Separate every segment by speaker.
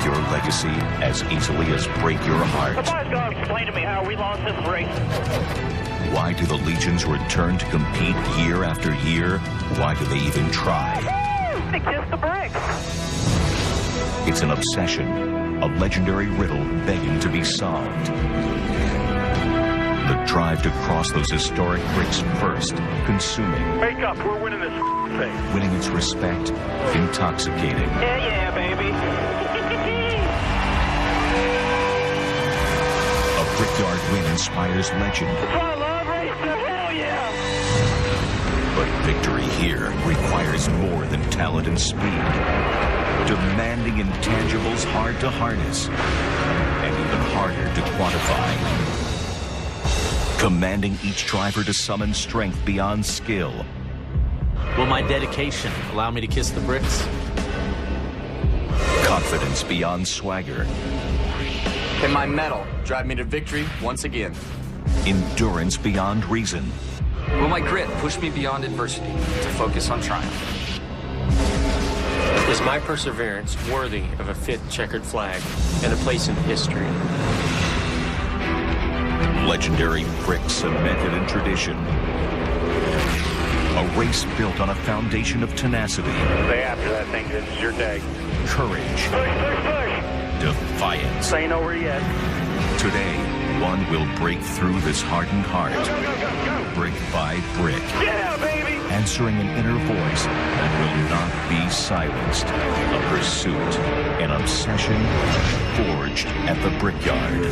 Speaker 1: break your legacy as easily as break your heart?
Speaker 2: Somebody's got to explain to me how we lost this race.
Speaker 1: Why do the legions return to compete year after year? Why do they even try?
Speaker 2: They kiss the bricks.
Speaker 1: It's an obsession, a legendary riddle begging to be solved. The drive to cross those historic bricks first, consuming.
Speaker 2: Wake up, we're winning this thing.
Speaker 1: Winning its respect, intoxicating.
Speaker 2: Yeah, baby.
Speaker 1: A Brickyard win inspires legend.
Speaker 2: I love racing, hell yeah.
Speaker 1: But victory here requires more than talent and speed. Demanding intangibles hard to harness and even harder to quantify. Commanding each driver to summon strength beyond skill.
Speaker 3: Will my dedication allow me to kiss the bricks?
Speaker 1: Confidence beyond swagger.
Speaker 4: Can my medal drive me to victory once again?
Speaker 1: Endurance beyond reason.
Speaker 4: Will my grit push me beyond adversity to focus on triumph?
Speaker 5: Is my perseverance worthy of a fifth checkered flag and a place in history?
Speaker 1: Legendary bricks cemented in tradition. A race built on a foundation of tenacity.
Speaker 2: Stay after that thing, this is your day.
Speaker 1: Courage.
Speaker 2: Push.
Speaker 1: Defiance.
Speaker 2: Ain't over yet.
Speaker 1: Today, one will break through this hardened heart.
Speaker 2: Go.
Speaker 1: Brick by brick.
Speaker 2: Get out, baby.
Speaker 1: Answering an inner voice that will not be silenced. A pursuit, an obsession forged at the Brickyard.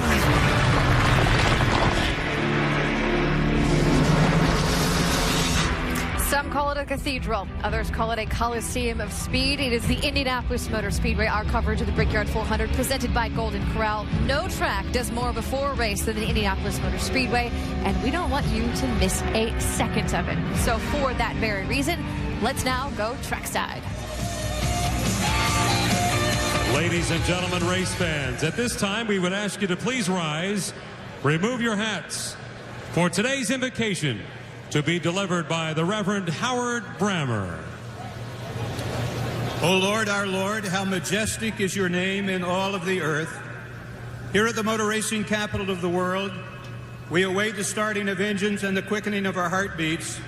Speaker 6: Some call it a cathedral, others call it a coliseum of speed. It is the Indianapolis Motor Speedway. Our coverage of the Brickyard 400 presented by Golden Corral. No track does more before a race than the Indianapolis Motor Speedway, and we don't want you to miss a second of it. So for that very reason, let's now go trackside.
Speaker 7: Ladies and gentlemen, race fans, at this time we would ask you to please rise, remove your hats for today's invocation, to be delivered by the Reverend Howard Brammer.
Speaker 8: O Lord, our Lord, how majestic is your name in all of the earth. Here at the motor racing capital of the world, we await the starting of engines and the quickening of our heartbeats,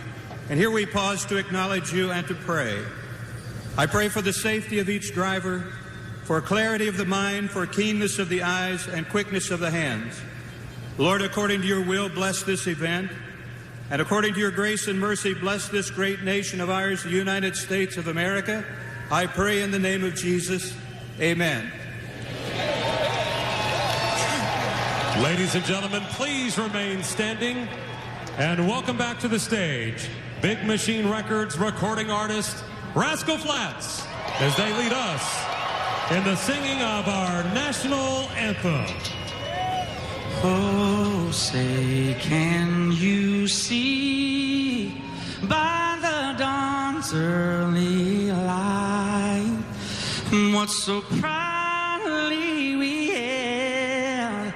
Speaker 8: and here we pause to acknowledge you and to pray. I pray for the safety of each driver, for clarity of the mind, for keenness of the eyes, and quickness of the hands. Lord, according to your will, bless this event. And according to your grace and mercy, bless this great nation of ours, the United States of America. I pray in the name of Jesus. Amen.
Speaker 7: Ladies and gentlemen, please remain standing and welcome back to the stage Big Machine Records recording artist Rascal Flatts as they lead us in the singing of our national anthem.
Speaker 9: Oh, say, can you see by the dawn's early light what so proudly we hailed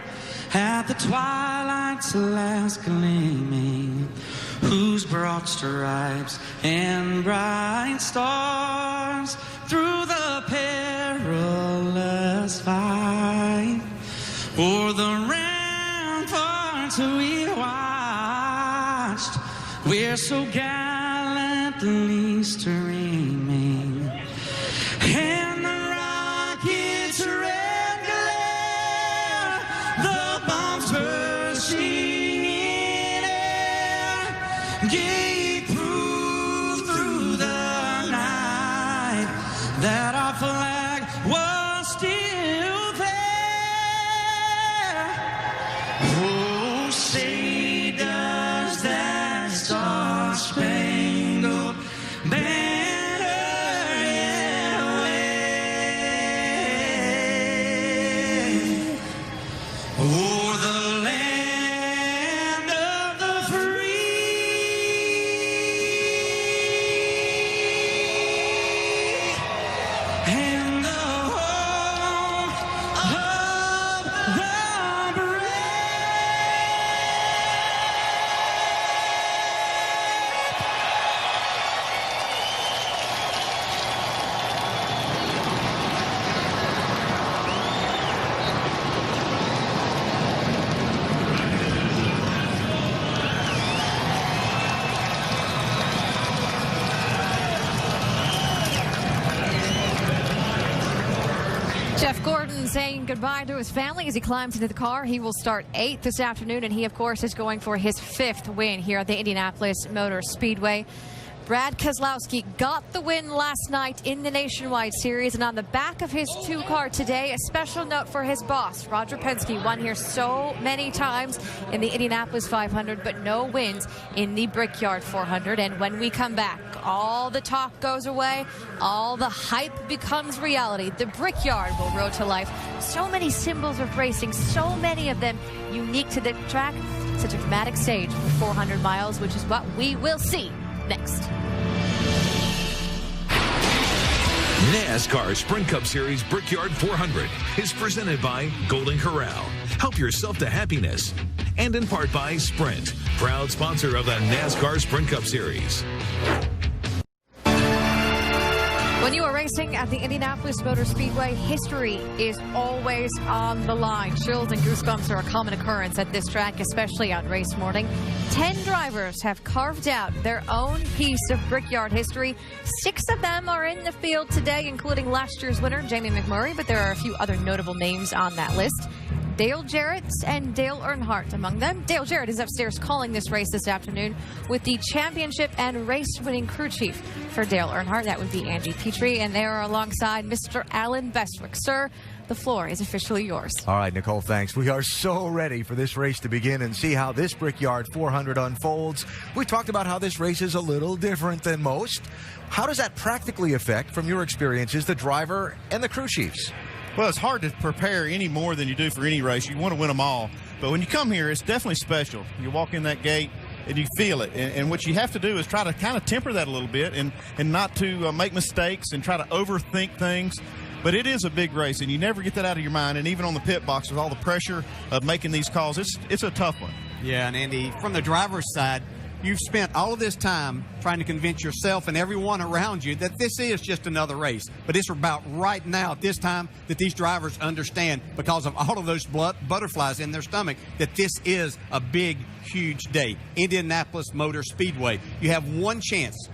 Speaker 9: at the twilight's last gleaming, whose broad stripes and bright stars through the perilous fight for the ramparts we watched, we're so gallantly streaming, and the rocket's red glare, the bombs bursting in air, gave proof through the night that our flag was still there. Oh, say does that star-spangled banner yet wave o'er the land of the free and
Speaker 6: Jeff Gordon saying goodbye to his family as he climbs into the car. He will start 8th this afternoon, and he, of course, is going for his 5th win here at the Indianapolis Motor Speedway. Brad Keselowski got the win last night in the Nationwide Series, and on the back of his 2-car today, a special note for his boss. Roger Penske won here so many times in the Indianapolis 500, but no wins in the Brickyard 400. And when we come back, all the talk goes away, all the hype becomes reality. The Brickyard will roll to life. So many symbols of racing, so many of them unique to the track. Such a dramatic stage for 400 miles, which is what we will see next.
Speaker 1: NASCAR Sprint Cup Series Brickyard 400 is presented by Golden Corral. Help yourself to happiness. And in part by Sprint, proud sponsor of the NASCAR Sprint Cup Series.
Speaker 6: When you are racing at the Indianapolis Motor Speedway, history is always on the line. Chills and goosebumps are a common occurrence at this track, especially on race morning. 10 drivers have carved out their own piece of Brickyard history. 6 of them are in the field today, including last year's winner, Jamie McMurray, but there are a few other notable names on that list. Dale Jarrett and Dale Earnhardt among them. Dale Jarrett is upstairs calling this race this afternoon with the championship and race-winning crew chief for Dale Earnhardt. That would be Andy Petrie, and they are alongside Mr. Alan Bestwick. Sir, the floor is officially yours.
Speaker 10: All right, Nicole, thanks. We are so ready for this race to begin and see how this Brickyard 400 unfolds. We talked about how this race is a little different than most. How does that practically affect, from your experiences, the driver and the crew chiefs?
Speaker 11: Well, it's hard to prepare any more than you do for any race. You want to win them all. But when you come here, it's definitely special. You walk in that gate and you feel it. And what you have to do is try to kind of temper that a little bit and not to make mistakes and try to overthink things. But it is a big race, and you never get that out of your mind. And even on the pit box with all the pressure of making these calls, it's a tough one.
Speaker 12: Yeah, and Andy, from the driver's side, you've spent all of this time trying to convince yourself and everyone around you that this is just another race. But it's about right now at this time that these drivers understand, because of all of those butterflies in their stomach, that this is a big, huge day. Indianapolis Motor Speedway. You have one chance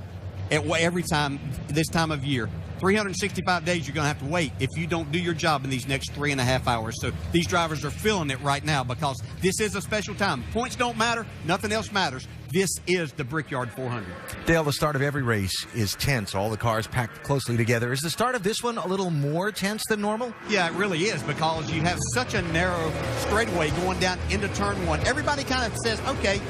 Speaker 12: at every time this time of year. 365 days you're going to have to wait if you don't do your job in these next 3.5 hours. So these drivers are feeling it right now because this is a special time. Points don't matter. Nothing else matters. This is the Brickyard 400.
Speaker 10: Dale, the start of every race is tense. All the cars packed closely together. Is the start of this one a little more tense than normal?
Speaker 12: Yeah, it really is, because you have such a narrow straightaway going down into turn 1. Everybody kind of says, okay,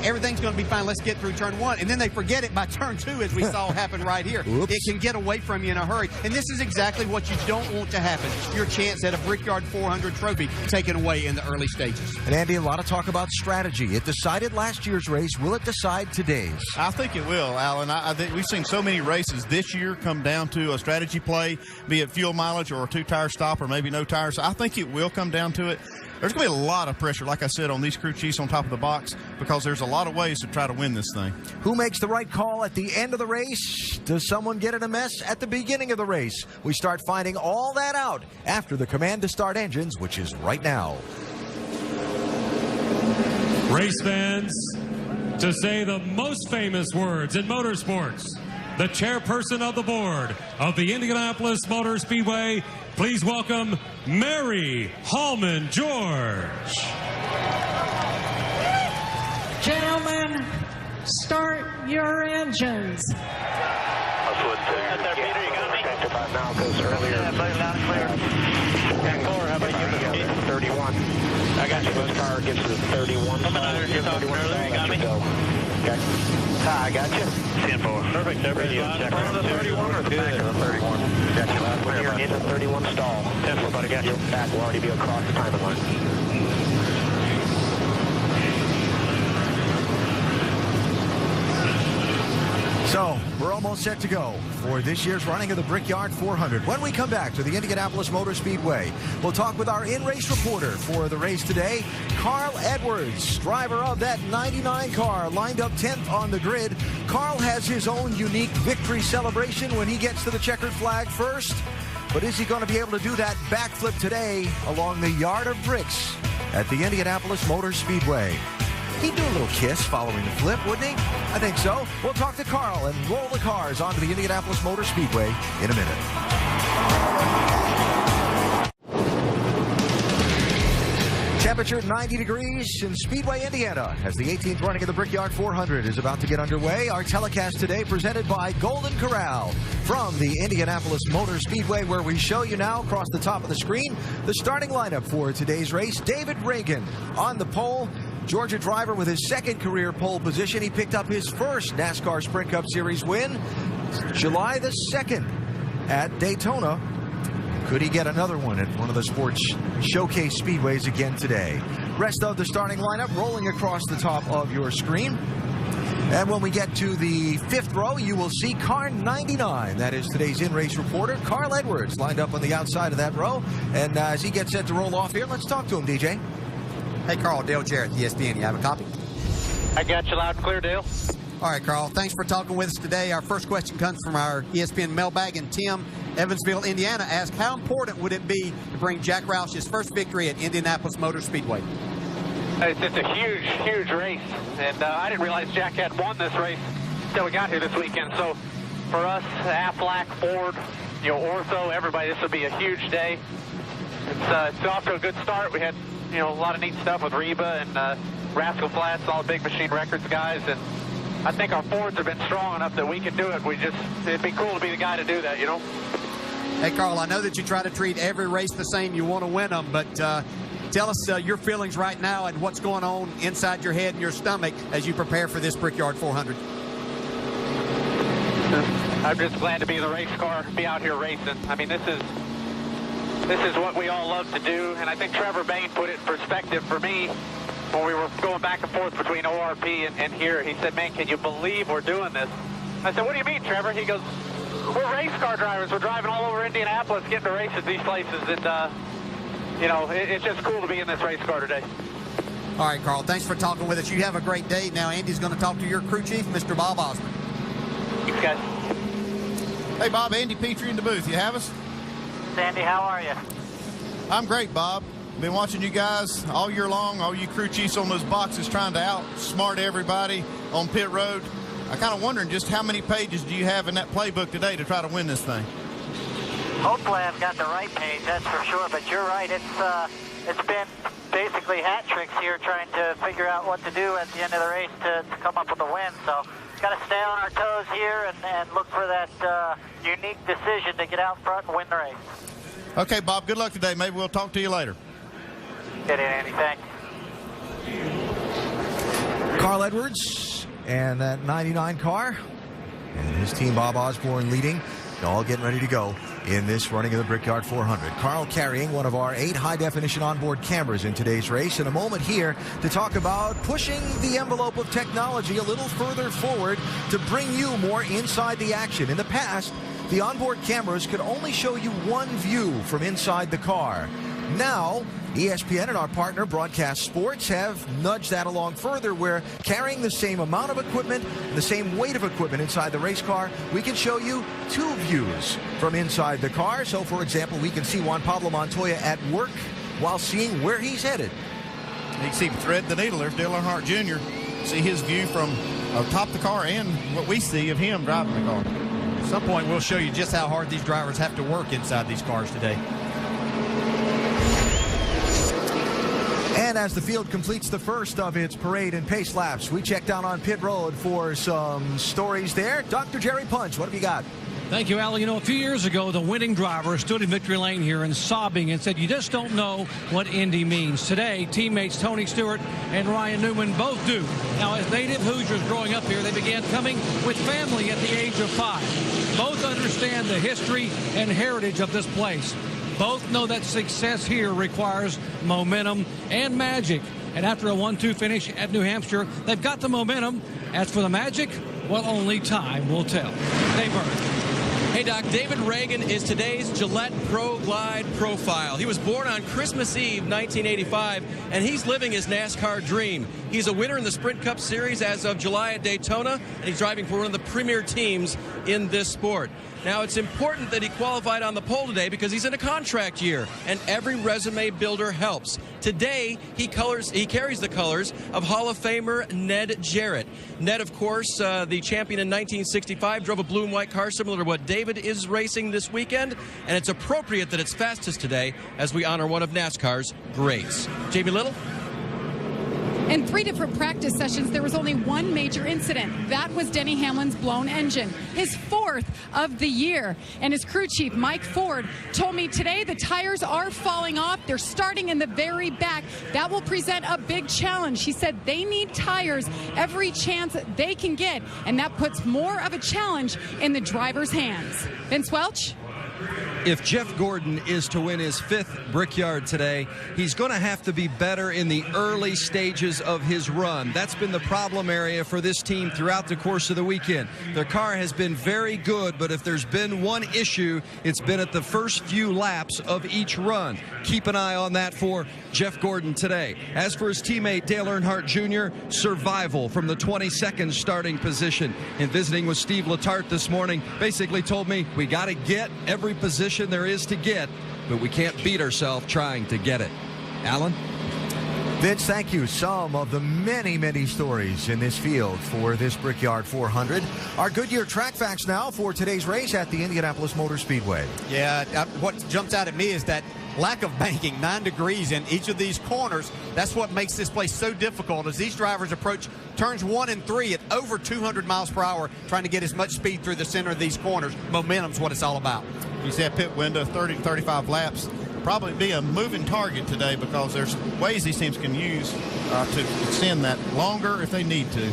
Speaker 12: everything's going to be fine. Let's get through turn 1. And then they forget it by turn 2, as we saw happen right here.
Speaker 10: Oops.
Speaker 12: It can get away from you in a hurry. And this is exactly what you don't want to happen. Your chance at a Brickyard 400 trophy taken away in the early stages.
Speaker 10: And Andy, a lot of talk about strategy. It decided last year's race. Will it decide today's?
Speaker 11: I think it will, Alan. I think we've seen so many races this year come down to a strategy play, be it fuel mileage or a 2-tire stop or maybe no tires. So I think it will come down to it. There's going to be a lot of pressure, like I said, on these crew chiefs on top of the box, because there's a lot of ways to try to win this thing.
Speaker 10: Who makes the right call at the end of the race? Does someone get in a mess at the beginning of the race? We start finding all that out after the command to start engines, which is right now.
Speaker 7: Race fans, to say the most famous words in motorsports, the chairperson of the board of the Indianapolis Motor Speedway, please welcome Mary Hallman George.
Speaker 13: Gentlemen, start your engines.
Speaker 2: Now goes earlier. How about you, 31. I got you. This car gets to the 31. Coming out here, you're talking earlier. You got me? Okay. I got you. 10-4. Perfect. Radio check. The 31 or the back of the 31? Got you. When you're in the 31 stall. 10-4, buddy. Got you. Back will already be across the timing line.
Speaker 10: So, we're almost set to go for this year's running of the Brickyard 400. When we come back to the Indianapolis Motor Speedway, we'll talk with our in-race reporter for the race today, Carl Edwards, driver of that 99 car, lined up 10th on the grid. Carl has his own unique victory celebration when he gets to the checkered flag first. But is he going to be able to do that backflip today along the yard of bricks at the Indianapolis Motor Speedway? He'd do a little kiss following the flip, wouldn't he? I think so. We'll talk to Carl and roll the cars onto the Indianapolis Motor Speedway in a minute. Temperature 90 degrees in Speedway, Indiana, as the 18th running of the Brickyard 400 is about to get underway. Our telecast today presented by Golden Corral from the Indianapolis Motor Speedway, where we show you now across the top of the screen the starting lineup for today's race. David Reagan on the pole. Georgia driver with his second career pole position. He picked up his first NASCAR Sprint Cup Series win July the 2nd at Daytona. Could he get another one at one of the sports showcase speedways again today? Rest of the starting lineup rolling across the top of your screen. And when we get to the 5th row, you will see car 99. That is today's in-race reporter, Carl Edwards, lined up on the outside of that row. And as he gets set to roll off here, let's talk to him, DJ.
Speaker 12: Hey, Carl, Dale Jarrett, ESPN. You have a copy?
Speaker 2: I got you loud and clear, Dale.
Speaker 12: All right, Carl, thanks for talking with us today. Our first question comes from our ESPN mailbag, and Tim, Evansville, Indiana, asked, how important would it be to bring Jack Roush's first victory at Indianapolis Motor Speedway?
Speaker 2: It's a huge, huge race, and I didn't realize Jack had won this race until we got here this weekend. So for us, Aflac, Ford, Ortho, everybody, this will be a huge day. It's off to a good start. We had, a lot of neat stuff with Reba and Rascal Flats, all the Big Machine Records guys, and I think our Fords have been strong enough that we can do it. It'd be cool to be the guy to do that,
Speaker 12: Hey, Carl, I know that you try to treat every race the same. You want to win them, but tell us your feelings right now and what's going on inside your head and your stomach as you prepare for this Brickyard 400.
Speaker 2: I'm just glad to be in the race car, be out here racing. I mean, this is what we all love to do, and I think Trevor Bain put it in perspective for me when we were going back and forth between ORP and here. He said, man, can you believe we're doing this? I said, what do you mean, Trevor? He goes, we're race car drivers. We're driving all over Indianapolis, getting to races these places. And, it's just cool to be in this race car today.
Speaker 12: All right, Carl, thanks for talking with us. You have a great day. Now, Andy's going to talk to your crew chief, Mr. Bob Osmond.
Speaker 2: Thanks, guys.
Speaker 11: Hey, Bob, Andy Petrie in the booth. You have us?
Speaker 2: Sandy, how are you?
Speaker 11: I'm great, Bob. Been watching you guys all year long, all you crew chiefs on those boxes trying to outsmart everybody on pit road. I kind of wondering just how many pages do you have in that playbook today to try to win this thing?
Speaker 14: Hopefully I've got the right page, that's for sure, but you're right. It's been basically hat tricks here trying to figure out what to do at the end of the race to come up with a win. So got to stay on our toes here and look for that unique decision to get out front and win the race.
Speaker 11: Okay, Bob, good luck today. Maybe we'll talk to you later.
Speaker 14: Get in, Andy. Thanks.
Speaker 10: Carl Edwards and that 99 car and his team, Bob Osborne, leading, all getting ready to go in this running of the Brickyard 400. Carl carrying one of our 8 high-definition onboard cameras in today's race. In a moment here to talk about pushing the envelope of technology a little further forward to bring you more inside the action. In the past, the onboard cameras could only show you one view from inside the car. Now, ESPN and our partner Broadcast Sports have nudged that along further, where carrying the same amount of equipment, the same weight of equipment inside the race car, we can show you 2 views from inside the car. So, for example, we can see Juan Pablo Montoya at work while seeing where he's headed.
Speaker 11: You can see him thread the needle. There's Dale Earnhardt Jr. See his view from atop the car and what we see of him driving the car.
Speaker 12: At some point, we'll show you just how hard these drivers have to work inside these cars today.
Speaker 10: And as the field completes the first of its parade and pace laps, we check down on pit road for some stories there. Dr. Jerry Punch, what have you got?
Speaker 15: Thank you, Al. A few years ago, the winning driver stood in victory lane here and sobbing and said, you just don't know what Indy means. Today, teammates Tony Stewart and Ryan Newman both do. Now, as native Hoosiers growing up here, they began coming with family at the age of 5. Both understand the history and heritage of this place. Both know that success here requires momentum and magic. And after a 1-2 finish at New Hampshire, they've got the momentum. As for the magic, well, only time will tell. Dave Burke.
Speaker 16: Hey, Doc, David Reagan is today's Gillette Pro Glide profile. He was born on Christmas Eve, 1985, and he's living his NASCAR dream. He's a winner in the Sprint Cup Series as of July at Daytona, and he's driving for one of the premier teams in this sport. Now, it's important that he qualified on the pole today because he's in a contract year, and every resume builder helps. Today, he carries the colors of Hall of Famer Ned Jarrett. Ned, of course, the champion in 1965, drove a blue and white car similar to what David is racing this weekend, and it's appropriate that it's fastest today as we honor one of NASCAR's greats. Jamie Little?
Speaker 17: In 3 different practice sessions, there was only one major incident. That was Denny Hamlin's blown engine, his 4th of the year. And his crew chief, Mike Ford, told me today the tires are falling off. They're starting in the very back. That will present a big challenge. He said they need tires every chance they can get, and that puts more of a challenge in the driver's hands. Vince Welch?
Speaker 18: If Jeff Gordon is to win his 5th Brickyard today, he's going to have to be better in the early stages of his run. That's been the problem area for this team throughout the course of the weekend. Their car has been very good, but if there's been one issue, it's been at the first few laps of each run. Keep an eye on that for Jeff Gordon today. As for his teammate Dale Earnhardt Jr., survival from the 22nd starting position. In visiting with Steve Letarte this morning, basically told me we got to get every position there is to get, but we can't beat ourselves trying to get it. Alan?
Speaker 10: Vince, thank you. Some of the many, many stories in this field for this Brickyard 400. Our Goodyear track facts now for today's race at the Indianapolis Motor Speedway.
Speaker 12: Yeah, what jumps out at me is that lack of banking, 9 degrees in each of these corners. That's what makes this place so difficult as these drivers approach turns 1 and 3 at over 200 miles per hour, trying to get as much speed through the center of these corners. Momentum's what it's all about.
Speaker 11: You see that pit window, 30 to 35 laps. Probably be a moving target today because there's ways these teams can use to extend that longer if they need to.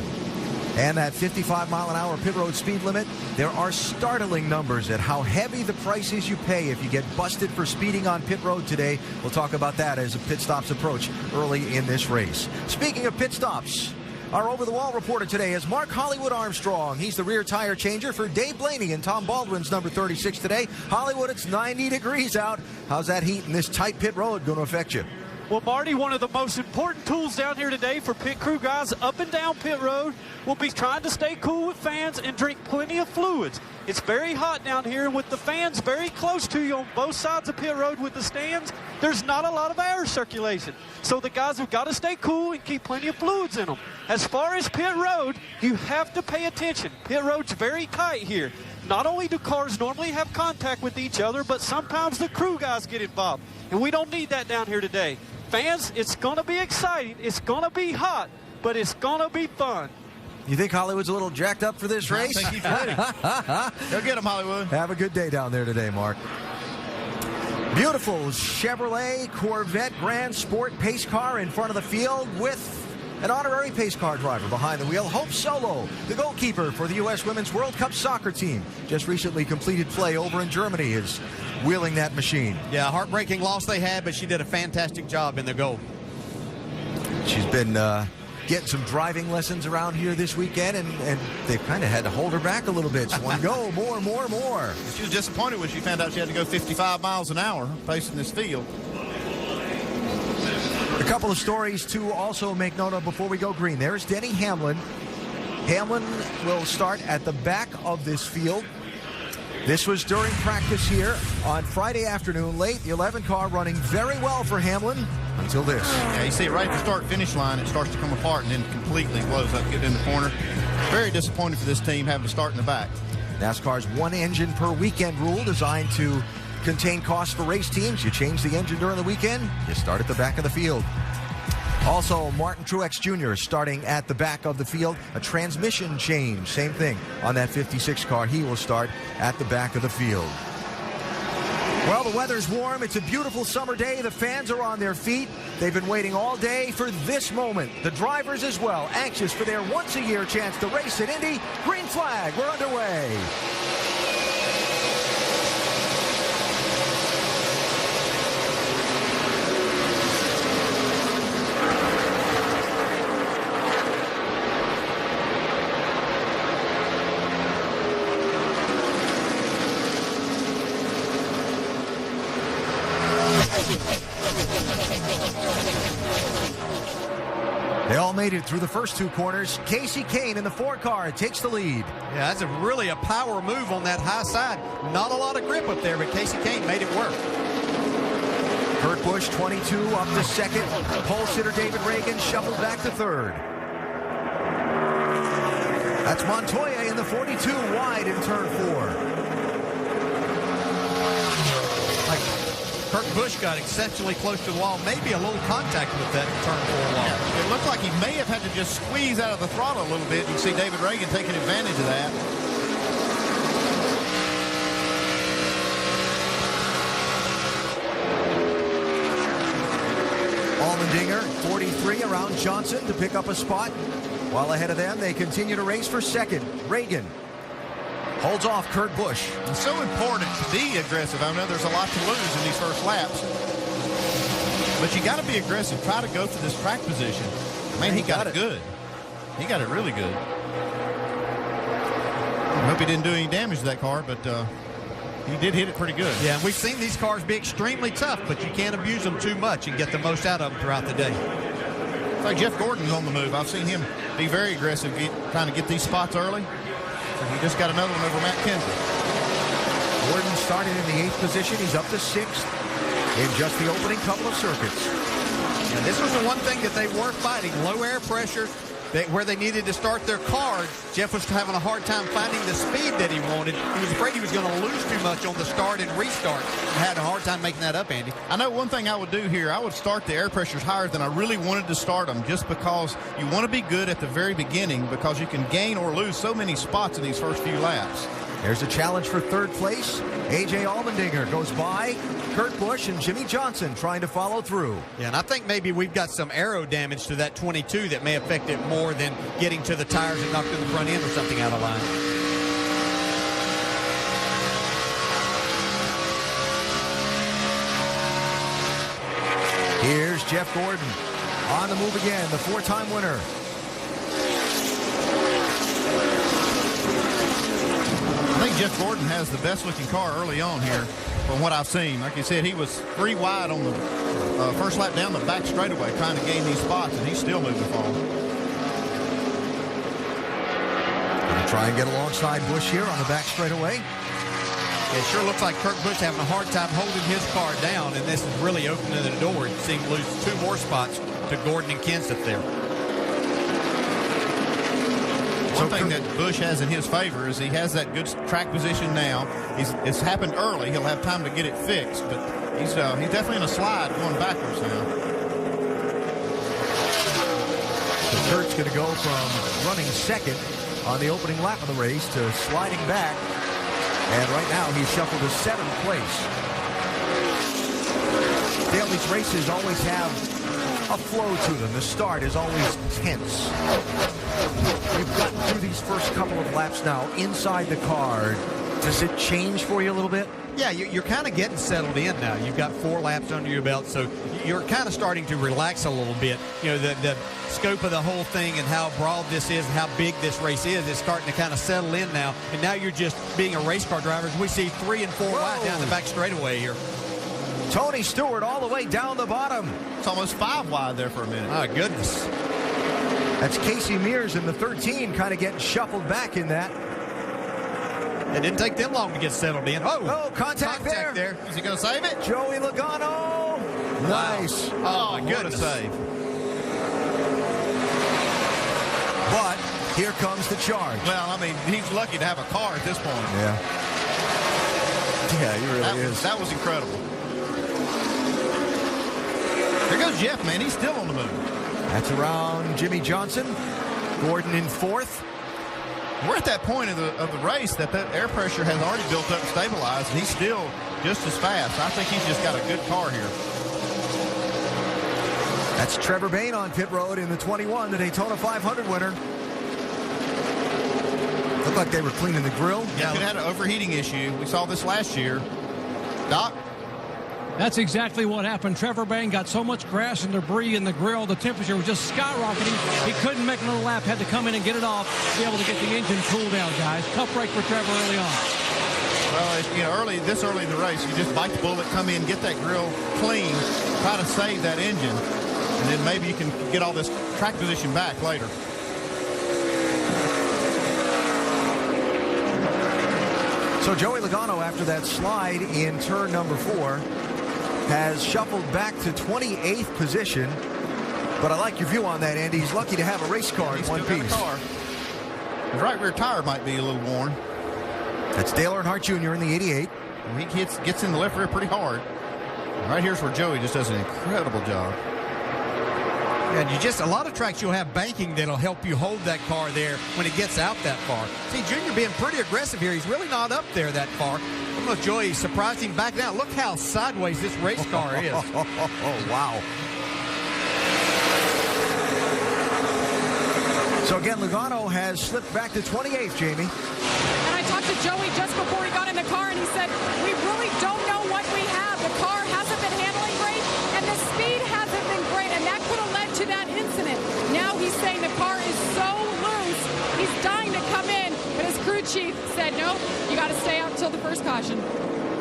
Speaker 10: And that 55-mile-an-hour pit road speed limit, there are startling numbers at how heavy the price is you pay if you get busted for speeding on pit road today. We'll talk about that as the pit stops approach early in this race. Speaking of pit stops, our over-the-wall reporter today is Mark Hollywood Armstrong. He's the rear tire changer for Dave Blaney and Tom Baldwin's number 36 today. Hollywood, it's 90 degrees out. How's that heat in this tight pit road going to affect you?
Speaker 19: Well, Marty, one of the most important tools down here today for pit crew guys up and down pit road will be trying to stay cool with fans and drink plenty of fluids. It's very hot down here, and with the fans very close to you on both sides of pit road with the stands, there's not a lot of air circulation. So the guys have got to stay cool and keep plenty of fluids in them. As far as pit road, you have to pay attention. Pit road's very tight here. Not only do cars normally have contact with each other, but sometimes the crew guys get involved, and we don't need that down here today. Fans, it's going to be exciting, it's going to be hot, but it's going to be fun.
Speaker 10: You think Hollywood's a little jacked up for this race?
Speaker 11: I think he's ready. Go get him, Hollywood.
Speaker 10: Have a good day down there today, Mark. Beautiful Chevrolet Corvette Grand Sport pace car in front of the field with an honorary pace car driver behind the wheel. Hope Solo, the goalkeeper for the U.S. Women's World Cup soccer team. Just recently completed play over in Germany, is wheeling that machine.
Speaker 12: Yeah, heartbreaking loss they had, but she did a fantastic job in the goal.
Speaker 10: She's been getting some driving lessons around here this weekend, and they've kind of had to hold her back a little bit. She wanted to go more.
Speaker 11: She was disappointed when she found out she had to go 55 miles an hour pacing this field.
Speaker 10: A couple of stories to also make note of before we go green. There's Denny Hamlin. Hamlin will start at the back of this field. This was during practice here on Friday afternoon late. The 11 car running very well for Hamlin until this.
Speaker 11: Yeah, you see it right at the start-finish line. It starts to come apart and then completely blows up, getting in the corner. Very disappointing for this team having to start in the back.
Speaker 10: NASCAR's one engine per weekend rule designed to contain costs for race teams. You change the engine during the weekend, you start at the back of the field. Also, Martin Truex Jr. starting at the back of the field. A transmission change, same thing on that 56 car. He will start at the back of the field. Well, the weather's warm. It's a beautiful summer day. The fans are on their feet. They've been waiting all day for this moment. The drivers as well, anxious for their once-a-year chance to race at Indy. Green flag, we're underway. They all made it through the first 2 corners. Casey Kane in the 4 car takes the lead.
Speaker 12: Yeah, that's really a power move on that high side. Not a lot of grip up there, but Casey Kane made it work.
Speaker 10: Kurt Busch, 22, up to second. Pole sitter David Reagan shuffled back to third. That's Montoya in the 42, wide in turn 4.
Speaker 12: Kurt Busch got exceptionally close to the wall, maybe a little contact with that turn 4 wall.
Speaker 11: Yeah, it looked like he may have had to just squeeze out of the throttle a little bit. You see David Reagan taking advantage of that.
Speaker 10: Allmendinger, 43, around Johnson to pick up a spot. While ahead of them, they continue to race for second. Reagan holds off Kurt Busch.
Speaker 11: It's so important to be aggressive. I know there's a lot to lose in these first laps. But you got to be aggressive. Try to go for this track position. Man, he got it good. He got it really good. I hope he didn't do any damage to that car, but he did hit it pretty good.
Speaker 12: Yeah, and we've seen these cars be extremely tough, but you can't abuse them too much and get the most out of them throughout the day.
Speaker 11: It's like Jeff Gordon's on the move. I've seen him be very aggressive, trying to get these spots early. He just got another one over Matt Kenseth.
Speaker 10: Gordon started in the 8th position. He's up to 6th in just the opening couple of circuits.
Speaker 12: And this was the one thing that they were fighting, low air pressure. Where they needed to start their car, Jeff was having a hard time finding the speed that he wanted. He was afraid he was going to lose too much on the start and restart, and had a hard time making that up, Andy.
Speaker 11: I know one thing I would do here, I would start the air pressures higher than I really wanted to start them, just because you want to be good at the very beginning, because you can gain or lose so many spots in these first few laps.
Speaker 10: There's a challenge for 3rd place. A.J. Allmendinger goes by. Kurt Busch and Jimmy Johnson trying to follow through.
Speaker 12: Yeah, and I think maybe we've got some aero damage to that 22 that may affect it more than getting to the tires and knocking the front end or something out of line.
Speaker 10: Here's Jeff Gordon on the move again, the 4-time winner.
Speaker 11: I think Jeff Gordon has the best looking car early on here from what I've seen. Like you said, he was 3 wide on the first lap down the back straightaway trying to gain these spots, and he's still moving forward.
Speaker 10: Gonna try and get alongside Busch here on the back straightaway.
Speaker 12: It sure looks like Kurt Busch having a hard time holding his car down, and this is really opening the door. You see him lose 2 more spots to Gordon and Kenseth there.
Speaker 11: One thing that Busch has in his favor is he has that good track position now. It's happened early. He'll have time to get it fixed, but he's definitely in a slide going backwards now.
Speaker 10: So Kurt's going to go from running second on the opening lap of the race to sliding back. And right now he's shuffled to 7th place. Dale, these races always have a flow to them. The start is always tense. You've gotten through these first couple of laps now inside the car. Does it change for you a little bit?
Speaker 12: Yeah, you're kind of getting settled in now. You've got 4 laps under your belt, so you're kind of starting to relax a little bit. You know, the scope of the whole thing and how broad this is and how big this race is starting to kind of settle in now. And now you're just being a race car driver. We see 3 and 4 wide down the back straightaway here.
Speaker 10: Tony Stewart all the way down the bottom.
Speaker 11: It's almost 5 wide there for a minute.
Speaker 12: My goodness.
Speaker 10: That's Casey Mears in the 13 kind of getting shuffled back in that.
Speaker 12: It didn't take them long to get settled in.
Speaker 10: Oh, contact there.
Speaker 11: Is he going to save it?
Speaker 10: Joey Logano.
Speaker 12: Wow.
Speaker 10: Nice.
Speaker 12: Oh, my goodness.
Speaker 11: What a save.
Speaker 10: But here comes the charge.
Speaker 11: Well, I mean, he's lucky to have a car at this point.
Speaker 10: Yeah. Yeah, he really is.
Speaker 11: That was incredible. There goes Jeff, man. He's still on the move.
Speaker 10: That's around Jimmy Johnson. Gordon in 4th.
Speaker 11: We're at that point of the race that air pressure has already built up and stabilized, and he's still just as fast. I think he's just got a good car here.
Speaker 10: That's Trevor Bayne on pit road in the 21, the Daytona 500 winner. Looked like they were cleaning the grill.
Speaker 11: Yeah, it had an overheating issue. We saw this last year. Doc?
Speaker 15: That's exactly what happened. Trevor Bayne got so much grass and debris in the grill, the temperature was just skyrocketing. He couldn't make another lap, had to come in and get it off, be able to get the engine cooled down, guys. Tough break for Trevor early on.
Speaker 11: Well, this early in the race, you just bite the bullet, come in, get that grill clean, try to save that engine. and then maybe you can get all this track position back later.
Speaker 10: So Joey Logano, after that slide in turn number 4, has shuffled back to 28th position. But I like your view on that, Andy. He's lucky to have a race car in one piece.
Speaker 11: His right rear tire might be a little worn.
Speaker 10: That's Dale Earnhardt Jr. in the 88.
Speaker 11: He gets in the left rear pretty hard. Right here's where Joey just does an incredible job.
Speaker 12: And a lot of tracks you'll have banking that'll help you hold that car there when it gets out that far. See, Junior being pretty aggressive here. He's really not up there that far. I don't know if Joey surprised him back now. Look how sideways this race car is.
Speaker 10: Oh, wow. So again, Logano has slipped back to 28th, Jamie.
Speaker 17: And I talked to Joey just before he got in the car, and he said, we really don't know what we have. The car hasn't been handling great, and the speed hasn't been great, and that could have led to that incident. Now he's saying the car is so loose, he's dying to come in, but his crew chief said, no, you got to stay out until the first caution.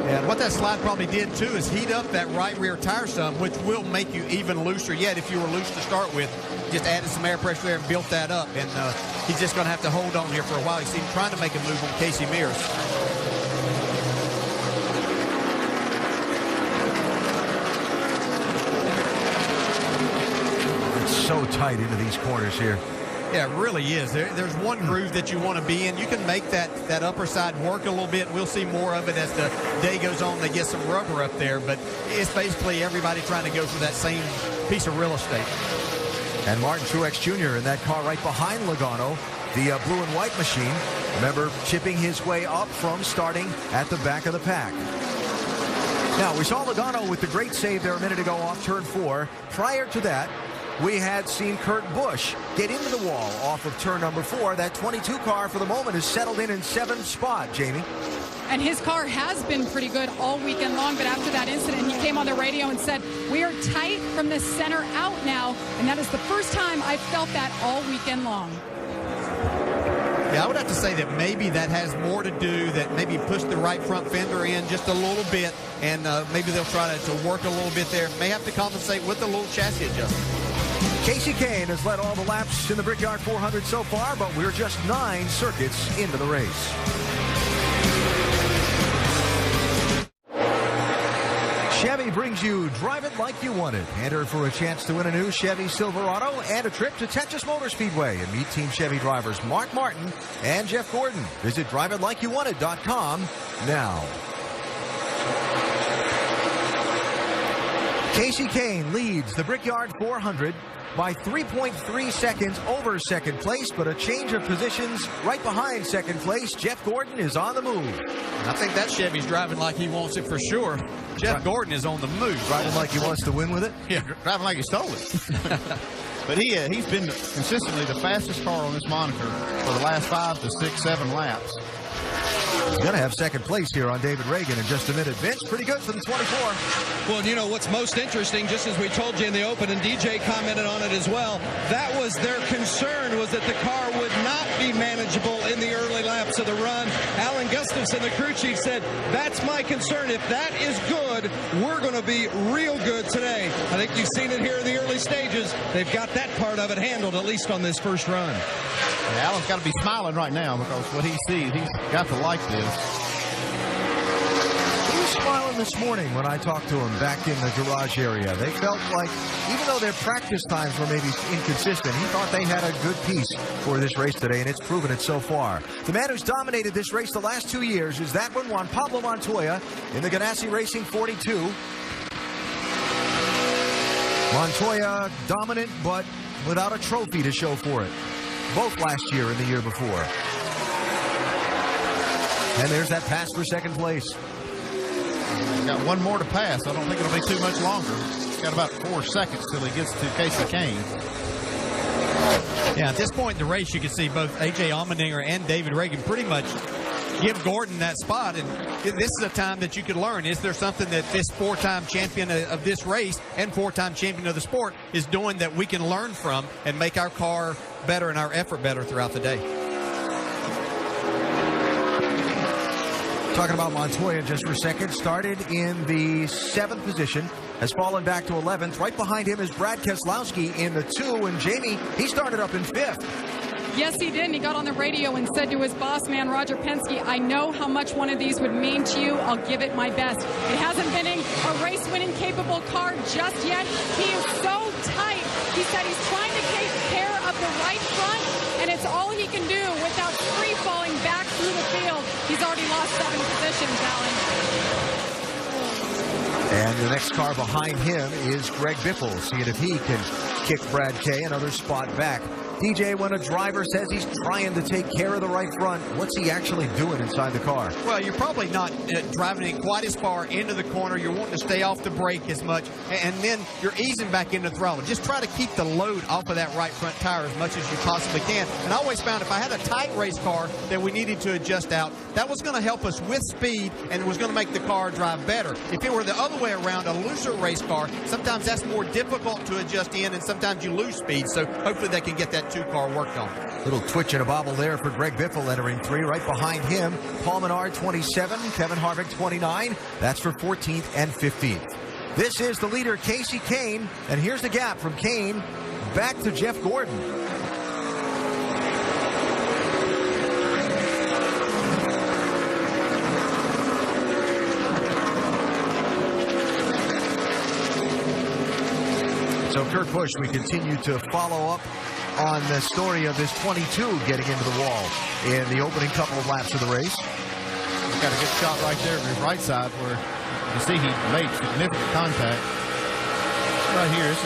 Speaker 12: And what that slide probably did, too, is heat up that right rear tire some, which will make you even looser yet if you were loose to start with. Just added some air pressure there and built that up. And he's just going to have to hold on here for a while. You see him trying to make a move on Casey Mears.
Speaker 10: It's so tight into these corners here.
Speaker 12: Yeah, it really is. There's one groove that you want to be in. You can make that upper side work a little bit. We'll see more of it as the day goes on. They get some rubber up there, but it's basically everybody trying to go for that same piece of real estate.
Speaker 10: And Martin Truex Jr. in that car right behind Logano, the blue and white machine. Remember, chipping his way up from starting at the back of the pack. Now, we saw Logano with the great save there a minute ago off turn 4. Prior to that, we had seen Kurt Busch get into the wall off of turn number 4. That 22 car for the moment is settled in 7th spot, Jamie.
Speaker 17: And his car has been pretty good all weekend long, but after that incident, he came on the radio and said, we are tight from the center out now, and that is the first time I've felt that all weekend long.
Speaker 12: Yeah, I would have to say that maybe that has more to do that maybe push the right front fender in just a little bit, and maybe they'll try to work a little bit there. May have to compensate with a little chassis adjustment.
Speaker 10: Kasey Kahne has led all the laps in the Brickyard 400 so far, but we're just 9 circuits into the race. Chevy brings you Drive It Like You Want It. Enter for a chance to win a new Chevy Silverado and a trip to Texas Motor Speedway and meet Team Chevy drivers Mark Martin and Jeff Gordon. Visit driveitlikeYouWantIt.com now. Kasey Kahne leads the Brickyard 400 by 3.3 seconds over second place, but a change of positions right behind second place. Jeff Gordon is on the move.
Speaker 12: I think that Chevy's driving like he wants it for sure. Jeff Gordon is on the move.
Speaker 10: Driving like he wants to win with it?
Speaker 11: Yeah, driving like he stole it. But he's been consistently the fastest car on this moniker for the last 5 to 6, 7 laps.
Speaker 10: He's going to have second place here on David Reagan in just a minute. Vince, pretty good for the 24.
Speaker 18: Well, you know what's most interesting, just as we told you in the open, and DJ commented on it as well, that was their concern, was that the car would not be manageable in the early laps of the run. Alan Gustafson, the crew chief, said, that's my concern. If that is good, we're going to be real good today. I think you've seen it here in the early stages. They've got that part of it handled, at least on this first run.
Speaker 11: Yeah, Alan's got to be smiling right now because what he sees, he's got to like this.
Speaker 10: He was smiling this morning when I talked to him back in the garage area. They felt like, even though their practice times were maybe inconsistent, he thought they had a good piece for this race today, and it's proven it so far. The man who's dominated this race the last 2 years is that one, Juan Pablo Montoya, in the Ganassi Racing 42. Montoya dominant, but without a trophy to show for it. Both last year and the year before. And there's that pass for second place.
Speaker 11: He's got one more to pass. I don't think it'll be too much longer. He's got about 4 seconds till he gets to Kasey Kahne.
Speaker 12: Yeah, at this point in the race, you can see both A.J. Allmendinger and David Reagan pretty much give Gordon that spot. And this is a time that you could learn. Is there something that this 4-time champion of this race and 4-time champion of the sport is doing that we can learn from and make our car better and our effort better throughout the day?
Speaker 10: Talking about Montoya just for a second, started in the 7th position has fallen back to 11th. Right behind him is Brad Keselowski in the 2, and Jamie, he started up in 5th.
Speaker 17: Yes, he did. And he got on the radio and said to his boss man, Roger Penske, I know how much one of these would mean to you. I'll give it my best. It hasn't been a race-winning capable car just yet. He is so tight. He said he's trying to take care of the right front, and it's all he can do without free-falling back through the field. He's already lost 7 positions, Alan.
Speaker 10: And the next car behind him is Greg Biffle, seeing if he can kick Brad Kay another spot back. DJ, when a driver says he's trying to take care of the right front, what's he actually doing inside the car?
Speaker 12: Well, you're probably not driving it quite as far into the corner. You're wanting to stay off the brake as much, and then you're easing back into throttle. Just try to keep the load off of that right front tire as much as you possibly can. And I always found if I had a tight race car that we needed to adjust out, that was going to help us with speed and was going to make the car drive better. If it were the other way around, a looser race car, sometimes that's more difficult to adjust in, and sometimes you lose speed. So hopefully they can get that 2-car worked on.
Speaker 10: Little twitch and a bobble there for Greg Biffle entering 3. Right behind him, Paul Menard 27, Kevin Harvick 29. That's for 14th and 15th. This is the leader, Casey Kane, and here's the gap from Kane back to Jeff Gordon. So Kurt Busch, we continue to follow up on the story of this 22 getting into the wall in the opening couple of laps of the race.
Speaker 11: He's got a good shot right there of his right side where you see he made significant contact. Right here, this is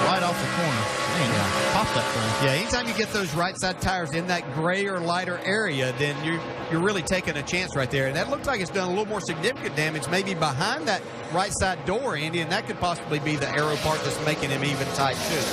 Speaker 11: right off the corner. Man, pop that thing.
Speaker 12: Yeah, anytime you get those right side tires in that gray or lighter area, then you're really taking a chance right there. And that looks like it's done a little more significant damage maybe behind that right side door, Andy, and that could possibly be the aero part that's making him even tight too.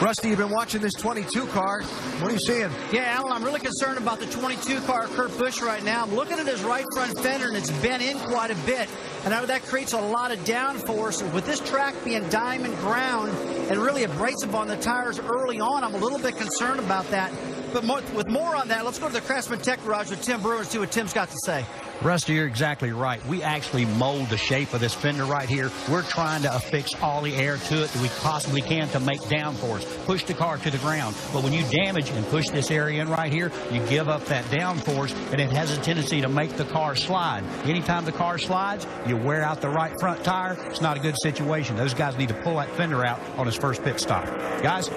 Speaker 10: Rusty, you've been watching this 22 car. What are you seeing?
Speaker 20: Yeah, Alan, I'm really concerned about the 22 car, Kurt Busch, right now. I'm looking at his right front fender, and it's bent in quite a bit. And that creates a lot of downforce. And with this track being diamond ground and really abrasive on the tires early on, I'm a little bit concerned about that. But with more on that, let's go to the Craftsman Tech Garage with Tim Brewer and see what Tim's got to say.
Speaker 21: Rusty, you're exactly right. We actually mold the shape of this fender right here. We're trying to affix all the air to it that we possibly can to make downforce, push the car to the ground. But when you damage and push this area in right here, you give up that downforce, and it has a tendency to make the car slide. Anytime the car slides, you wear out the right front tire. It's not a good situation. Those guys need to pull that fender out on his first pit stop. Guys?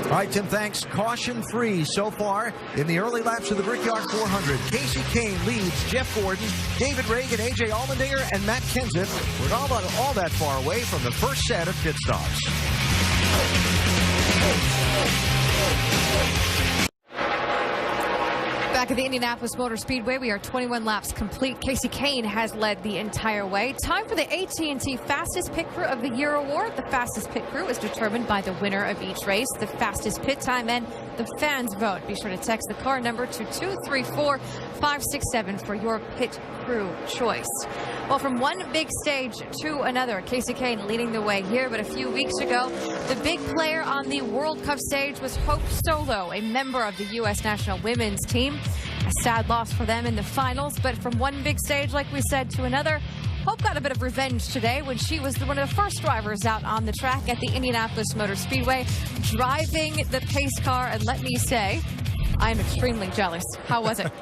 Speaker 10: All right, Tim, thanks. Caution-free so far in the early laps of the Brickyard 400. Casey Kane leads Jeff Gordon, David Reagan, A.J. Allmendinger, and Matt Kenseth. We're not all that far away from the first set of pit stops.
Speaker 6: Back at the Indianapolis Motor Speedway, we are 21 laps complete. Casey Kane has led the entire way. Time for the AT&T Fastest Pit Crew of the Year award. The fastest pit crew is determined by the winner of each race, the fastest pit time, and the fans vote. Be sure to text the car number to 234-567 for your pit crew choice. Well, from one big stage to another, Casey Kane leading the way here, but a few weeks ago, the big player on the World Cup stage was Hope Solo, a member of the U.S. national women's team. A sad loss for them in the finals, but from one big stage, like we said, to another, Hope got a bit of revenge today when she was one of the first drivers out on the track at the Indianapolis Motor Speedway, driving the pace car, and let me say, I am extremely jealous. How was it?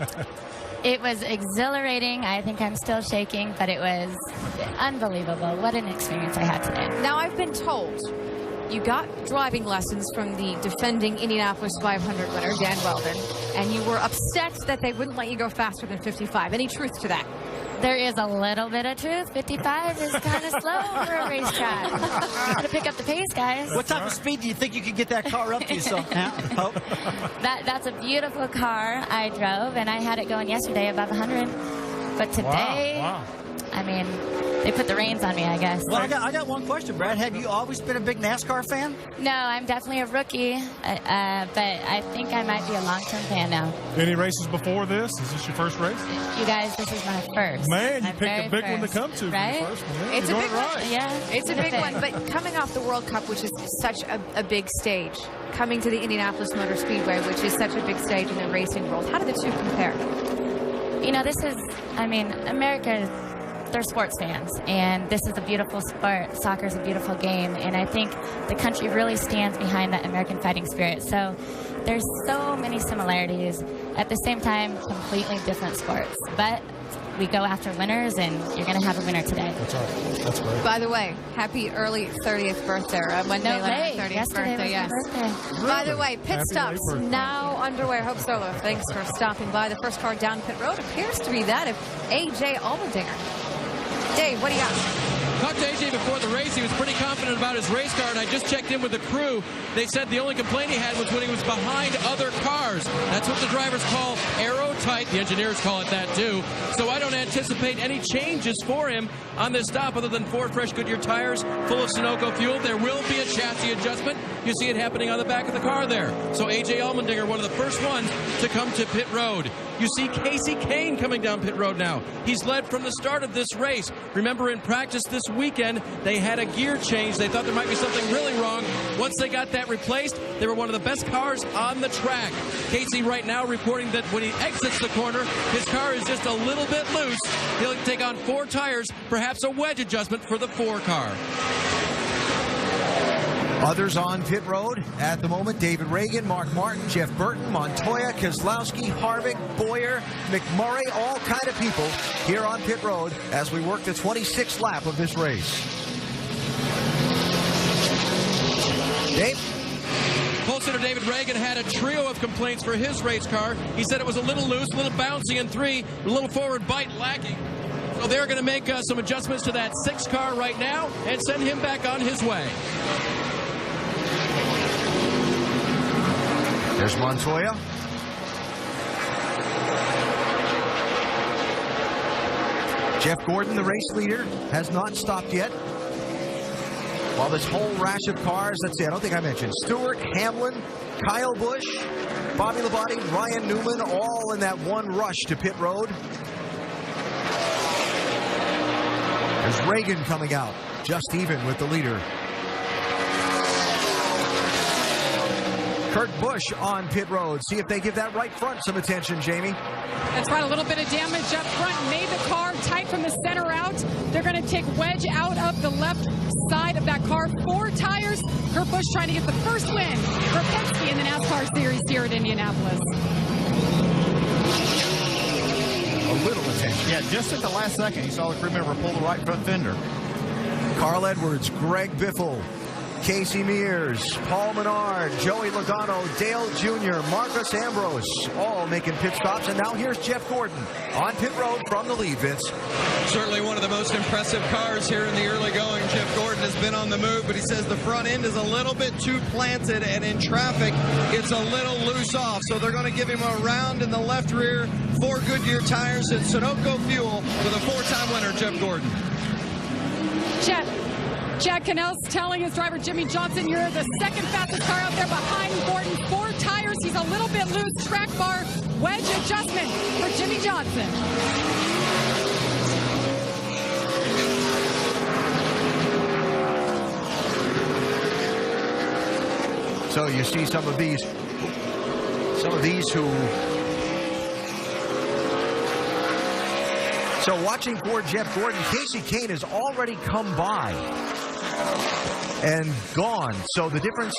Speaker 22: It was exhilarating. I think I'm still shaking, but it was unbelievable. What an experience I had today.
Speaker 6: Now, I've been told you got driving lessons from the defending Indianapolis 500 winner, Dan Weldon, and you were upset that they wouldn't let you go faster than 55. Any truth to that?
Speaker 22: There is a little bit of truth. 55 is kind of slow for a racetrack. Got to pick up the pace, guys.
Speaker 20: What type of speed do you think you could get that car up to? So, Hope?
Speaker 22: That's a beautiful car I drove, and I had it going yesterday above 100. But today,
Speaker 20: wow.
Speaker 22: I mean, they put the reins on me, I guess.
Speaker 20: Well, I got one question, Brad. Have you always been a big NASCAR fan?
Speaker 22: No, I'm definitely a rookie, but I think I might be a long-term fan now.
Speaker 23: Any races before this? Is this your first race?
Speaker 22: You guys, this is my first.
Speaker 23: Man, you picked a big one to come to
Speaker 22: right?
Speaker 23: for the first one. Yeah,
Speaker 6: It's a big one.
Speaker 22: Yeah,
Speaker 6: it's a big one, but coming off the World Cup, which is such a big stage, coming to the Indianapolis Motor Speedway, which is such a big stage in the racing world, how do the two compare?
Speaker 22: You know, this is, I mean, America they're sports fans, and this is a beautiful sport. Soccer is a beautiful game, and I think the country really stands behind that American fighting spirit. So there's so many similarities. At the same time, completely different sports. But we go after winners, and you're going to have a winner today.
Speaker 23: That's right. That's great.
Speaker 6: By the way, happy early 30th birthday. Monday,
Speaker 22: No way.
Speaker 6: 30th
Speaker 22: Yesterday
Speaker 6: birthday,
Speaker 22: was
Speaker 6: yes.
Speaker 22: my birthday.
Speaker 6: By the way, pit
Speaker 23: Happy
Speaker 6: stops
Speaker 23: late birthday.
Speaker 6: now underway. Hope Solo, thanks for stopping by. The first car down pit road appears to be that of A.J. Allmendinger. Dave, what do you got?
Speaker 16: Talked to AJ before the race. He was pretty confident about his race car, and I just checked in with the crew. They said the only complaint he had was when he was behind other cars. That's what the drivers call aero-tight. The engineers call it that, too. So I don't anticipate any changes for him on this stop other than 4 fresh Goodyear tires full of Sunoco fuel. There will be a chassis adjustment. You see it happening on the back of the car there. So AJ Allmendinger, one of the first ones to come to pit road. You see Casey Kane coming down pit road now. He's led from the start of this race. Remember, in practice this weekend, they had a gear change. They thought there might be something really wrong. Once they got that replaced, they were one of the best cars on the track. Casey right now reporting that when he exits the corner, his car is just a little bit loose. He'll take on 4 tires, perhaps a wedge adjustment for the 4 car.
Speaker 10: Others on pit road at the moment: David Reagan, Mark Martin, Jeff Burton, Montoya, Keselowski, Harvick, Boyer, McMurray, all kind of people here on pit road as we work the 26th lap of this race. Dave?
Speaker 16: Pole sitter David Reagan had a trio of complaints for his race car. He said it was a little loose, a little bouncy in 3, a little forward bite lacking. So they're going to make some adjustments to that 6 car right now and send him back on his way.
Speaker 10: There's Montoya. Jeff Gordon, the race leader, has not stopped yet. While this whole rash of cars, let's see, I don't think I mentioned Stewart, Hamlin, Kyle Busch, Bobby Labonte, Ryan Newman, all in that one rush to pit road. There's Reagan coming out, just even with the leader. Kurt Busch on pit road. See if they give that right front some attention, Jamie.
Speaker 17: That's right, a little bit of damage up front. Made the car tight from the center out. They're going to take wedge out of the left side of that car. 4 tires. Kurt Busch trying to get the first win for Penske in the NASCAR Series here at Indianapolis.
Speaker 10: A little attention.
Speaker 11: Yeah, just at the last second, you saw the crew member pull the right front fender.
Speaker 10: Carl Edwards, Greg Biffle, Casey Mears, Paul Menard, Joey Logano, Dale Jr., Marcus Ambrose, all making pit stops. And now here's Jeff Gordon on pit road from the lead, Vince.
Speaker 18: Certainly one of the most impressive cars here in the early going. Jeff Gordon has been on the move, but he says the front end is a little bit too planted, and in traffic, it's a little loose off. So they're going to give him a round in the left rear, 4 Goodyear tires and Sunoco fuel with a 4-time winner, Jeff Gordon.
Speaker 17: Chad Cannell's telling his driver, Jimmy Johnson, you're the second fastest car out there behind Gordon. 4 tires. He's a little bit loose. Track bar wedge adjustment for Jimmy Johnson.
Speaker 10: So you see some of these who... So watching for Jeff Gordon, Casey Kane has already come by and gone. So the difference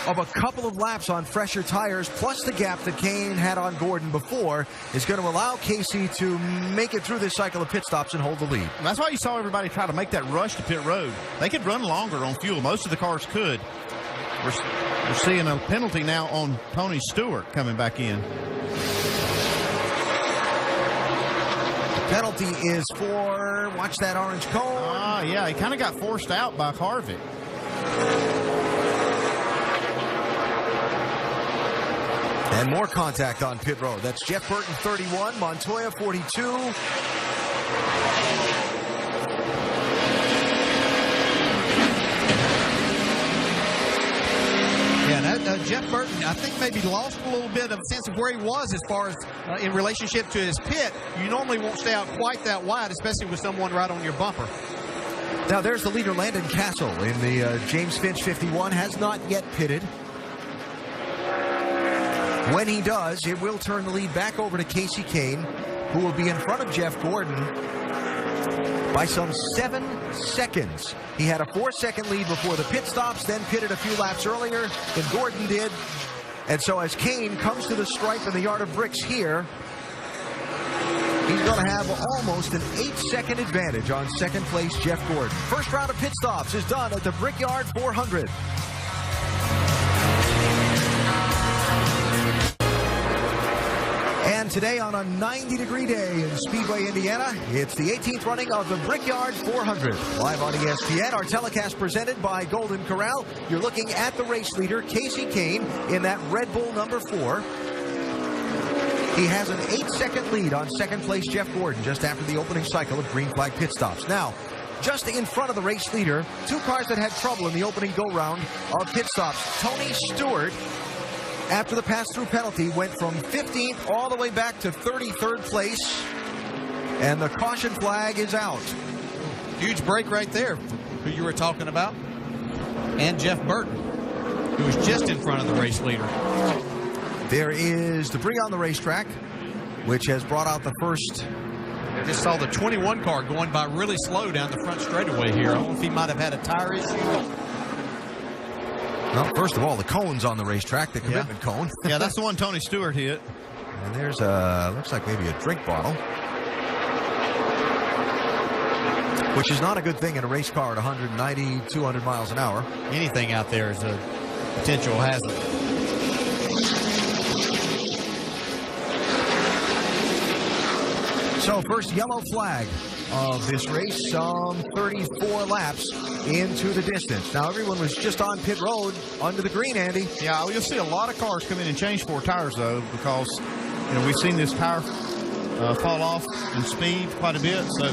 Speaker 10: of a couple of laps on fresher tires, plus the gap that Kane had on Gordon before, is going to allow Casey to make it through this cycle of pit stops and hold the lead.
Speaker 11: And that's why you saw everybody try to make that rush to pit road. They could run longer on fuel. Most of the cars could. We're seeing a penalty now on Tony Stewart coming back in.
Speaker 10: Penalty is for, watch that orange cone.
Speaker 11: Yeah, he kind of got forced out by Harvick.
Speaker 10: And more contact on pit road. That's Jeff Burton, 31, Montoya, 42.
Speaker 12: Yeah, Jeff Burton, I think, maybe lost a little bit of a sense of where he was as far as in relationship to his pit. You normally won't stay out quite that wide, especially with someone right on your bumper.
Speaker 10: Now there's the leader, Landon Castle, in the James Finch 51, has not yet pitted. When he does, it will turn the lead back over to Casey Kane, who will be in front of Jeff Gordon by some 7 seconds. He had a 4-second lead before the pit stops, then pitted a few laps earlier than Gordon did. And so as Kane comes to the stripe in the yard of bricks here, he's going to have almost an 8-second advantage on second place Jeff Gordon. First round of pit stops is done at the Brickyard 400. And today on a 90-degree day in Speedway, Indiana, it's the 18th running of the Brickyard 400. Live on ESPN, our telecast presented by Golden Corral. You're looking at the race leader, Kasey Kahne, in that Red Bull number 4. He has an 8-second lead on second place Jeff Gordon just after the opening cycle of green flag pit stops. Now, just in front of the race leader, 2 cars that had trouble in the opening go-round of pit stops. Tony Stewart, after the pass-through penalty, went from 15th all the way back to 33rd place, and the caution flag is out.
Speaker 12: Huge break right there, who you were talking about, and Jeff Burton, who was just in front of the race leader.
Speaker 10: There is debris on the racetrack, which has brought out the first.
Speaker 12: I just saw the 21 car going by really slow down the front straightaway here. I don't know if he might have had a tire issue.
Speaker 10: Well, first of all, the cone's on the racetrack, the commitment cone.
Speaker 11: Yeah, that's the one Tony Stewart hit.
Speaker 10: And there's a, looks like maybe a drink bottle, which is not a good thing in a race car at 190, 200 miles an hour.
Speaker 12: Anything out there is a potential hazard.
Speaker 10: So first yellow flag of this race, some 34 laps into the distance. Now everyone was just on pit road under the green, Andy.
Speaker 11: Yeah, you'll see a lot of cars come in and change 4 tires though, because we've seen this tire fall off in speed quite a bit. So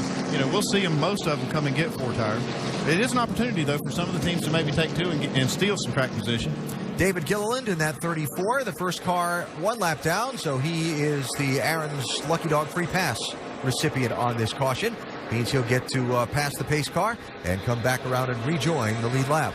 Speaker 11: we'll see them, most of them come and get 4 tires. It is an opportunity though for some of the teams to maybe take 2 and steal some track position.
Speaker 10: David Gilliland in that 34, the first car 1 lap down, so he is the Aaron's Lucky Dog free pass recipient on this caution. Means he'll get to pass the pace car and come back around and rejoin the lead lap.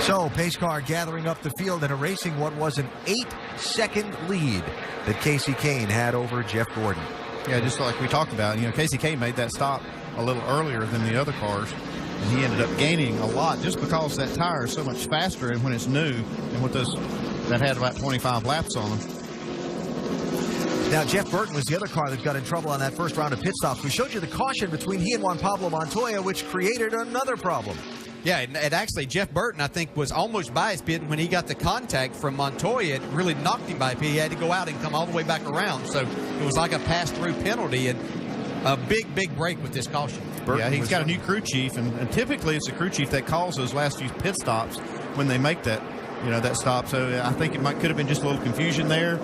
Speaker 10: So pace car gathering up the field and erasing what was an 8-second lead that Kasey Kahne had over Jeff Gordon.
Speaker 11: Yeah, just like we talked about, Kasey Kahne made that stop a little earlier than the other cars, and he ended up gaining a lot just because that tire is so much faster and when it's new, and with those that had about 25 laps on them.
Speaker 10: Now, Jeff Burton was the other car that got in trouble on that first round of pit stops. We showed you the caution between he and Juan Pablo Montoya, which created another problem.
Speaker 12: Yeah, and actually, Jeff Burton, I think, was almost by his pit when he got the contact from Montoya. It really knocked him by a pit. He had to go out and come all the way back around. So it was like a pass-through penalty and a big, big break with this caution.
Speaker 11: Burton, yeah, he's got a new crew chief, and typically it's the crew chief that calls those last few pit stops when they make that, that stop. So I think it could have been just a little confusion there,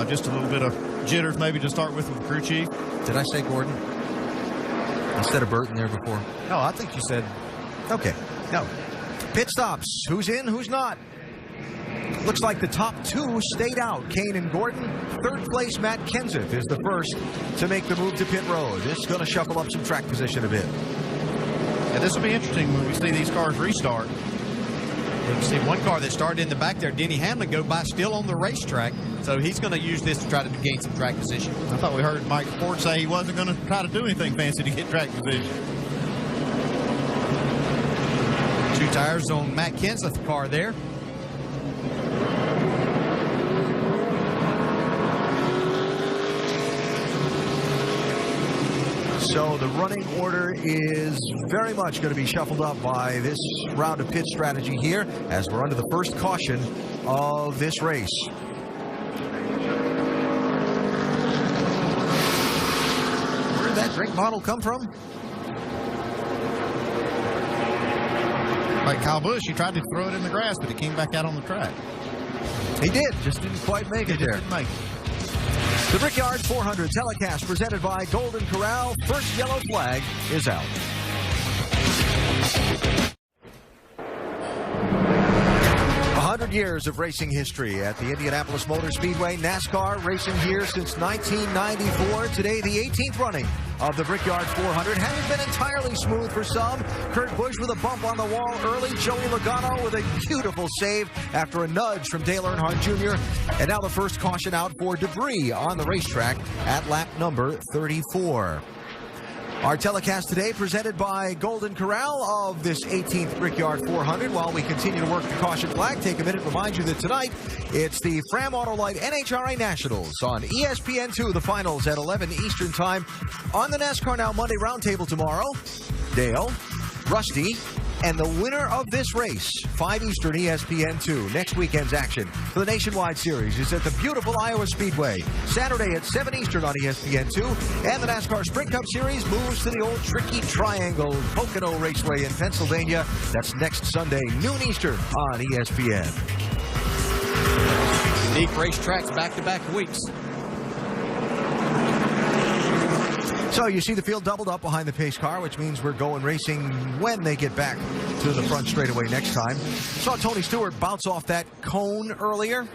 Speaker 11: just a little bit of jitters maybe to start with the crew chief.
Speaker 10: Did I say Gordon instead of Burton there before?
Speaker 12: No, I think you said.
Speaker 10: Okay. No. Pit stops. Who's in, who's not? Looks like the top 2 stayed out, Kane and Gordon. Third place, Matt Kenseth is the first to make the move to pit road. This is going to shuffle up some track position a bit.
Speaker 11: Yeah, this will be interesting when we see these cars restart.
Speaker 12: You see one car that started in the back there, Denny Hamlin, go by still on the racetrack. So he's going to use this to try to gain some track position.
Speaker 11: I thought we heard Mike Ford say he wasn't going to try to do anything fancy to get track position.
Speaker 12: 2 tires on Matt Kenseth's car there.
Speaker 10: So the running order is very much going to be shuffled up by this round of pit strategy here as we're under the first caution of this race. Where did that drink bottle come from?
Speaker 11: Like Kyle Busch, he tried to throw it in the grass, but it came back out on the track.
Speaker 10: He did, just didn't quite make it there.
Speaker 11: Didn't make it.
Speaker 10: The Brickyard 400 telecast presented by Golden Corral. First yellow flag is out. years of racing history at the Indianapolis Motor Speedway. NASCAR racing here since 1994. Today, the 18th running of the Brickyard 400. Hasn't been entirely smooth for some. Kurt Busch with a bump on the wall early. Joey Logano with a beautiful save after a nudge from Dale Earnhardt Jr. And now the first caution out for debris on the racetrack at lap number 34. Our telecast today presented by Golden Corral of this 18th Brickyard 400. While we continue to work the caution flag, take a minute to remind you that tonight it's the Fram Autolite NHRA Nationals on ESPN2, the finals at 11 Eastern Time. On the NASCAR Now Monday Roundtable tomorrow, Dale, Rusty, and the winner of this race, 5 Eastern ESPN2. Next weekend's action for the Nationwide Series is at the beautiful Iowa Speedway. Saturday at 7 Eastern on ESPN2. And the NASCAR Sprint Cup Series moves to the old tricky triangle, Pocono Raceway in Pennsylvania. That's next Sunday, noon Eastern on ESPN.
Speaker 12: Unique racetracks back-to-back weeks.
Speaker 10: So you see the field doubled up behind the pace car, which means we're going racing when they get back to the front straightaway next time. Saw Tony Stewart bounce off that cone earlier.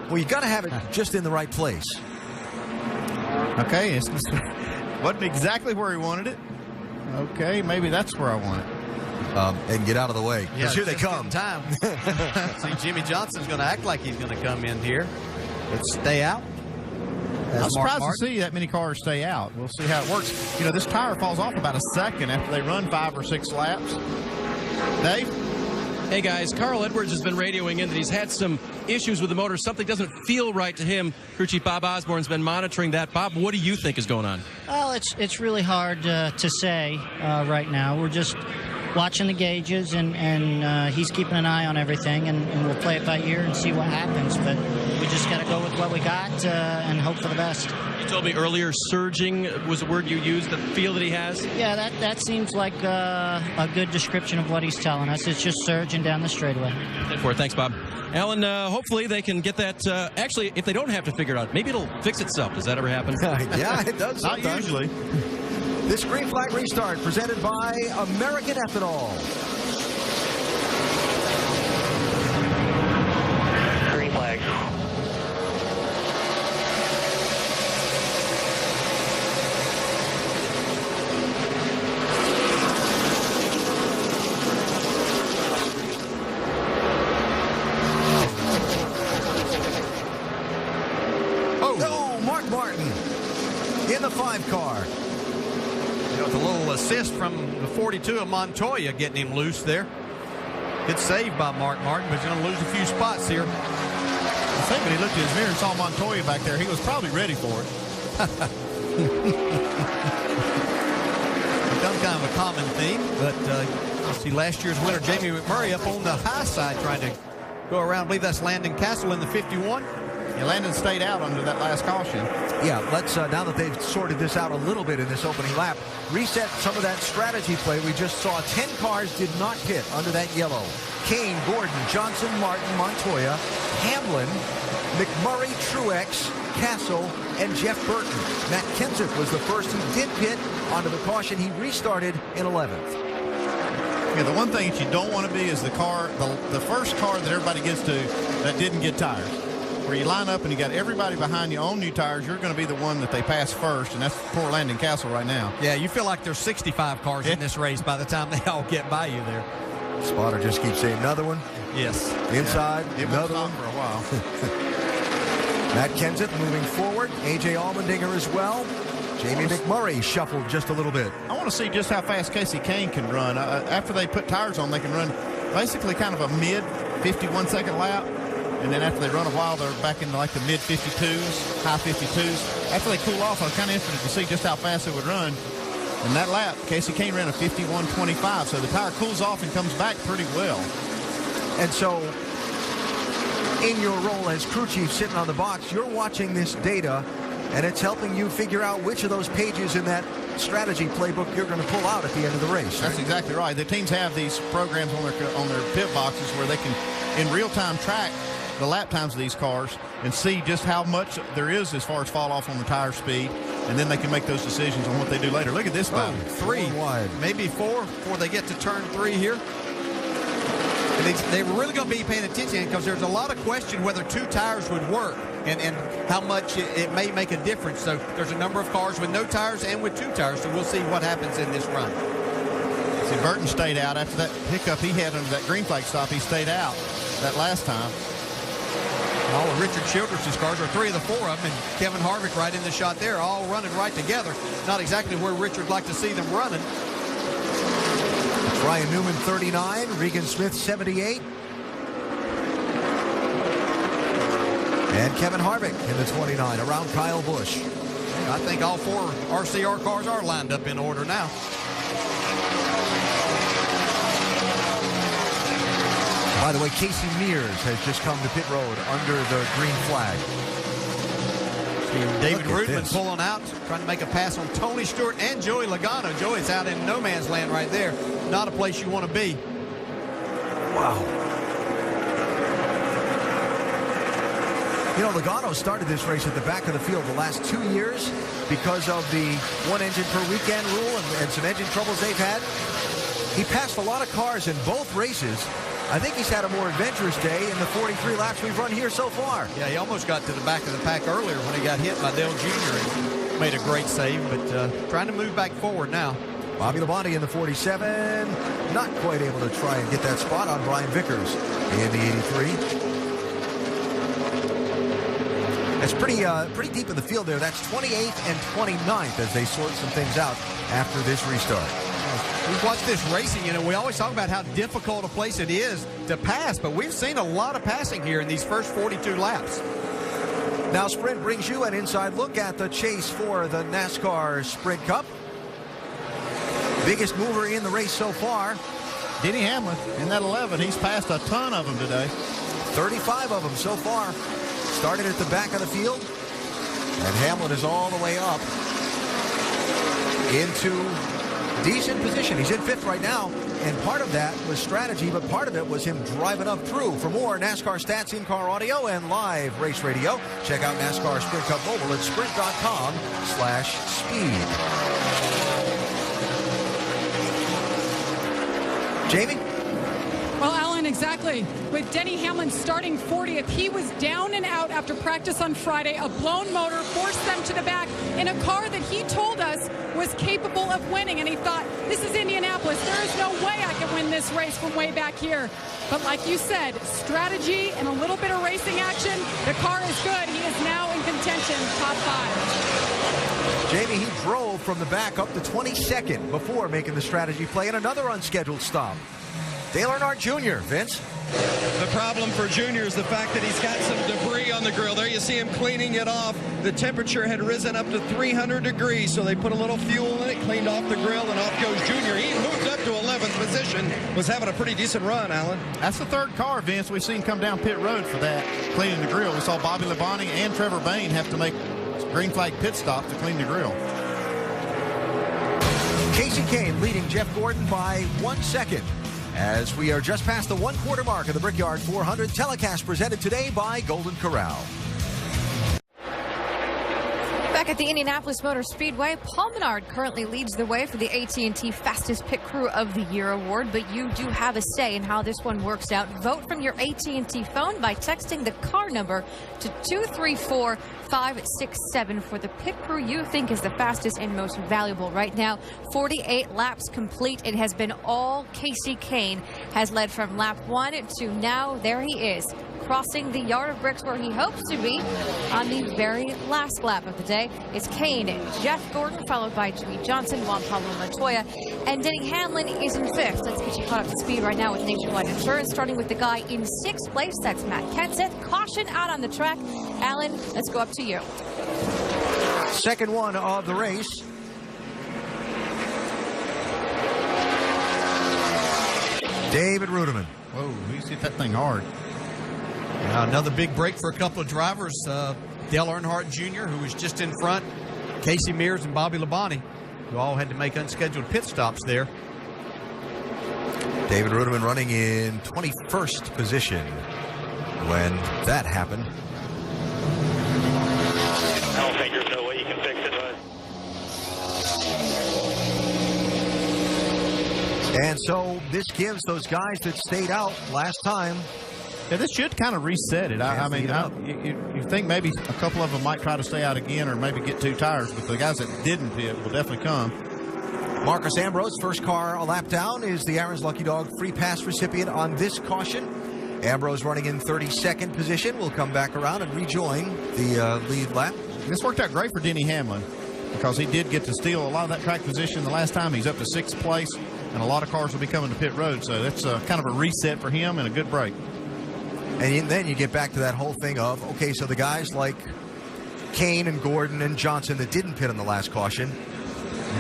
Speaker 10: Well, you got to have it just in the right place.
Speaker 11: Okay, it wasn't exactly where he wanted it. Okay, maybe that's where I want it.
Speaker 10: And get out of the way, because here they come.
Speaker 12: Time. See, Jimmy Johnson's going to act like he's going to come in here. Let's stay out.
Speaker 11: I'm surprised to see that many cars stay out. We'll see how it works. You know, this tire falls off about a second after they run 5 or 6 laps. Dave?
Speaker 16: Hey, guys. Carl Edwards has been radioing in that he's had some issues with the motor. Something doesn't feel right to him. Crew Chief Bob Osborne's been monitoring that. Bob, what do you think is going on?
Speaker 3: Well, it's really hard to say right now. We're just watching the gauges, and he's keeping an eye on everything, and we'll play it by ear and see what happens. But we just got to go with what we got and hope for the best.
Speaker 16: You told me earlier surging was a word you used, the feel that he has?
Speaker 3: Yeah, that seems like a good description of what he's telling us. It's just surging down the straightaway.
Speaker 16: Thanks, Bob. Alan, hopefully they can get that. Actually, if they don't have to figure it out, maybe it'll fix itself. Does that ever happen?
Speaker 10: Yeah, it does.
Speaker 11: Not usually.
Speaker 10: This green flag restart presented by American Ethanol.
Speaker 2: Green flag.
Speaker 10: Oh, Mark Martin in the 5 car.
Speaker 12: With a little assist from the 42 of Montoya getting him loose there. Good save by Mark Martin, but he's going to lose a few spots here.
Speaker 11: I think when he looked at his mirror and saw Montoya back there, he was probably ready for it.
Speaker 12: Become kind of a common theme, but see last year's winner, Jamie McMurray, up on the high side trying to go around. I believe that's Landon Castle in the 51.
Speaker 11: Yeah, Landon stayed out under that last caution.
Speaker 10: Yeah, let's, now that they've sorted this out a little bit in this opening lap, reset some of that strategy play. We just saw 10 cars did not pit under that yellow. Kane, Gordon, Johnson, Martin, Montoya, Hamlin, McMurray, Truex, Castle, and Jeff Burton. Matt Kenseth was the first who did pit onto the caution. He restarted in 11th.
Speaker 11: Yeah, the one thing that you don't want to be is the car, the first car that everybody gets to that didn't get tires. Where you line up and you got everybody behind you on new tires, you're going to be the one that they pass first, and that's poor Landon Castle right now.
Speaker 12: Yeah, you feel like there's 65 cars in this race by the time they all get by you there.
Speaker 10: Spotter just keeps saying another one.
Speaker 12: Yes.
Speaker 10: Inside,
Speaker 11: yeah.
Speaker 10: another one.
Speaker 11: For a while.
Speaker 10: Matt Kenseth moving forward. A.J. Allmendinger as well. Jamie McMurray shuffled just a little bit.
Speaker 11: I want to see just how fast Casey Kane can run. After they put tires on, they can run basically kind of a mid 51-second lap. And then after they run a while, they're back into like the mid 52s, high 52s. After they cool off, I was kind of interested to see just how fast they would run. In that lap, Casey Kane ran a 51.25, so the tire cools off and comes back pretty well.
Speaker 10: And so, in your role as crew chief sitting on the box, you're watching this data, and it's helping you figure out which of those pages in that strategy playbook you're going to pull out at the end of the race.
Speaker 11: That's exactly right. The teams have these programs on their pit boxes where they can, in real time, track the lap times of these cars and see just how much there is as far as fall off on the tire speed, and then they can make those decisions on what they do later. Look at this battle.
Speaker 12: 3 wide, maybe 4 before they get to turn 3 here. They were really going to be paying attention because there's a lot of question whether 2 tires would work and how much it may make a difference. So there's a number of cars with no tires and with 2 tires, so we'll see what happens in this run.
Speaker 11: See, Burton stayed out after that hiccup he had under that green flag stop. He stayed out that last time.
Speaker 12: All of Richard Childress' cars are 3 of the 4 of them, and Kevin Harvick right in the shot there, all running right together. Not exactly where Richard would like to see them running.
Speaker 10: Ryan Newman, 39. Regan Smith, 78. And Kevin Harvick in the 29 around Kyle Busch.
Speaker 12: I think all 4 RCR cars are lined up in order now.
Speaker 10: By the way, Casey Mears has just come to pit road under the green flag.
Speaker 12: David Rudman pulling out, trying to make a pass on Tony Stewart and Joey Logano. Joey's out in no man's land right there. Not a place you want to be.
Speaker 10: Wow. You know, Logano started this race at the back of the field the last 2 years because of the 1 engine per weekend rule and some engine troubles they've had. He passed a lot of cars in both races. I think he's had a more adventurous day in the 43 laps we've run here so far.
Speaker 12: Yeah, he almost got to the back of the pack earlier when he got hit by Dale Jr. and made a great save, but trying to move back forward now.
Speaker 10: Bobby Labonte in the 47, not quite able to try and get that spot on Brian Vickers in the 83. It's pretty deep in the field there. That's 28th and 29th as they sort some things out after this restart.
Speaker 12: We've watched this racing, we always talk about how difficult a place it is to pass, but we've seen a lot of passing here in these first 42 laps.
Speaker 10: Now Sprint brings you an inside look at the chase for the NASCAR Sprint Cup. Biggest mover in the race so far.
Speaker 11: Denny Hamlin in that 11. He's passed a ton of them today.
Speaker 10: 35 of them so far. Started at the back of the field, and Hamlin is all the way up into decent position. He's in 5th right now, and part of that was strategy, but part of it was him driving up through. For more NASCAR stats, in-car audio, and live race radio, check out NASCAR Sprint Cup Mobile at sprint.com/speed. Jamie?
Speaker 17: Well, Alan, exactly. With Denny Hamlin starting 40th, he was down and out after practice on Friday. A blown motor forced them to the back in a car that he told us was capable of winning. And he thought, this is Indianapolis. There is no way I can win this race from way back here. But like you said, strategy and a little bit of racing action. The car is good. He is now in contention, top 5.
Speaker 10: Jamie, he drove from the back up to 22nd before making the strategy play and another unscheduled stop. Dale Earnhardt Jr., Vince.
Speaker 18: The problem for Junior is the fact that he's got some debris on the grill. There you see him cleaning it off. The temperature had risen up to 300 degrees, so they put a little fuel in it, cleaned off the grill, and off goes Junior. He moved up to 11th position, was having a pretty decent run, Alan.
Speaker 11: That's the 3rd car, Vince, we've seen come down pit road for that, cleaning the grill. We saw Bobby Labonte and Trevor Bayne have to make green flag pit stops to clean the grill.
Speaker 10: Casey Kane leading Jeff Gordon by 1 second. As we are just past the 1/4 mark of the Brickyard 400, telecast presented today by Golden Corral.
Speaker 6: Back at the Indianapolis Motor Speedway, Paul Menard currently leads the way for the AT&T Fastest Pit Crew of the Year award, but you do have a say in how this one works out. Vote from your AT&T phone by texting the car number to 234-567 for the pit crew you think is the fastest and most valuable. Right now, 48 laps complete. It has been all Casey Kane has led from lap 1 to now. There he is, crossing the yard of bricks where he hopes to be on the very last lap of the day. It's Kane, Jeff Gordon, followed by Jimmy Johnson, Juan Pablo Montoya, and Denny Hamlin is in 5th. Let's get you caught up to speed right now with Nationwide Insurance, starting with the guy in 6th place. That's Matt Kenseth. Caution out on the track. Alan, let's go up to you.
Speaker 10: Second one of the race. David Ruderman.
Speaker 11: Whoa, he's hit that thing hard.
Speaker 12: Now another big break for a couple of drivers. Dale Earnhardt Jr., who was just in front, Casey Mears and Bobby Labonte, who all had to make unscheduled pit stops there.
Speaker 10: David Ruderman running in 21st position when that happened.
Speaker 2: I don't think there's no way you can fix it, but
Speaker 10: And so this gives those guys that stayed out last time.
Speaker 11: Yeah, this should kind of reset it. I mean, you think maybe a couple of them might try to stay out again or maybe get 2 tires, but the guys that didn't pit will definitely come.
Speaker 10: Marcus Ambrose, first car a lap down, is the Aaron's Lucky Dog free pass recipient on this caution. Ambrose running in 32nd position. Will come back around and rejoin the lead lap.
Speaker 11: This worked out great for Denny Hamlin because he did get to steal a lot of that track position the last time. He's up to 6th place, and a lot of cars will be coming to pit road, so that's kind of a reset for him and a good break.
Speaker 10: And then you get back to that whole thing of, okay, so the guys like Kane and Gordon and Johnson that didn't pit on the last caution,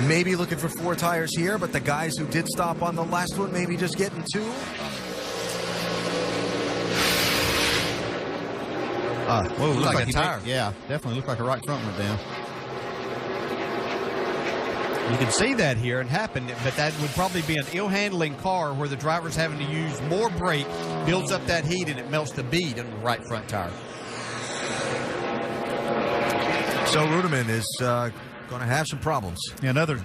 Speaker 10: maybe looking for 4 tires here, but the guys who did stop on the last one, maybe just getting 2.
Speaker 11: Whoa,
Speaker 12: looked like a tire.
Speaker 11: Yeah, definitely looked like a right front went down.
Speaker 12: You can see that here and happen, but that would probably be an ill-handling car where the driver's having to use more brake, builds up that heat, and it melts the bead on the right front tire.
Speaker 10: So Ruderman is going to have some problems.
Speaker 11: Yeah, another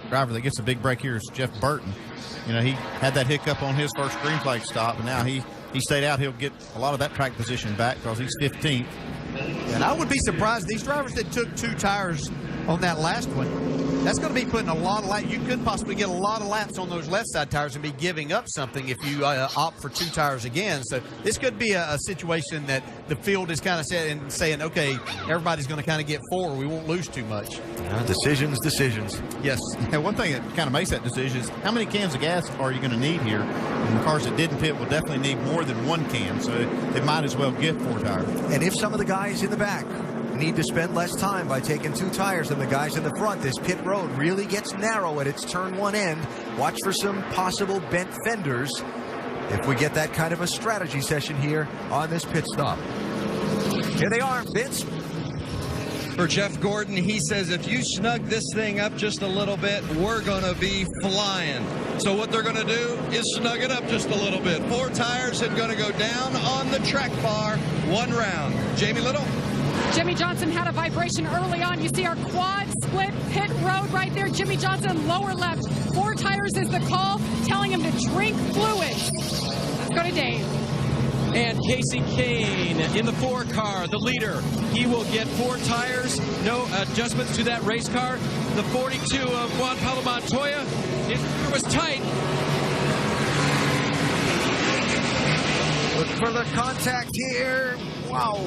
Speaker 11: driver that gets a big break here is Jeff Burton. You know, he had that hiccup on his first green flag stop, and now he stayed out. He'll get a lot of that track position back because he's 15th.
Speaker 12: And I would be surprised, these drivers that took 2 tires on that last one, that's going to be putting a lot of laps. You could possibly get a lot of laps on those left side tires and be giving up something if you opt for 2 tires again. So this could be a situation that the field is kind of saying, okay, everybody's going to kind of get 4. We won't lose too much.
Speaker 10: Decisions.
Speaker 11: Yes. And one thing that kind of makes that decision is how many cans of gas are you going to need here? And the cars that didn't pit will definitely need more than 1 can, so they might as well get 4 tires.
Speaker 10: And if some of the guys in the back need to spend less time by taking 2 tires than the guys in the front, this pit road really gets narrow at its turn 1 end. Watch for some possible bent fenders if we get that kind of a strategy session here on this pit stop. Here they are, Vince.
Speaker 18: For Jeff Gordon, he says if you snug this thing up just a little bit, we're going to be flying. So what they're going to do is snug it up just a little bit. 4 tires are going to go down on the track bar 1 round. Jamie Little.
Speaker 17: Jimmy Johnson had a vibration early on. You see our quad split pit road right there. Jimmy Johnson lower left. 4 tires is the call, telling him to drink fluids. Let's go to Dave.
Speaker 16: And Casey Kane in the 4 car, the leader. He will get 4 tires, no adjustments to that race car. The 42 of Juan Pablo Montoya, it was tight.
Speaker 10: Look for the contact here. Wow.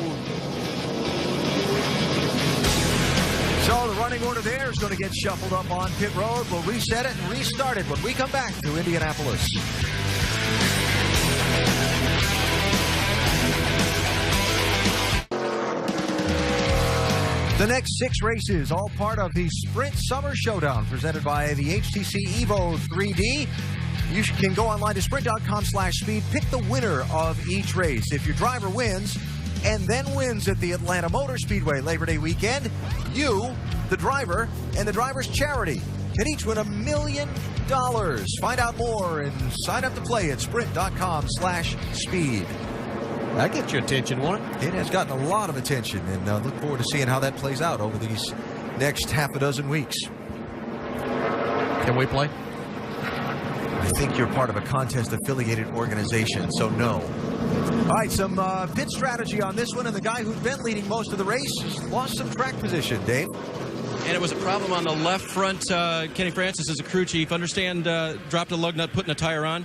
Speaker 10: So the running order there is going to get shuffled up on pit road. We'll reset it and restart it when we come back to Indianapolis. The next 6 races, all part of the Sprint Summer Showdown presented by the HTC Evo 3D. You can go online to sprint.com/speed, pick the winner of each race. If your driver wins and then wins at the Atlanta Motor Speedway Labor Day weekend, you, the driver, and the driver's charity can each win $1 million. Find out more and sign up to play at sprint.com/speed.
Speaker 12: That gets your attention, won't it?
Speaker 10: It has gotten a lot of attention, and look forward to seeing how that plays out over these next half a dozen weeks.
Speaker 12: Can we play?
Speaker 10: I think you're part of a contest-affiliated organization, so no. All right, some pit strategy on this one, and the guy who's been leading most of the race lost some track position, Dave.
Speaker 16: And it was a problem on the left front. Kenny Francis is a crew chief. Understand dropped a lug nut, putting a tire on?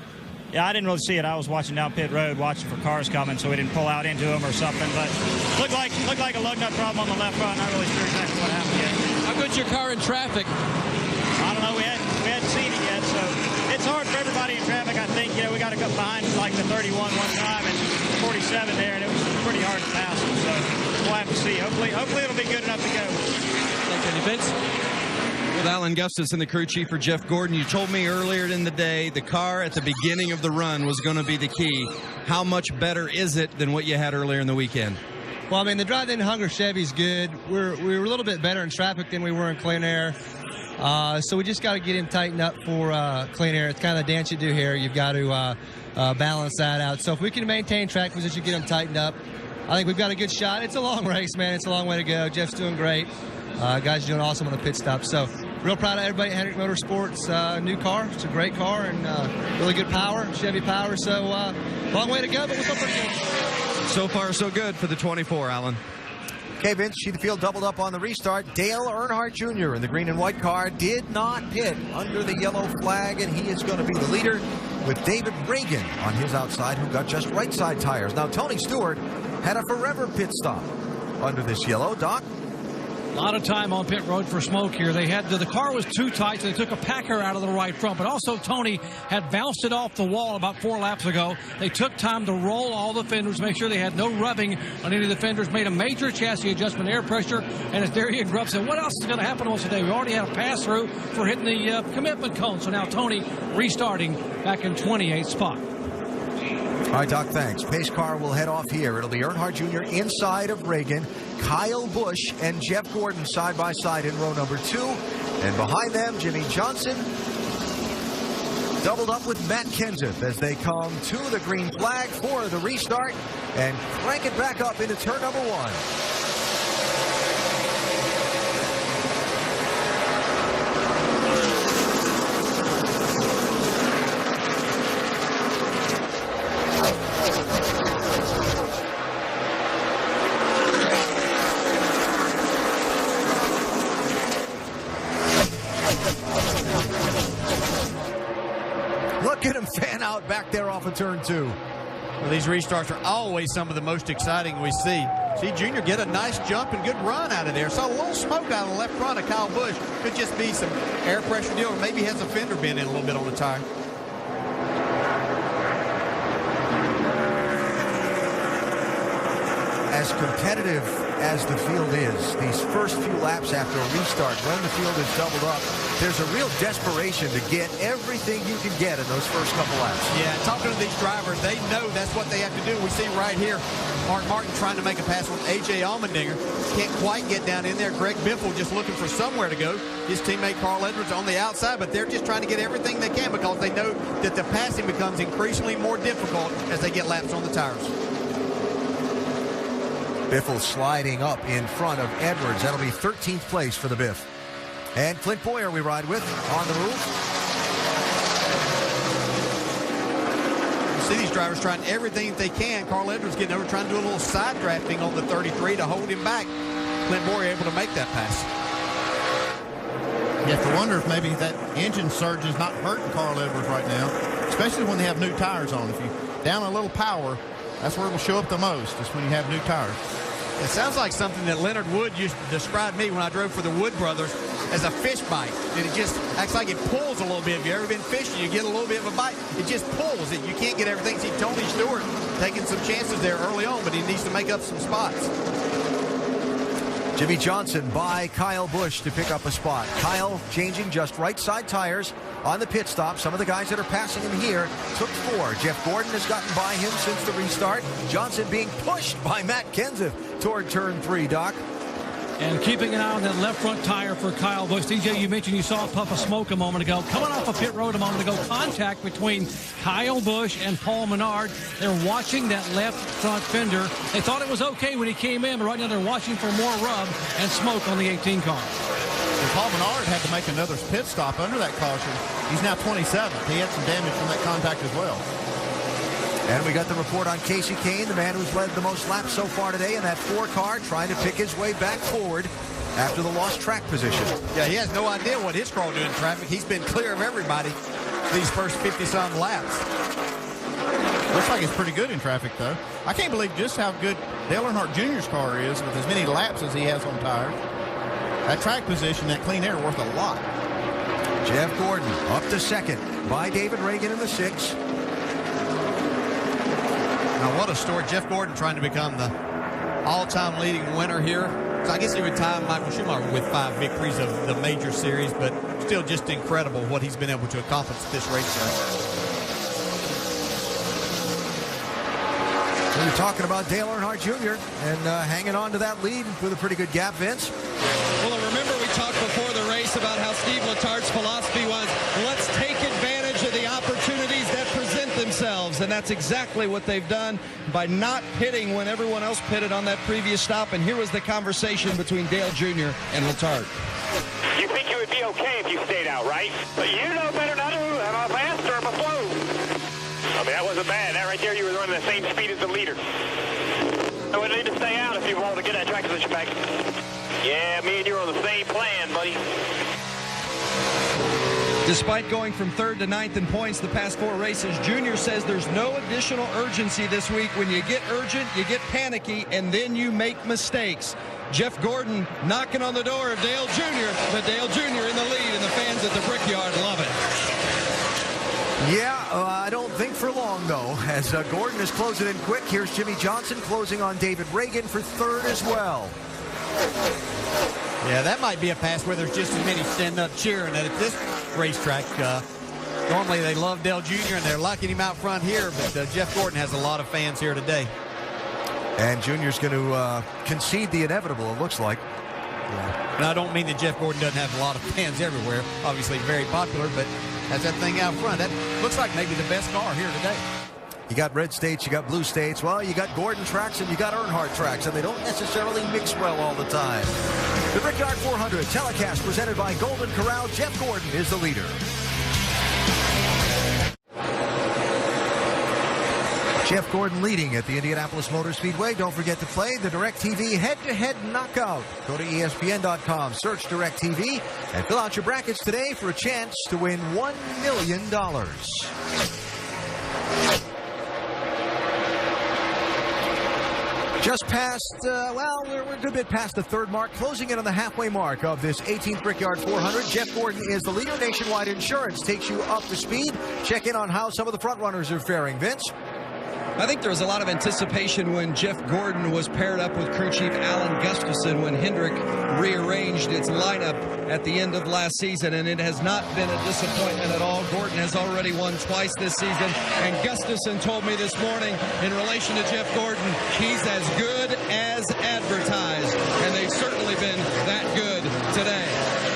Speaker 4: Yeah, I didn't really see it. I was watching down pit road, watching for cars coming, so we didn't pull out into them or something. But looked like a lug nut problem on the left front. Not really sure exactly what happened yet.
Speaker 16: How good's your car in traffic?
Speaker 4: I don't know. We hadn't seen it yet, so it's hard for everybody in traffic. I think we got to go behind like the 31 one time and 47 there, and it was pretty hard to pass them. So we'll have to see. Hopefully it'll be good enough to go.
Speaker 16: Thanks, Andy. Vince.
Speaker 18: With Alan Gustafson, the crew chief for Jeff Gordon, you told me earlier in the day the car at the beginning of the run was going to be the key. How much better is it than what you had earlier in the weekend?
Speaker 5: Well, I mean, the drive-in Hunger Chevy's good. We were a little bit better in traffic than we were in clean air. So we just got to get him tightened up for clean air. It's kind of the dance you do here. You've got to balance that out. So if we can maintain track position, get him tightened up, I think we've got a good shot. It's a long race, man. It's a long way to go. Jeff's doing great. Guys are doing awesome on the pit stop. So real proud of everybody at Hendrick Motorsports. New car. It's a great car and really good power, Chevy power. So long way to go, but we're still pretty good.
Speaker 18: So far, so good for the 24, Alan.
Speaker 10: Okay, Vince, see the field doubled up on the restart. Dale Earnhardt Jr. in the green and white car did not pit under the yellow flag, and he is going to be the leader with David Reagan on his outside, who got just right side tires. Now, Tony Stewart had a forever pit stop under this yellow. Doc?
Speaker 15: A lot of time on pit road for Smoke here. They had the car was too tight, so they took a packer out of the right front. But also Tony had bounced it off the wall about 4 laps ago. They took time to roll all the fenders, make sure they had no rubbing on any of the fenders, made a major chassis adjustment, air pressure. And as Darian Grubb said, what else is going to happen to us today? We already had a pass-through for hitting the commitment cone. So now Tony restarting back in 28th spot.
Speaker 10: All right, Doc, thanks. Pace car will head off here. It'll be Earnhardt Jr. inside of Reagan, Kyle Busch and Jeff Gordon side by side in row number 2. And behind them, Jimmy Johnson doubled up with Matt Kenseth as they come to the green flag for the restart and crank it back up into turn number 1. Get him fan out back there off of turn 2.
Speaker 12: Well, these restarts are always some of the most exciting we see. See Junior get a nice jump and good run out of there. Saw a little smoke out of the left front of Kyle Busch. Could just be some air pressure deal, or maybe has a fender bend in a little bit on the tire.
Speaker 10: As competitive as the field is, these first few laps after a restart, when the field is doubled up, there's a real desperation to get everything you can get in those first couple laps.
Speaker 12: Yeah, talking to these drivers, they know that's what they have to do. We see right here, Mark Martin trying to make a pass on A.J. Allmendinger. Can't quite get down in there. Greg Biffle just looking for somewhere to go. His teammate Carl Edwards on the outside, but they're just trying to get everything they can because they know that the passing becomes increasingly more difficult as they get laps on the tires.
Speaker 10: Biffle sliding up in front of Edwards. That'll be 13th place for the Biff. And Clint Boyer we ride with on the move.
Speaker 12: You see these drivers trying everything that they can. Carl Edwards getting over, trying to do a little side drafting on the 33 to hold him back. Clint Boyer able to make that pass.
Speaker 11: You have to wonder if maybe that engine surge is not hurting Carl Edwards right now, especially when they have new tires on. If you down a little power, that's where it will show up the most, is when you have new tires.
Speaker 12: It sounds like something that Leonard Wood used to describe me when I drove for the Wood brothers as a fish bite. And it just acts like it pulls a little bit. If you've ever been fishing, you get a little bit of a bite. It just pulls it. You can't get everything. See Tony Stewart taking some chances there early on, but he needs to make up some spots.
Speaker 10: Jimmy Johnson by Kyle Busch to pick up a spot. Kyle changing just right side tires on the pit stop. Some of the guys that are passing him here took 4. Jeff Gordon has gotten by him since the restart. Johnson being pushed by Matt Kenseth toward turn 3, Doc.
Speaker 15: And keeping an eye on that left front tire for Kyle Busch. DJ, you mentioned you saw a puff of smoke a moment ago. Coming off of pit road a moment ago, contact between Kyle Busch and Paul Menard. They're watching that left front fender. They thought it was okay when he came in, but right now they're watching for more rub and smoke on the 18 car.
Speaker 11: And Paul Menard had to make another pit stop under that caution. He's now 27th. He had some damage from that contact as well.
Speaker 10: And we got the report on Casey Kane, the man who's led the most laps so far today in that 4 car, trying to pick his way back forward after the lost track position.
Speaker 12: Yeah, he has no idea what his car will do in traffic. He's been clear of everybody these first 50-some laps.
Speaker 11: Looks like it's pretty good in traffic, though. I can't believe just how good Dale Earnhardt Jr.'s car is with as many laps as he has on tires. That track position, that clean air, worth a lot.
Speaker 10: Jeff Gordon up to 2nd by David Reagan in the 6.
Speaker 12: Now, what a story. Jeff Gordon trying to become the all-time leading winner here. So I guess he would tie Michael Schumacher with 5 victories of the major series, but still just incredible what he's been able to accomplish at this racetrack.
Speaker 10: We were talking about Dale Earnhardt Jr. and hanging on to that lead with a pretty good gap, Vince.
Speaker 18: Well, remember we talked before the race about how Steve Letard's philosophy was, let's take advantage of the opportunities that present themselves, and that's exactly what they've done by not pitting when everyone else pitted on that previous stop. And here was the conversation between Dale Jr. and Letard.
Speaker 2: You think you would be okay if you stayed out, right? But you know better than I do. I'm faster, I'm afloat. I mean, that wasn't bad. That right there, you were running the same speed as the leader. I would need to stay out if you wanted to get that track position back. Yeah, me and you are on the same plan, buddy.
Speaker 18: Despite going from 3rd to 9th in points the past 4 races, Junior says there's no additional urgency this week. When you get urgent, you get panicky, and then you make mistakes. Jeff Gordon knocking on the door of Dale Jr., but Dale Jr. in the lead, and the fans at the Brickyard love it.
Speaker 10: Yeah, I don't think for long, though, as Gordon is closing in quick. Here's Jimmy Johnson closing on David Reagan for 3rd as well.
Speaker 12: Yeah, that might be a pass where there's just as many standing up cheering at this racetrack. Normally they love Dale Jr. and they're locking him out front here, but Jeff Gordon has a lot of fans here today.
Speaker 10: And Junior's going to concede the inevitable, it looks like.
Speaker 12: Yeah. And I don't mean that Jeff Gordon doesn't have a lot of fans everywhere. Obviously very popular, but has that thing out front. That looks like maybe the best car here today.
Speaker 10: You got red states, you got blue states. Well, you got Gordon tracks and you got Earnhardt tracks, and they don't necessarily mix well all the time. The Brickyard 400 telecast presented by Golden Corral. Jeff Gordon is the leader. Jeff Gordon leading at the Indianapolis Motor Speedway. Don't forget to play the DirecTV head-to-head knockout. Go to ESPN.com, search DirecTV, and fill out your brackets today for a chance to win $1 million. Just past, we're a good bit past the 3rd mark, closing in on the halfway mark of this 18th Brickyard 400. Jeff Gordon is the leader. Nationwide Insurance takes you up to speed. Check in on how some of the front runners are faring. Vince?
Speaker 18: I think there was a lot of anticipation when Jeff Gordon was paired up with crew chief Alan Gustafson when Hendrick rearranged its lineup at the end of last season, and it has not been a disappointment at all. Gordon has already won twice this season, and Gustafson told me this morning in relation to Jeff Gordon, he's as good as advertised, and they've certainly been that good today.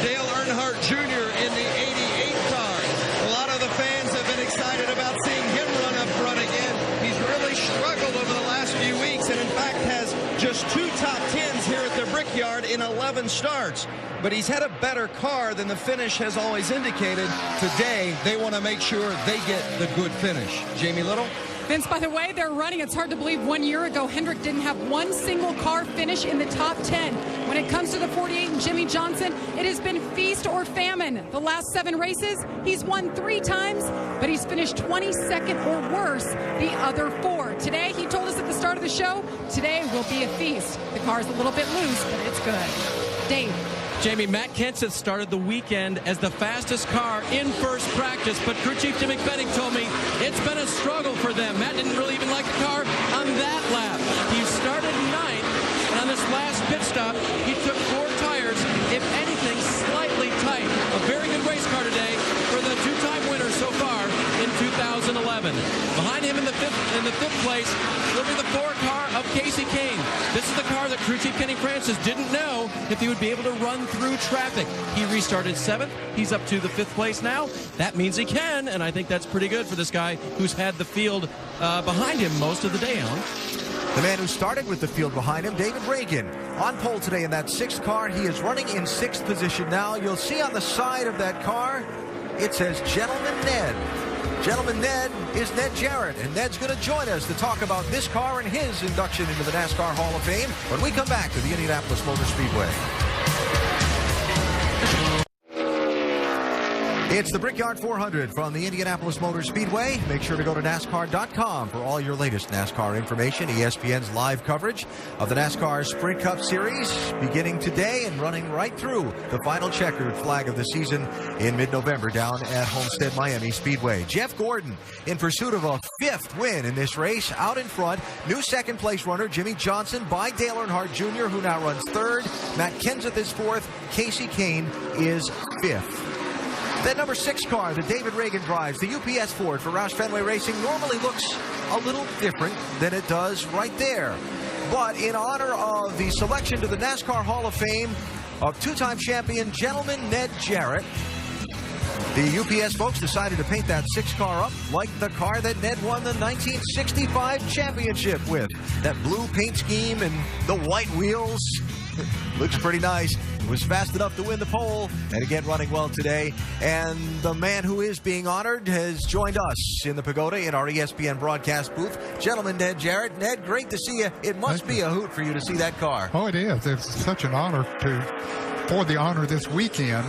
Speaker 18: Dale Earnhardt Jr. in the 88 car. A lot of the fans have been excited about seeing him run up front again. He's really struggled over the last few weeks, and in fact has just 2 top 10s here at the Brickyard in 11 starts. But he's had a better car than the finish has always indicated. Today, they want to make sure they get the good finish. Jamie Little?
Speaker 17: Vince, by the way they're running, it's hard to believe 1 year ago Hendrick didn't have one single car finish in the top 10. When it comes to the 48 and Jimmy Johnson, it has been feast or famine. The last 7 races, he's won 3 times, but he's finished 22nd or worse the other 4. Today, he told us at the start of the show, today will be a feast. The car's a little bit loose, but it's good. Dave.
Speaker 16: Jamie, Matt Kenseth started the weekend as the fastest car in first practice, but crew chief Jim McBetting told me it's been a struggle for them. Matt didn't really even like the car on that lap. He started 9th, and on this last pit stop, he took 4 tires, if anything, slightly tight. A very good race car today for the 2-time winner so far in 2011. Behind him in the fifth place will be the 4 car of Casey Kane. This is the car that crew chief Kenny Francis didn't know if he would be able to run through traffic. He restarted 7th. He's up to the 5th place now. That means he can, and I think that's pretty good for this guy who's had the field behind him most of the day, Alan.
Speaker 10: The man who started with the field behind him, David Reagan, on pole today in that 6th car. He is running in 6th position now. You'll see on the side of that car, it says Gentleman Ned. Gentleman Ned is Ned Jarrett, and Ned's going to join us to talk about this car and his induction into the NASCAR Hall of Fame when we come back to the Indianapolis Motor Speedway. It's the Brickyard 400 from the Indianapolis Motor Speedway. Make sure to go to NASCAR.com for all your latest NASCAR information. ESPN's live coverage of the NASCAR Sprint Cup Series beginning today and running right through the final checkered flag of the season in mid-November down at Homestead Miami Speedway. Jeff Gordon in pursuit of a 5th win in this race. Out in front, new 2nd place runner Jimmy Johnson by Dale Earnhardt Jr., who now runs 3rd. Matt Kenseth is 4th. Casey Kane is 5th. That number 6 car that David Reagan drives, the UPS Ford for Roush Fenway Racing, normally looks a little different than it does right there. But in honor of the selection to the NASCAR Hall of Fame of 2-time champion Gentleman Ned Jarrett, the UPS folks decided to paint that 6 car up like the car that Ned won the 1965 championship with. That blue paint scheme and the white wheels. Looks pretty nice. Was fast enough to win the pole, and again running well today. And the man who is being honored has joined us in the Pagoda in our ESPN broadcast booth. Gentleman, Ned Jarrett. Ned, great to see you. It must be a hoot for you to see that car.
Speaker 1: Oh, it is. It's such an honor for the honor this weekend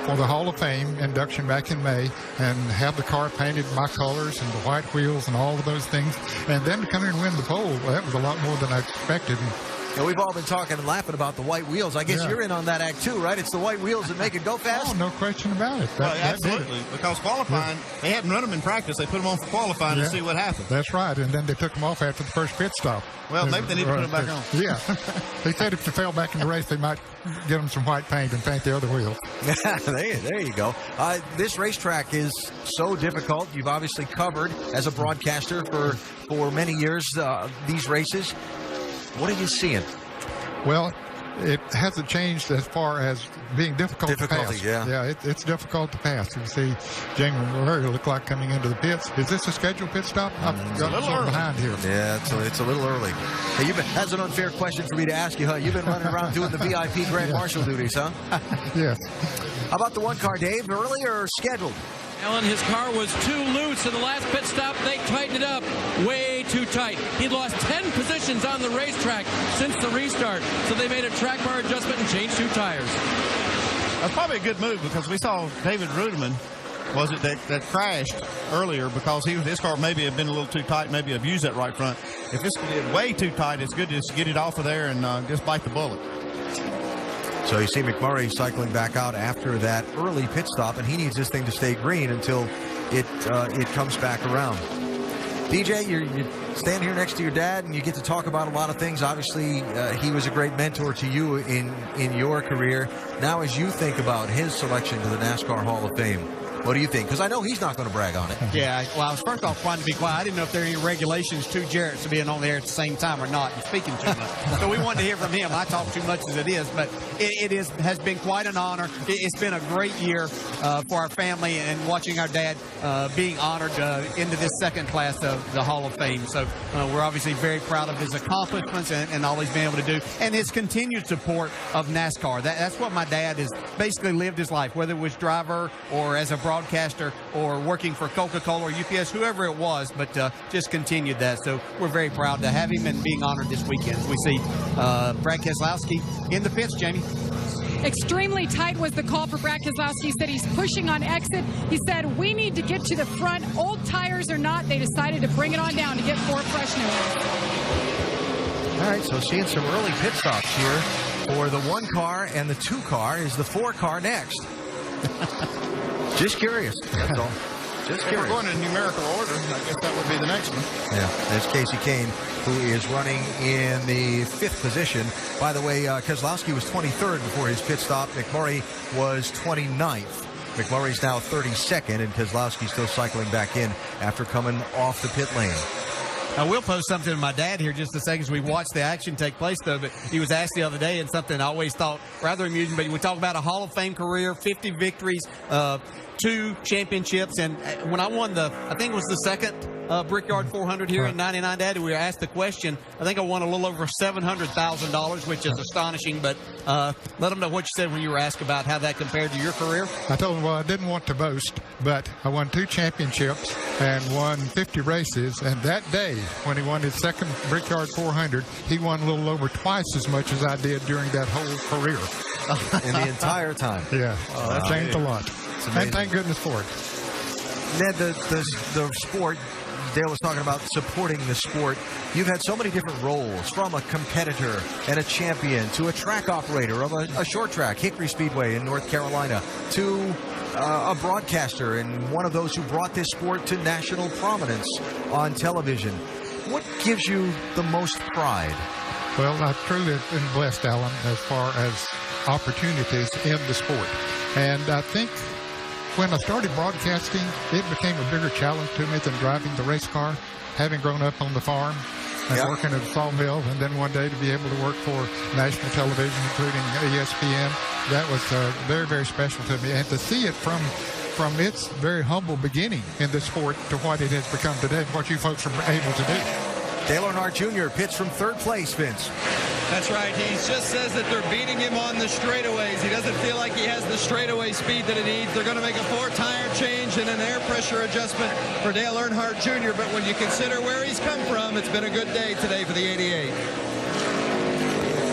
Speaker 1: for the Hall of Fame induction back in May, and have the car painted my colors and the white wheels and all of those things, and then to come in and win the pole. Well, that was a lot more than I expected.
Speaker 10: Now, we've all been talking and laughing about the white wheels. I guess you're in on that act too, right? It's the white wheels that make it go fast?
Speaker 1: Oh, no question about it.
Speaker 11: Absolutely. Because qualifying, they hadn't run them in practice. They put them on for qualifying to see what happened.
Speaker 1: That's right. And then they took them off after the first pit stop.
Speaker 11: Well, maybe they need to put them back on.
Speaker 1: Yeah. They said if they fell back in the race, they might get them some white paint and paint the other wheels.
Speaker 10: There you go. This racetrack is so difficult. You've obviously covered as a broadcaster for many years these races. What are you seeing?
Speaker 1: Well, it hasn't changed as far as being difficult to pass. Yeah, it's difficult to pass. You see Jamie Murray look like coming into the pits. Is this a scheduled pit stop? I've got a little behind here.
Speaker 10: Yeah, it's a little early. Hey, that's an unfair question for me to ask you, huh? You've been running around doing the VIP Grand Marshal duties, huh?
Speaker 1: Yes.
Speaker 10: How about the one car, Dave? Early or scheduled?
Speaker 16: Alan, his car was too loose in the last pit stop. They tightened it up way too tight. He'd lost 10 positions on the racetrack since the restart, so they made a track bar adjustment and changed 2 tires.
Speaker 11: That's probably a good move, because we saw David Ruderman, that crashed earlier because his car maybe had been a little too tight, maybe abused that right front. If it's way too tight, it's good to just get it off of there and just bite the bullet.
Speaker 10: So you see McMurray cycling back out after that early pit stop, and he needs this thing to stay green until it comes back around. DJ, you stand here next to your dad, and you get to talk about a lot of things. Obviously, he was a great mentor to you in your career. Now, as you think about his selection to the NASCAR Hall of Fame, what do you think? Because I know he's not going to brag on it.
Speaker 12: Yeah, well, I was first off trying to be quiet. I didn't know if there are any regulations to Jarrett's to being on the air at the same time or not, and speaking too much. So we wanted to hear from him. I talk too much as it is, but it has been quite an honor. It's been a great year for our family, and watching our dad being honored into this second class of the Hall of Fame. So we're obviously very proud of his accomplishments and all he's been able to do, and his continued support of NASCAR. That's what my dad has basically lived his life, whether it was driver or as a broadcaster or working for Coca-Cola or UPS, whoever it was, but just continued that. So we're very proud to have him and being honored this weekend. We see Brad Keselowski in the pits, Jamie.
Speaker 17: Extremely tight was the call for Brad Keselowski. He said he's pushing on exit. He said, we need to get to the front. Old tires or not, they decided to bring it on down to get 4 fresh new ones.
Speaker 10: All right, so seeing some early pit stops here for the 1 car, and the 2 car. Is the 4 car next? Just curious. That's all. Just curious.
Speaker 11: If we're going in numerical order, I guess that would be the next one.
Speaker 10: Yeah, there's Casey Kane, who is running in the 5th position. By the way, Keselowski was 23rd before his pit stop. McMurray was 29th. McMurray's now 32nd, and Keselowski's still cycling back in after coming off the pit lane.
Speaker 12: I will post something to my dad here just a second as we watch the action take place, though. But he was asked the other day, and something I always thought rather amusing, but we talk about a Hall of Fame career, 50 victories, 2 championships. And when I won I think it was the second Brickyard 400 here in '99, Dad, we were asked the question. I think I won a little over $700,000, which is astonishing. But let them know what you said when you were asked about how that compared to your career.
Speaker 1: I told him, well, I didn't want to boast, but I won 2 championships and won 50 races. And that day, when he won his second Brickyard 400, he won a little over twice as much as I did during that whole career.
Speaker 10: In the entire time.
Speaker 1: Yeah, that changed a lot. And thank goodness for it.
Speaker 10: Ned, the sport, Dale was talking about supporting the sport. You've had so many different roles, from a competitor and a champion to a track operator of a short track, Hickory Speedway in North Carolina, to a broadcaster and one of those who brought this sport to national prominence on television. What gives you the most pride?
Speaker 1: Well, I've truly been blessed, Alan, as far as opportunities in the sport. And I think when I started broadcasting, it became a bigger challenge to me than driving the race car, having grown up on the farm and working at a sawmill, and then one day to be able to work for national television, including ESPN. That was very, very special to me. And to see it from its very humble beginning in this sport to what it has become today, what you folks are able to do.
Speaker 10: Dale Earnhardt Jr. pits from third place, Vince.
Speaker 18: That's right. He just says that they're beating him on the straightaways. He doesn't feel like he has the straightaway speed that he needs. They're going to make a 4-tire change and an air pressure adjustment for Dale Earnhardt Jr. But when you consider where he's come from, it's been a good day today for the 88.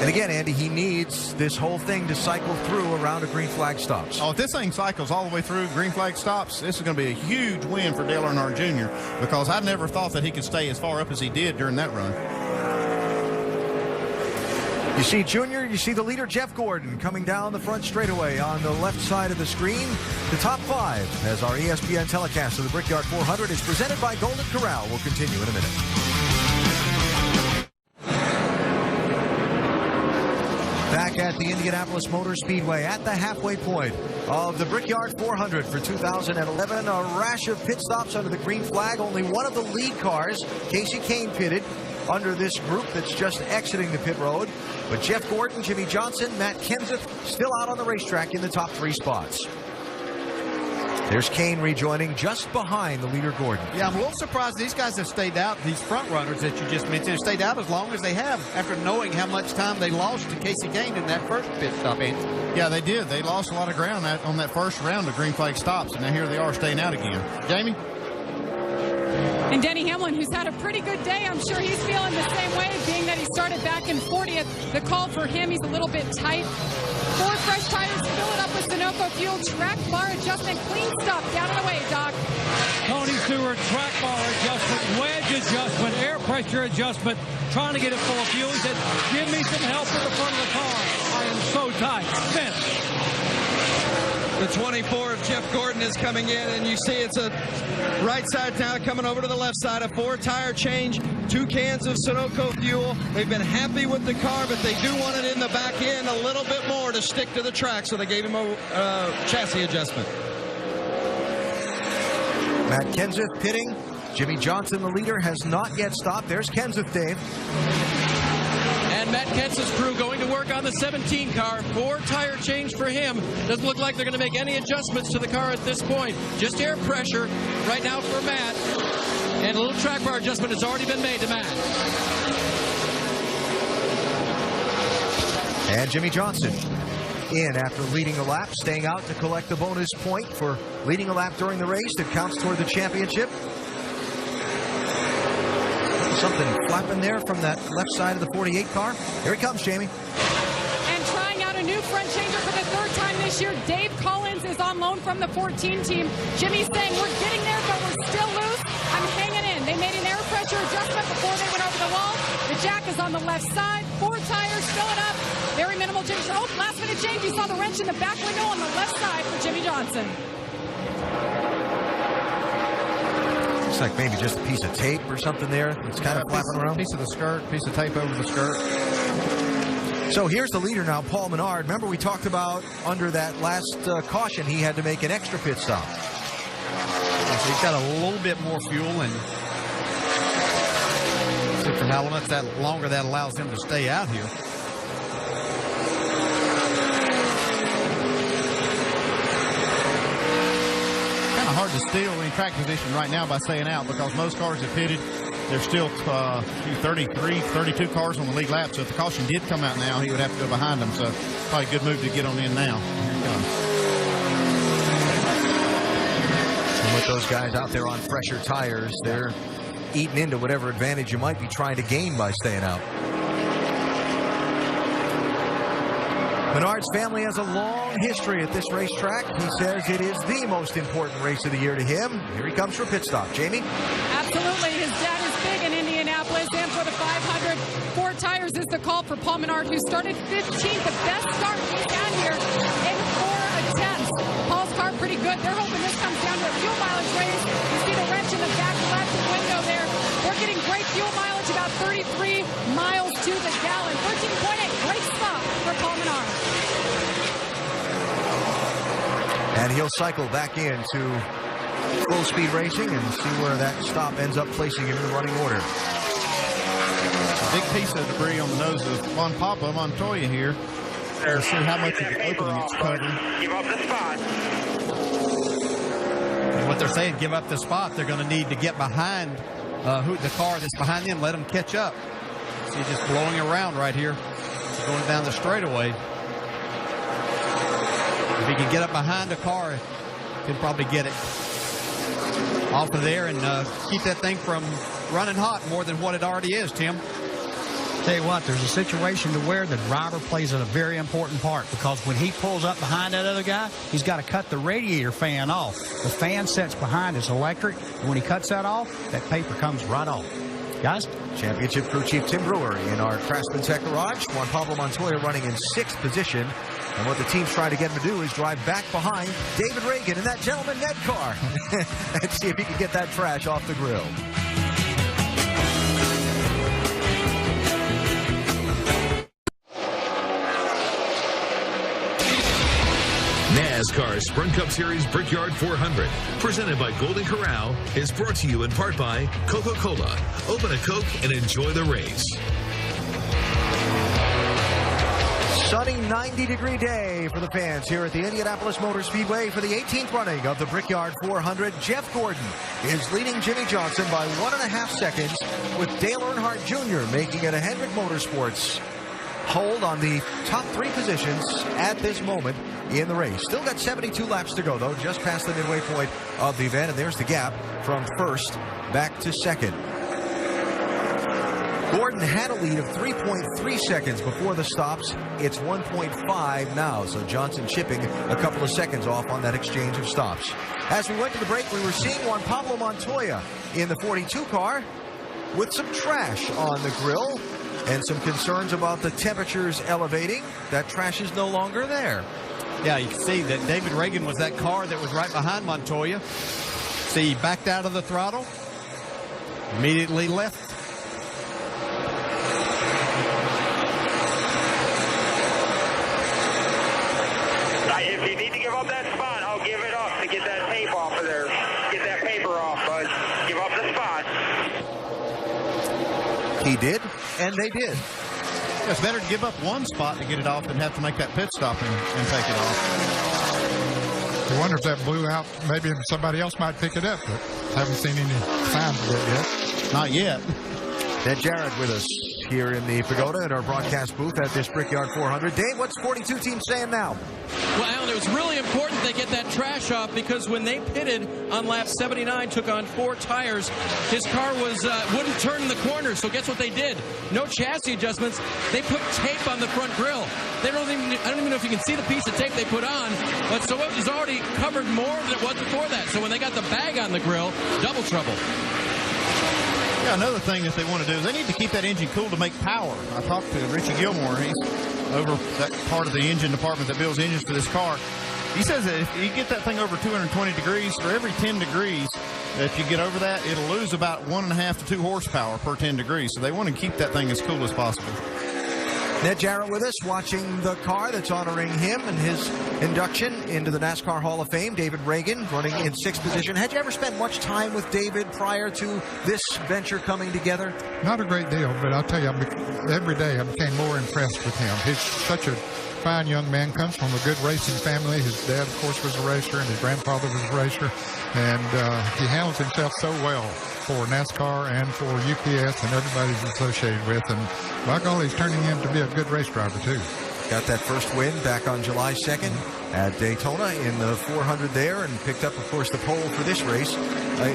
Speaker 10: And again, Andy, he needs this whole thing to cycle through around a green flag stops.
Speaker 11: Oh, if this thing cycles all the way through green flag stops, this is going to be a huge win for Dale Earnhardt Jr. because I never thought that he could stay as far up as he did during that run.
Speaker 10: You see Junior, you see the leader Jeff Gordon coming down the front straightaway on the left side of the screen. The top 5 as our ESPN telecast of the Brickyard 400 is presented by Golden Corral. We'll continue in a minute. Back at the Indianapolis Motor Speedway at the halfway point of the Brickyard 400 for 2011. A rash of pit stops under the green flag. Only one of the lead cars, Casey Kane, pitted under this group that's just exiting the pit road. But Jeff Gordon, Jimmy Johnson, Matt Kenseth still out on the racetrack in the top 3 spots. There's Kane rejoining just behind the leader Gordon.
Speaker 12: Yeah, I'm a little surprised these guys have stayed out, these front runners that you just mentioned, have stayed out as long as they have after knowing how much time they lost to Casey Kane in that first pit stop, Andy.
Speaker 11: Yeah, they did. They lost a lot of ground on that first round of green flag stops, and now here they are staying out again. Jamie?
Speaker 17: And Denny Hamlin, who's had a pretty good day, I'm sure he's feeling the same way, being that he started back in 40th. The call for him, he's a little bit tight. 4 fresh tires, fill it up with Sunoco fuel, track bar adjustment, clean stop, down and away, Doc.
Speaker 15: Tony Stewart, track bar adjustment, wedge adjustment, air pressure adjustment, trying to get it full of fuel. He said, give me some help at the front of the car. I am so tight. Finish.
Speaker 18: The 24 of Jeff Gordon is coming in, and you see it's a right side now coming over to the left side. A 4-tire change, 2 cans of Sunoco fuel. They've been happy with the car, but they do want it in the back end a little bit more to stick to the track, so they gave him a chassis adjustment.
Speaker 10: Matt Kenseth pitting. Jimmy Johnson, the leader, has not yet stopped. There's Kenseth, Dave.
Speaker 16: And Matt Kenseth's crew going to work on the 17 car. 4-tire change for him. Doesn't look like they're going to make any adjustments to the car at this point. Just air pressure right now for Matt. And a little track bar adjustment has already been made to Matt.
Speaker 10: And Jimmy Johnson in after leading a lap, staying out to collect the bonus point for leading a lap during the race that counts toward the championship. Something flapping there from that left side of the 48 car. Here he comes, Jamie.
Speaker 17: And trying out a new front changer for the 3rd time this year, Dave Collins is on loan from the 14 team. Jimmy's saying, we're getting there, but we're still loose. I'm hanging in. They made an air pressure adjustment before they went over the wall. The jack is on the left side. 4 tires, fill it up. Very minimal change. Oh, last minute change. You saw the wrench in the back window on the left side for Jimmy Johnson.
Speaker 10: Looks like maybe just a piece of tape or something there. It's kind of flapping around.
Speaker 11: Piece of the skirt, piece of tape over the skirt.
Speaker 10: So here's the leader now, Paul Menard. Remember we talked about under that last caution, he had to make an extra pit stop.
Speaker 12: So he's got a little bit more fuel, and see for how much that longer that allows him to stay out here.
Speaker 11: Hard to steal in track position right now by staying out because most cars have pitted. There's still 32 cars on the lead lap, so if the caution did come out now, he would have to go behind them. So probably a good move to get on in now. Here he comes.
Speaker 10: And with those guys out there on fresher tires, they're eating into whatever advantage you might be trying to gain by staying out. Menard's family has a long history at this racetrack. He says it is the most important race of the year to him. Here he comes for a pit stop. Jamie?
Speaker 17: Absolutely. His dad is big in Indianapolis, and for the 500, 4 tires is the call for Paul Menard, who started 15th, the best start he's had here in 4 attempts. Paul's car pretty good. They're hoping this comes down to a fuel mileage race. You see the wrench in the back left window there. We're getting great fuel mileage, about 33 miles to the gallon. 13.8, great stop for Paul Menard.
Speaker 10: And he'll cycle back into full speed racing and see where that stop ends up placing him in the running order.
Speaker 11: A big piece of debris on the nose of Juan Pablo Montoya here. We'll see how much of the opening it's covering.
Speaker 2: Give up the spot.
Speaker 12: And what they're saying, give up the spot. They're going to need to get behind the car that's behind him, let him catch up. So he's just blowing around right here, going down the straightaway. If he can get up behind the car, he can probably get it off of there and keep that thing from running hot more than what it already is, Tim.
Speaker 21: Tell you what, there's a situation to where the driver plays a very important part, because when he pulls up behind that other guy, he's got to cut the radiator fan off. The fan sets behind is electric, and when he cuts that off, that paper comes right off. Guys?
Speaker 10: Championship crew chief Tim Brewer in our Craftsman Tech Garage. Juan Pablo Montoya running in 6th position. And what the team's trying to get him to do is drive back behind David Reagan in that gentleman Ned car and see if he can get that trash off the grill.
Speaker 7: NASCAR Sprint Cup Series Brickyard 400, presented by Golden Corral, is brought to you in part by Coca-Cola. Open a Coke and enjoy the race.
Speaker 10: Sunny 90-degree day for the fans here at the Indianapolis Motor Speedway for the 18th running of the Brickyard 400. Jeff Gordon is leading Jimmy Johnson by 1.5 seconds, with Dale Earnhardt Jr. making it a Hendrick Motorsports hold on the top 3 positions at this moment in the race. Still got 72 laps to go, though, just past the midway point of the event, and there's the gap from first back to second. Gordon had a lead of 3.3 seconds before the stops. It's 1.5 now, so Johnson chipping a couple of seconds off on that exchange of stops. As we went to the break, we were seeing Juan Pablo Montoya in the 42 car with some trash on the grill and some concerns about the temperatures elevating. That trash is no longer there.
Speaker 12: Yeah, you can see that David Reagan was that car that was right behind Montoya. See, he backed out of the throttle, immediately left.
Speaker 2: If you need to give up that spot, I'll give it up to get that tape off of there. Get that paper off, bud. Give up the spot.
Speaker 10: He did, and they did.
Speaker 11: It's better to give up one spot to get it off than have to make that pit stop and take it off.
Speaker 1: I wonder if that blew out. Maybe somebody else might pick it up, but haven't seen any signs of it yet.
Speaker 11: Not yet.
Speaker 10: Ned Jarrett with us here in the Pagoda at our broadcast booth at this Brickyard 400. Dave, what's 42 team saying now?
Speaker 16: Well, Alan, it was really important they get that trash off, because when they pitted on lap 79, took on 4 tires, his car wouldn't turn in the corner. So guess what they did? No chassis adjustments. They put tape on the front grille. I don't even know if you can see the piece of tape they put on, but so it was already covered more than it was before that. So when they got the bag on the grill, double trouble.
Speaker 11: Yeah, another thing that they want to do is they need to keep that engine cool to make power. I talked to Richie Gilmore. He's over that part of the engine department that builds engines for this car. He says that if you get that thing over 220 degrees, for every 10 degrees, if you get over that, it'll lose about 1.5 to 2 horsepower per 10 degrees. So they want to keep that thing as cool as possible.
Speaker 10: Ned Jarrett with us, watching the car that's honoring him and his induction into the NASCAR Hall of Fame. David Reagan running in 6th position. Had you ever spent much time with David prior to this venture coming together?
Speaker 1: Not a great deal, but I'll tell you, every day I became more impressed with him. He's such a fine young man, comes from a good racing family. His dad, of course, was a racer, and his grandfather was a racer. And he handles himself so well for NASCAR and for UPS and everybody he's associated with. And by golly, he's turning in to be a good race driver, too.
Speaker 10: Got that first win back on July 2nd at Daytona in the 400 there, and picked up, of course, the pole for this race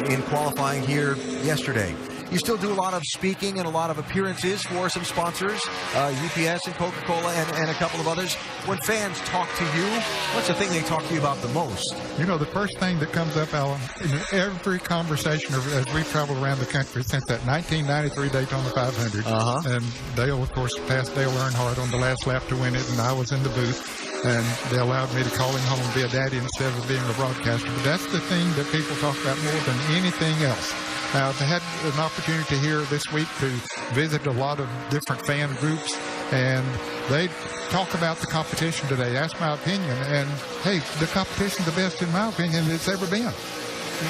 Speaker 10: in qualifying here yesterday. You still do a lot of speaking and a lot of appearances for some sponsors, UPS and Coca-Cola and a couple of others. When fans talk to you, what's the thing they talk to you about the most?
Speaker 1: You know, the first thing that comes up, Alan, in every conversation as we've traveled around the country since that 1993 Daytona 500, and Dale, of course, passed Dale Earnhardt on the last lap to win it, and I was in the booth. And they allowed me to call him home and be a daddy instead of being a broadcaster. But that's the thing that people talk about more than anything else. Now, I've had an opportunity here this week to visit a lot of different fan groups, and they talk about the competition today, ask my opinion, and, hey, the competition's the best, in my opinion, it's ever been.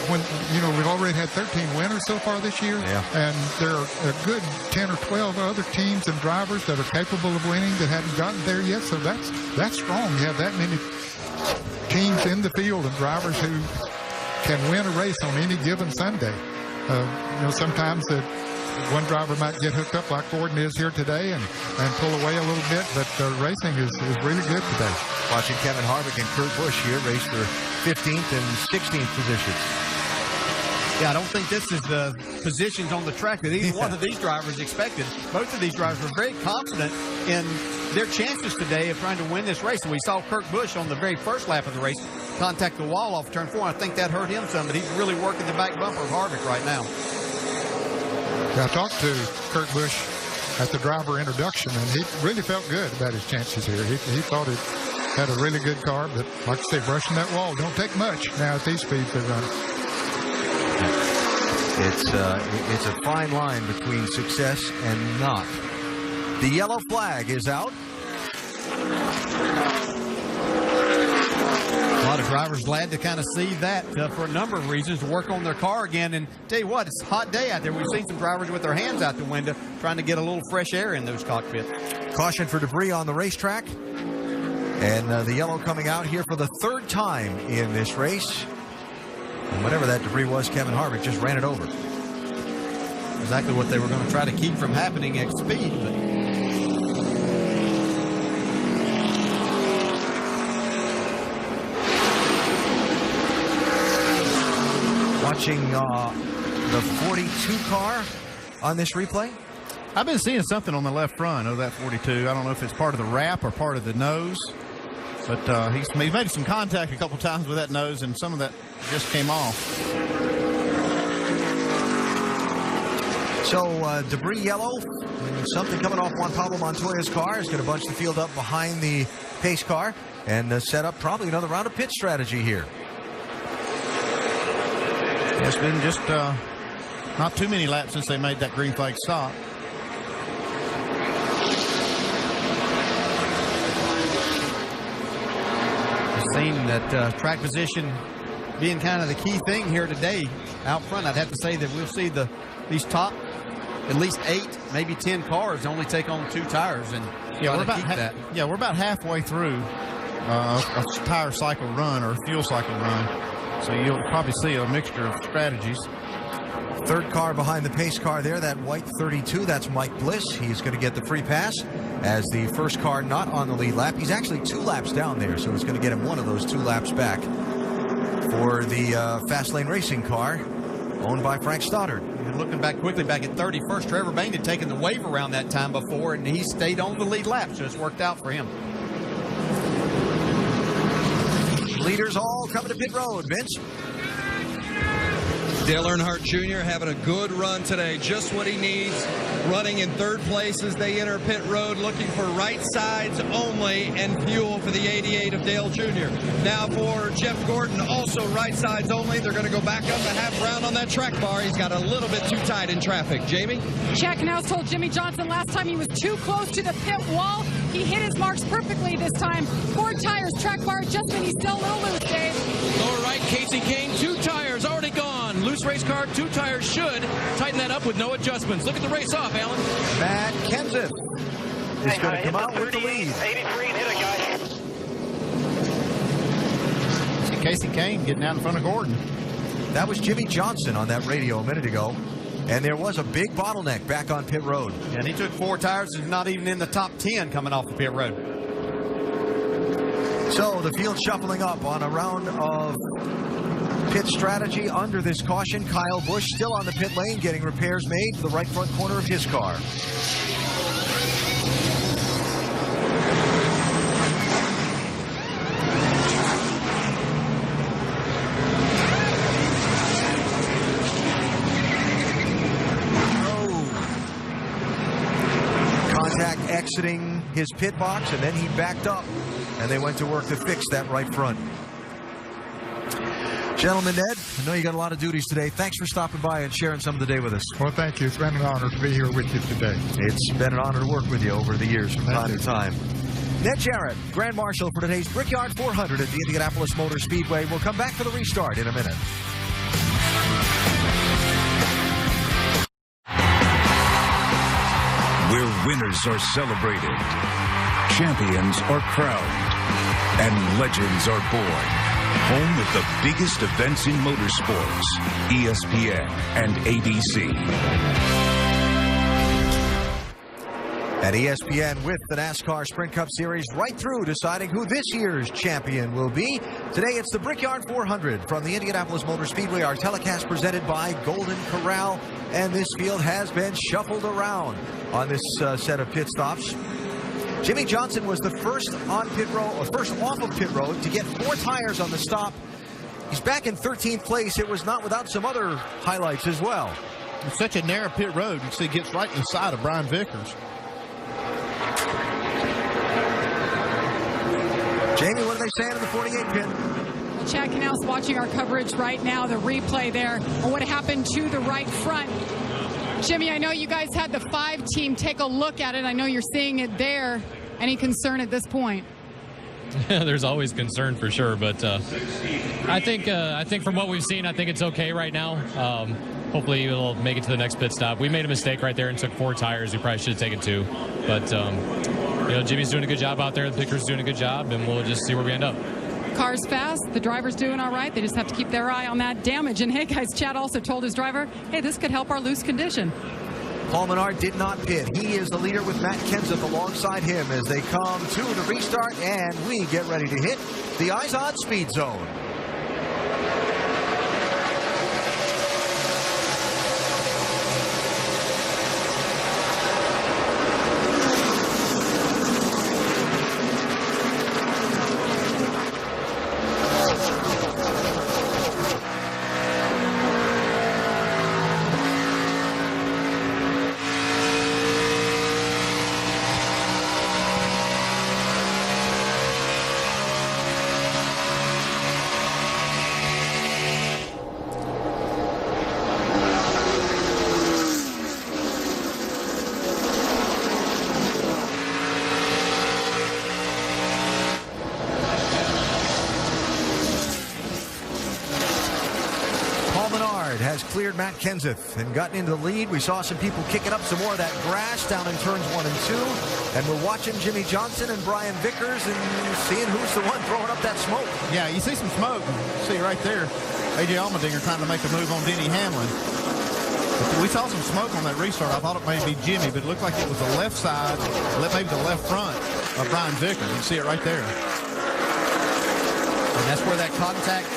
Speaker 1: When, you know, we've already had 13 winners so far this year, and there are a good 10 or 12 other teams and drivers that are capable of winning that haven't gotten there yet, so that's strong. You have that many teams in the field and drivers who can win a race on any given Sunday. Sometimes one driver might get hooked up like Gordon is here today and pull away a little bit, but racing is really good today.
Speaker 10: Watching Kevin Harvick and Kurt Busch here race for 15th and 16th positions.
Speaker 12: Yeah, I don't think this is the positions on the track that either one of these drivers expected. Both of these drivers were very confident in their chances today of trying to win this race. And we saw Kurt Busch on the very first lap of the race contact the wall off turn 4. I think that hurt him some, but he's really working the back bumper of Harvick right now.
Speaker 1: I talked to Kurt Busch at the driver introduction, and he really felt good about his chances here. He thought it had a really good car, but like I say, brushing that wall don't take much now at these speeds they run.
Speaker 10: It's a fine line between success and not. The yellow flag is out.
Speaker 12: A lot of drivers glad to kind of see that for a number of reasons, to work on their car again. And tell you what, it's a hot day out there. We've seen some drivers with their hands out the window trying to get a little fresh air in those cockpits.
Speaker 10: Caution for debris on the racetrack. And the yellow coming out here for the third time in this race. And whatever that debris was, Kevin Harvick just ran it over.
Speaker 12: Exactly what they were going to try to keep from happening at speed. But
Speaker 10: watching the 42 car on this replay.
Speaker 11: I've been seeing something on the left front of that 42. I don't know if it's part of the wrap or part of the nose, but he's made some contact a couple times with that nose, and some of that just came off.
Speaker 10: So debris yellow, something coming off Juan Pablo Montoya's car is going to bunch the field up behind the pace car and set up probably another round of pit strategy here.
Speaker 11: It's been just not too many laps since they made that green flag stop.
Speaker 12: We've seen that track position being kind of the key thing here today out front. I'd have to say that we'll see these top at least 8, maybe 10 cars only take on 2 tires, and
Speaker 11: we're about halfway through a tire cycle run or a fuel cycle run, so you'll probably see a mixture of strategies.
Speaker 10: Third car behind the pace car there, that white 32, that's Mike Bliss. He's going to get the free pass as the first car not on the lead lap. He's actually 2 laps down there, so it's going to get him one of those 2 laps back for the Fast Lane Racing car owned by Frank Stoddard.
Speaker 12: And looking back quickly, back at 31st, Trevor Bayne had taken the wave around that time before, and he stayed on the lead lap, so it's worked out for him.
Speaker 10: Leaders all coming to pit road, Vince.
Speaker 18: Dale Earnhardt Jr. having a good run today, just what he needs. Running in 3rd place as they enter pit road, looking for right sides only and fuel for the 88 of Dale Jr. Now for Jeff Gordon, also right sides only. They're going to go back up a half round on that track bar. He's got a little bit too tight in traffic. Jamie?
Speaker 17: Jack Nels told Jimmy Johnson last time he was too close to the pit wall. He hit his marks perfectly this time. 4 tires, track bar adjustment. He's still a little loose, Dave.
Speaker 16: Lower right, Casey Kane, 2 tires already gone. Loose race car, 2 tires should tighten that up with no adjustments. Look at the race off, Alan.
Speaker 10: Matt Kenseth is going to come out with the lead.
Speaker 2: 83 and hit a guy.
Speaker 11: See Casey Kane getting out in front of Gordon.
Speaker 10: That was Jimmy Johnson on that radio a minute ago. And there was a big bottleneck back on pit road.
Speaker 12: And he took 4 tires and not even in the top 10 coming off the pit road.
Speaker 10: So the field shuffling up on a round of pit strategy under this caution. Kyle Busch still on the pit lane getting repairs made to the right front corner of his car. Contact exiting his pit box, and then he backed up, and they went to work to fix that right front. Gentlemen, Ned, I know you got a lot of duties today. Thanks for stopping by and sharing some of the day with us.
Speaker 1: Well, thank you. It's been an honor to be here with you today.
Speaker 10: It's been an honor to work with you over the years from time to time. Ned Jarrett, Grand Marshal for today's Brickyard 400 at the Indianapolis Motor Speedway. We'll come back for the restart in a minute.
Speaker 8: Where winners are celebrated, champions are crowned, and legends are born. Home with the biggest events in motorsports, ESPN and ABC.
Speaker 10: At ESPN with the NASCAR Sprint Cup Series right through deciding who this year's champion will be. Today it's the Brickyard 400 from the Indianapolis Motor Speedway. Our telecast presented by Golden Corral. And this field has been shuffled around on this set of pit stops. Jimmy Johnson was the first on pit road, or first off of pit road to get 4 tires on the stop. He's back in 13th place. It was not without some other highlights as well.
Speaker 11: It's such a narrow pit road. You see, it gets right inside of Brian Vickers.
Speaker 10: Jamie, what are they saying in the 48 pit?
Speaker 17: Chad Canals watching our coverage right now, the replay there, or what happened to the right front. Jimmy, I know you guys had the 5 team take a look at it. I know you're seeing it there. Any concern at this point?
Speaker 9: There's always concern for sure, but I think from what we've seen, I think it's okay right now. Hopefully we'll make it to the next pit stop. We made a mistake right there and took 4 tires. We probably should have taken 2, but Jimmy's doing a good job out there. The picker's doing a good job, and we'll just see where we end up.
Speaker 17: Car's fast. The driver's doing all right. They just have to keep their eye on that damage. And hey, guys, Chad also told his driver, hey, this could help our loose condition.
Speaker 10: Paul Menard did not pit. He is the leader with Matt Kenseth alongside him as they come to the restart, and we get ready to hit the Eyes On Speed Zone. Has cleared Matt Kenseth and gotten into the lead. We saw some people kicking up some more of that grass down in turns 1 and 2. And we're watching Jimmy Johnson and Brian Vickers and seeing who's the one throwing up that smoke.
Speaker 11: Yeah, you see some smoke. See right there, A.J. Allmendinger trying to make a move on Denny Hamlin. We saw some smoke on that restart. I thought it may be Jimmy, but it looked like it was the left side, maybe the left front of Brian Vickers. You can see it right there.
Speaker 12: And that's where that contact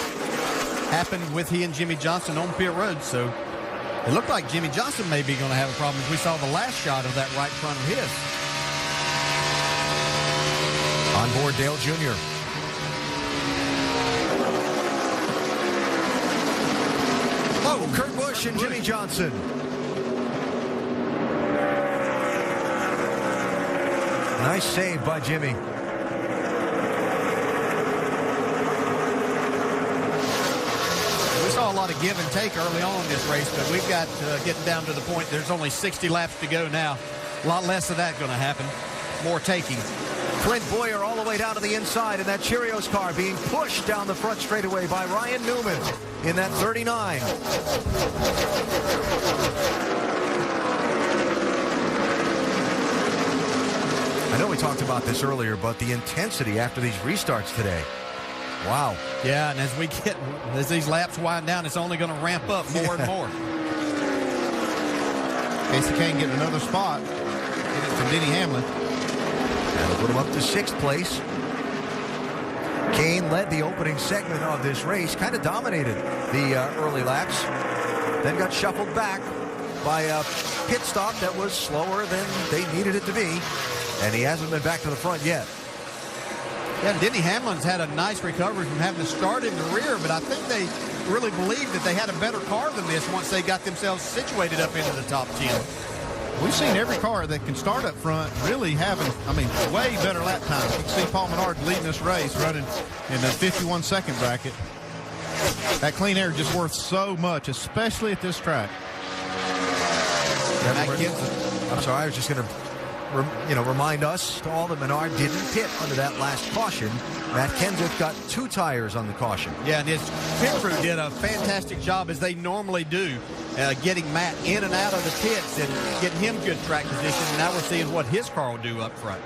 Speaker 12: happened with he and Jimmy Johnson on pit road. So it looked like Jimmy Johnson may be going to have a problem as we saw the last shot of that right front of his.
Speaker 10: On board Dale Jr. Oh, Kurt Busch and Jimmy Johnson. Nice save by Jimmy.
Speaker 12: We saw a lot of give and take early on in this race, but we've got getting down to the point. There's only 60 laps to go now. A lot less of that going to happen. More taking.
Speaker 10: Clint Boyer all the way down to the inside in that Cheerios car being pushed down the front straightaway by Ryan Newman in that 39. I know we talked about this earlier, but the intensity after these restarts today. Wow.
Speaker 12: Yeah, and as these laps wind down, it's only going to ramp up more and more.
Speaker 11: Casey Kane getting another spot. Get it from Denny Hamlin.
Speaker 10: That'll put him up to 6th place. Kane led the opening segment of this race, kind of dominated the early laps, then got shuffled back by a pit stop that was slower than they needed it to be, and he hasn't been back to the front yet.
Speaker 12: Yeah, and Denny Hamlin's had a nice recovery from having to start in the rear, but I think they really believed that they had a better car than this once they got themselves situated up into the top 10.
Speaker 11: We've seen every car that can start up front really having, way better lap times. You can see Paul Menard leading this race, running in the 51-second bracket. That clean air is just worth so much, especially at this track.
Speaker 10: I'm sorry, I was just going to remind us to all that Menard didn't pit under that last caution. Matt Kenseth got 2 tires on the caution.
Speaker 12: Yeah, and his pit crew did a fantastic job, as they normally do, getting Matt in and out of the pits and getting him good track position. And now we're seeing what his car will do up front.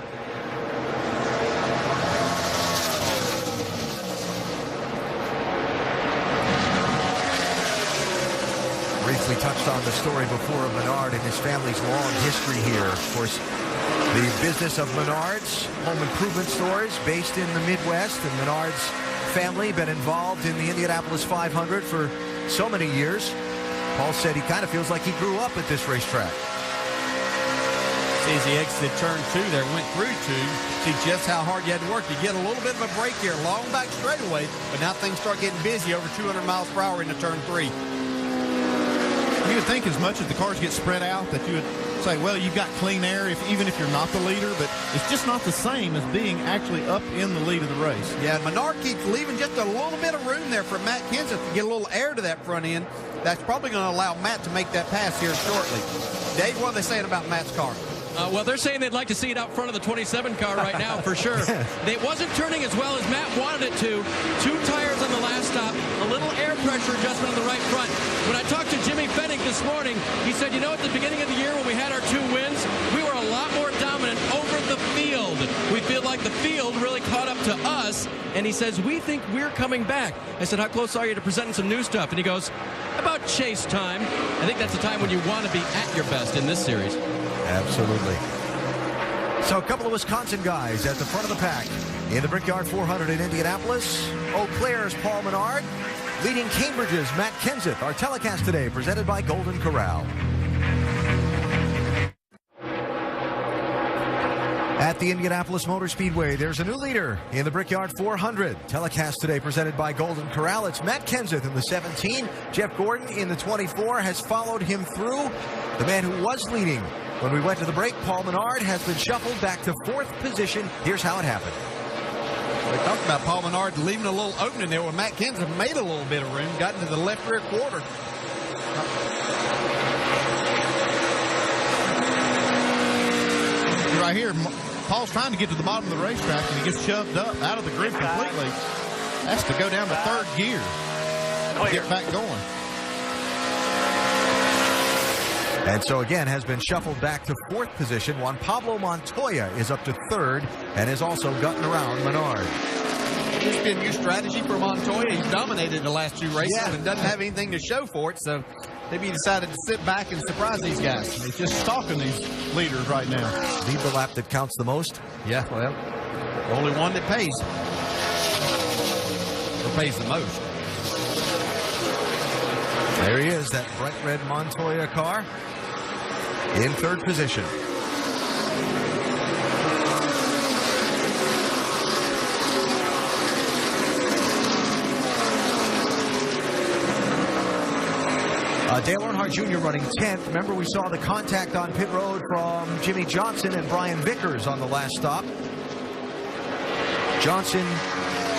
Speaker 10: touched on the story before of Menard and his family's long history here. Of course, the business of Menard's home improvement stores based in the Midwest, and Menard's family been involved in the Indianapolis 500 for so many years. Paul said he kind of feels like he grew up at this racetrack.
Speaker 12: See, as he exited turn 2 there, went through 2, see just how hard you had to work. You get a little bit of a break here, long back straightaway, but now things start getting busy over 200 miles per hour into turn 3.
Speaker 11: You would think as much as the cars get spread out that you would say, well, you've got clean air even if you're not the leader, but it's just not the same as being actually up in the lead of the race.
Speaker 12: Yeah, Menard keeps leaving just a little bit of room there for Matt Kenseth to get a little air to that front end. That's probably going to allow Matt to make that pass here shortly. Dave, what are they saying about Matt's car?
Speaker 16: Well, they're saying they'd like to see it out front of the 27 car right now for sure. It wasn't turning as well as Matt wanted it to. 2 tires on the last stop, a little air pressure adjustment on the right front. When I talked to Jimmy Fennick this morning, he said, you know, at the beginning of the year when we had our 2 wins, we were a lot more dominant over the field. We feel like the field really caught up to us. And he says, we think we're coming back. I said, how close are you to presenting some new stuff? And he goes, about chase time. I think that's the time when you want to be at your best in this series.
Speaker 10: Absolutely. So a couple of Wisconsin guys at the front of the pack in the Brickyard 400 in Indianapolis. Eau Claire's Paul Menard leading Cambridge's Matt Kenseth. Our telecast today presented by Golden Corral. At the Indianapolis Motor Speedway, there's a new leader in the Brickyard 400. Telecast today presented by Golden Corral. It's Matt Kenseth in the 17. Jeff Gordon in the 24 has followed him through. The man who was leading when we went to the break, Paul Menard, has been shuffled back to 4th position. Here's how it happened.
Speaker 12: We talked about Paul Menard leaving a little opening there where Matt Kenseth made a little bit of room, got into the left rear quarter.
Speaker 11: Right here, Paul's trying to get to the bottom of the racetrack, and he gets shoved up out of the grid completely. Has to go down to 3rd gear to get back going.
Speaker 10: And so again has been shuffled back to 4th position. Juan Pablo Montoya is up to 3rd and is also gutting around Menard.
Speaker 12: This has been a new strategy for Montoya. He's dominated the last 2 races and doesn't have anything to show for it. So maybe he decided to sit back and surprise these guys.
Speaker 11: He's just stalking these leaders right now.
Speaker 10: Lead the lap that counts the most?
Speaker 12: Yeah, well, the only one that pays. Or pays the most.
Speaker 10: There he is, that bright red Montoya car in 3rd position. Dale Earnhardt Jr. running 10th. Remember, we saw the contact on pit road from Jimmy Johnson and Brian Vickers on the last stop. Johnson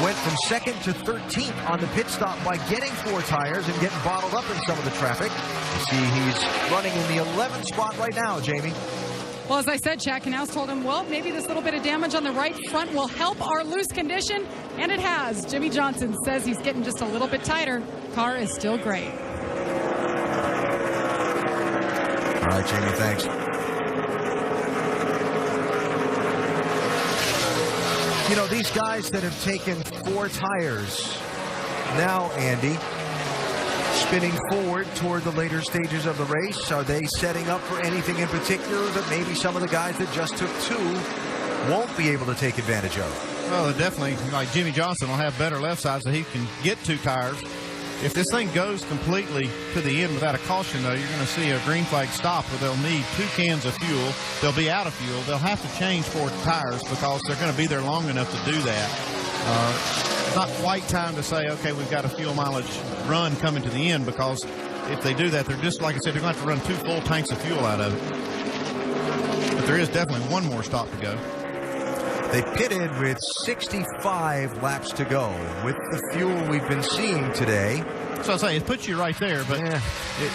Speaker 10: went from 2nd to 13th on the pit stop by getting 4 tires and getting bottled up in some of the traffic. You see he's running in the 11th spot right now, Jamie.
Speaker 17: Well, as I said, Chad Knaus told him, well, maybe this little bit of damage on the right front will help our loose condition, and it has. Jimmy Johnson says he's getting just a little bit tighter. Car is still great.
Speaker 10: All right, Jamie, thanks. You know, these guys that have taken 4 tires now, Andy, spinning forward toward the later stages of the race, are they setting up for anything in particular that maybe some of the guys that just took 2 won't be able to take advantage of?
Speaker 11: Well, definitely, like Jimmy Johnson will have better left sides so he can get 2 tires. If this thing goes completely to the end without a caution, though, you're going to see a green flag stop where they'll need 2 cans of fuel. They'll be out of fuel. They'll have to change 4 tires because they're going to be there long enough to do that. It's not quite time to say, okay, we've got a fuel mileage run coming to the end, because if they do that, they're just, like I said, they're going to have to run 2 full tanks of fuel out of it. But there is definitely one more stop to go.
Speaker 10: They pitted with 65 laps to go with the fuel we've been seeing today.
Speaker 11: So I say it puts you right there, but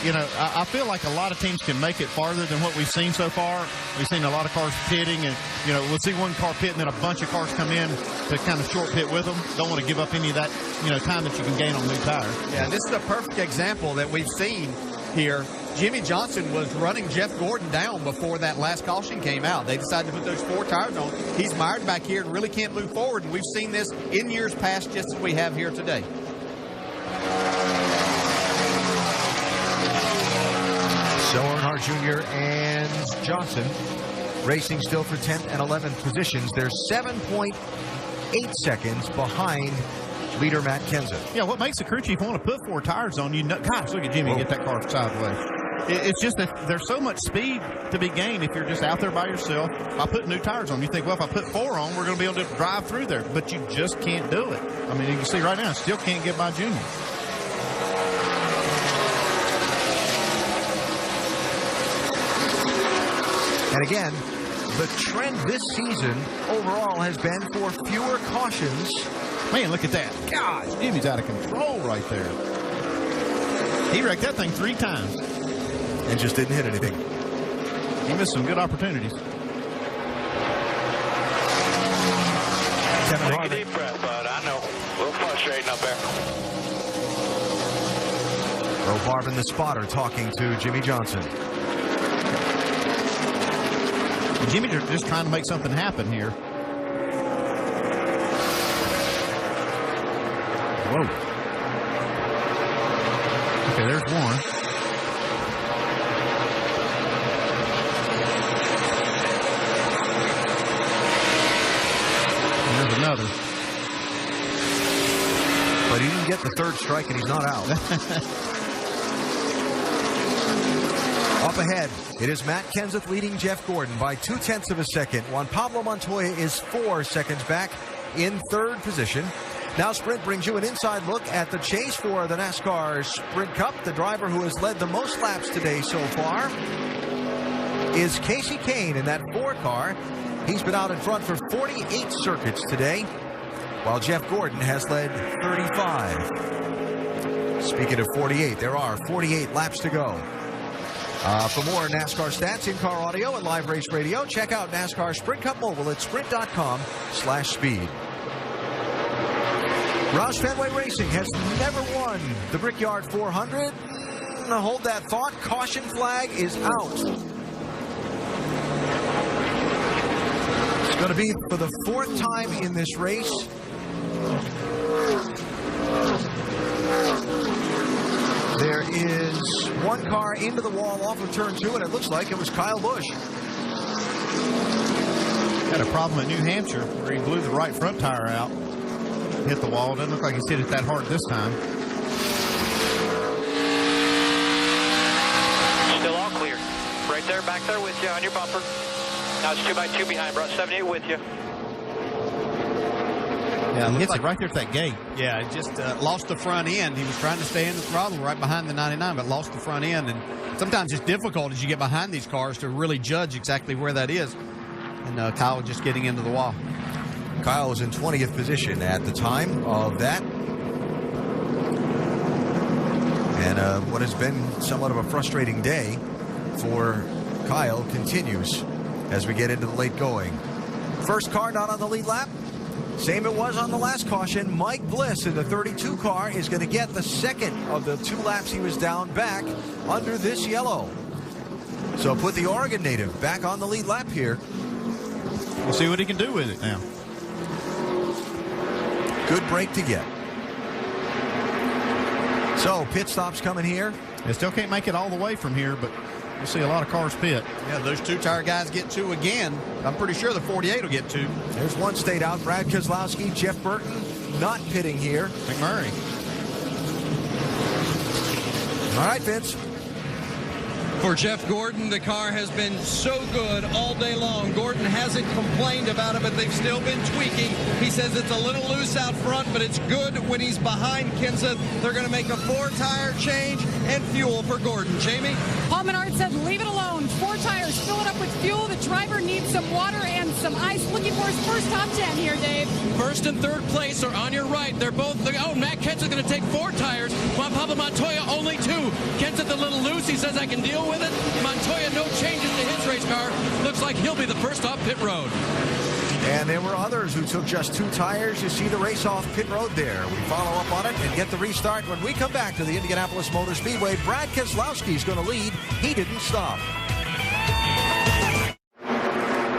Speaker 11: you know, I feel like a lot of teams can make it farther than what we've seen so far. We've seen a lot of cars pitting, and you know, we'll see one car pit and then a bunch of cars come in to kind of short pit with them. Don't want to give up any of that, you know, time that you can gain on new tires.
Speaker 12: Yeah, this is a perfect example that we've seen here. Jimmy Johnson was running Jeff Gordon down before that last caution came out. They decided to put those 4 tires on. He's mired back here and really can't move forward, and we've seen this in years past just as we have here today.
Speaker 10: So Earnhardt Jr. and Johnson racing still for 10th and 11th positions. They're 7.8 seconds behind leader Matt Kenseth.
Speaker 11: Yeah, what makes the crew chief want to put 4 tires on you? Gosh, look at Jimmy get that car sideways. It's just that there's so much speed to be gained if you're just out there by yourself. By putting new tires on, you think, well, if I put 4 on, we're going to be able to drive through there. But you just can't do it. I mean, you can see right now, still can't get by Junior.
Speaker 10: And again, the trend this season overall has been for fewer cautions.
Speaker 11: Man, look at that. Gosh, Jimmy's out of control right there. He wrecked that thing 3 times.
Speaker 10: And just didn't hit anything.
Speaker 11: He missed some good opportunities.
Speaker 2: Take a deep breath, bud. I know. A little frustrating up there.
Speaker 10: Earl Barvin, the spotter, talking to Jimmy Johnson.
Speaker 11: Jimmy just trying to make something happen here. Whoa. Okay, there's one. There's another.
Speaker 10: But he didn't get the 3rd strike, and he's not out. Up ahead, it is Matt Kenseth leading Jeff Gordon by 0.2 of a second. Juan Pablo Montoya is 4 seconds back in 3rd position. Now Sprint brings you an inside look at the chase for the NASCAR Sprint Cup. The driver who has led the most laps today so far is Casey Kane in that 4 car. He's been out in front for 48 circuits today, while Jeff Gordon has led 35. Speaking of 48, there are 48 laps to go. For more NASCAR stats, in-car audio, and live race radio, check out NASCAR Sprint Cup Mobile at sprint.com/speed. Roush Fenway Racing has never won the Brickyard 400. Hold that thought. Caution flag is out. It's going to be for the 4th time in this race. There is 1 car into the wall off of turn 2, and it looks like it was Kyle Busch.
Speaker 11: Had a problem at New Hampshire where he blew the right front tire out. Hit the wall. Doesn't look like he's hit it that hard this time.
Speaker 2: Still all clear. Right there, back there with you on your bumper. Now it's 2x2 behind, bro. 78 with you.
Speaker 11: Yeah, he hits it right there at that gate.
Speaker 12: Yeah, just lost the front end. He was trying to stay in the throttle right behind the 99, but lost the front end. And sometimes it's difficult as you get behind these cars to really judge exactly where that is. And Kyle just getting into the wall.
Speaker 10: Kyle was in 20th position at the time of that. And what has been somewhat of a frustrating day for Kyle continues as we get into the late going. First car not on the lead lap. Same it was on the last caution. Mike Bliss in the 32 car is going to get the 2nd of the 2 laps he was down back under this yellow. So put the Oregon native back on the lead lap here.
Speaker 11: We'll see what he can do with it now.
Speaker 10: Good break to get. So pit stops coming here.
Speaker 11: They still can't make it all the way from here, but you'll see a lot of cars pit.
Speaker 12: Yeah, those 2-tire guys get 2 again. I'm pretty sure the 48 will get 2.
Speaker 10: There's 1 stayed out. Brad Keselowski, Jeff Burton not pitting here.
Speaker 11: McMurray.
Speaker 10: All right, Vince.
Speaker 18: For Jeff Gordon, the car has been so good all day long. Gordon hasn't complained about it, but they've still been tweaking. He says it's a little loose out front, but it's good when he's behind Kenseth. They're going to make a 4-tire change and fuel for Gordon. Jamie?
Speaker 17: Paul Menard said, leave it alone. 4 tires, fill it up with fuel. The driver needs some water and some ice. Looking for his first top 10 here, Dave.
Speaker 16: First and third place are on your right. They're both, Matt Kenseth going to take 4 tires. Juan Pablo Montoya only 2. Kenseth a little loose. He says, I can deal with it. Montoya, no changes to his race car. Looks like he'll be the first off pit road.
Speaker 10: And there were others who took just 2 tires. You see the race off pit road there. We follow up on it and get the restart when we come back to the Indianapolis Motor Speedway. Brad Keselowski is going to lead. He didn't stop.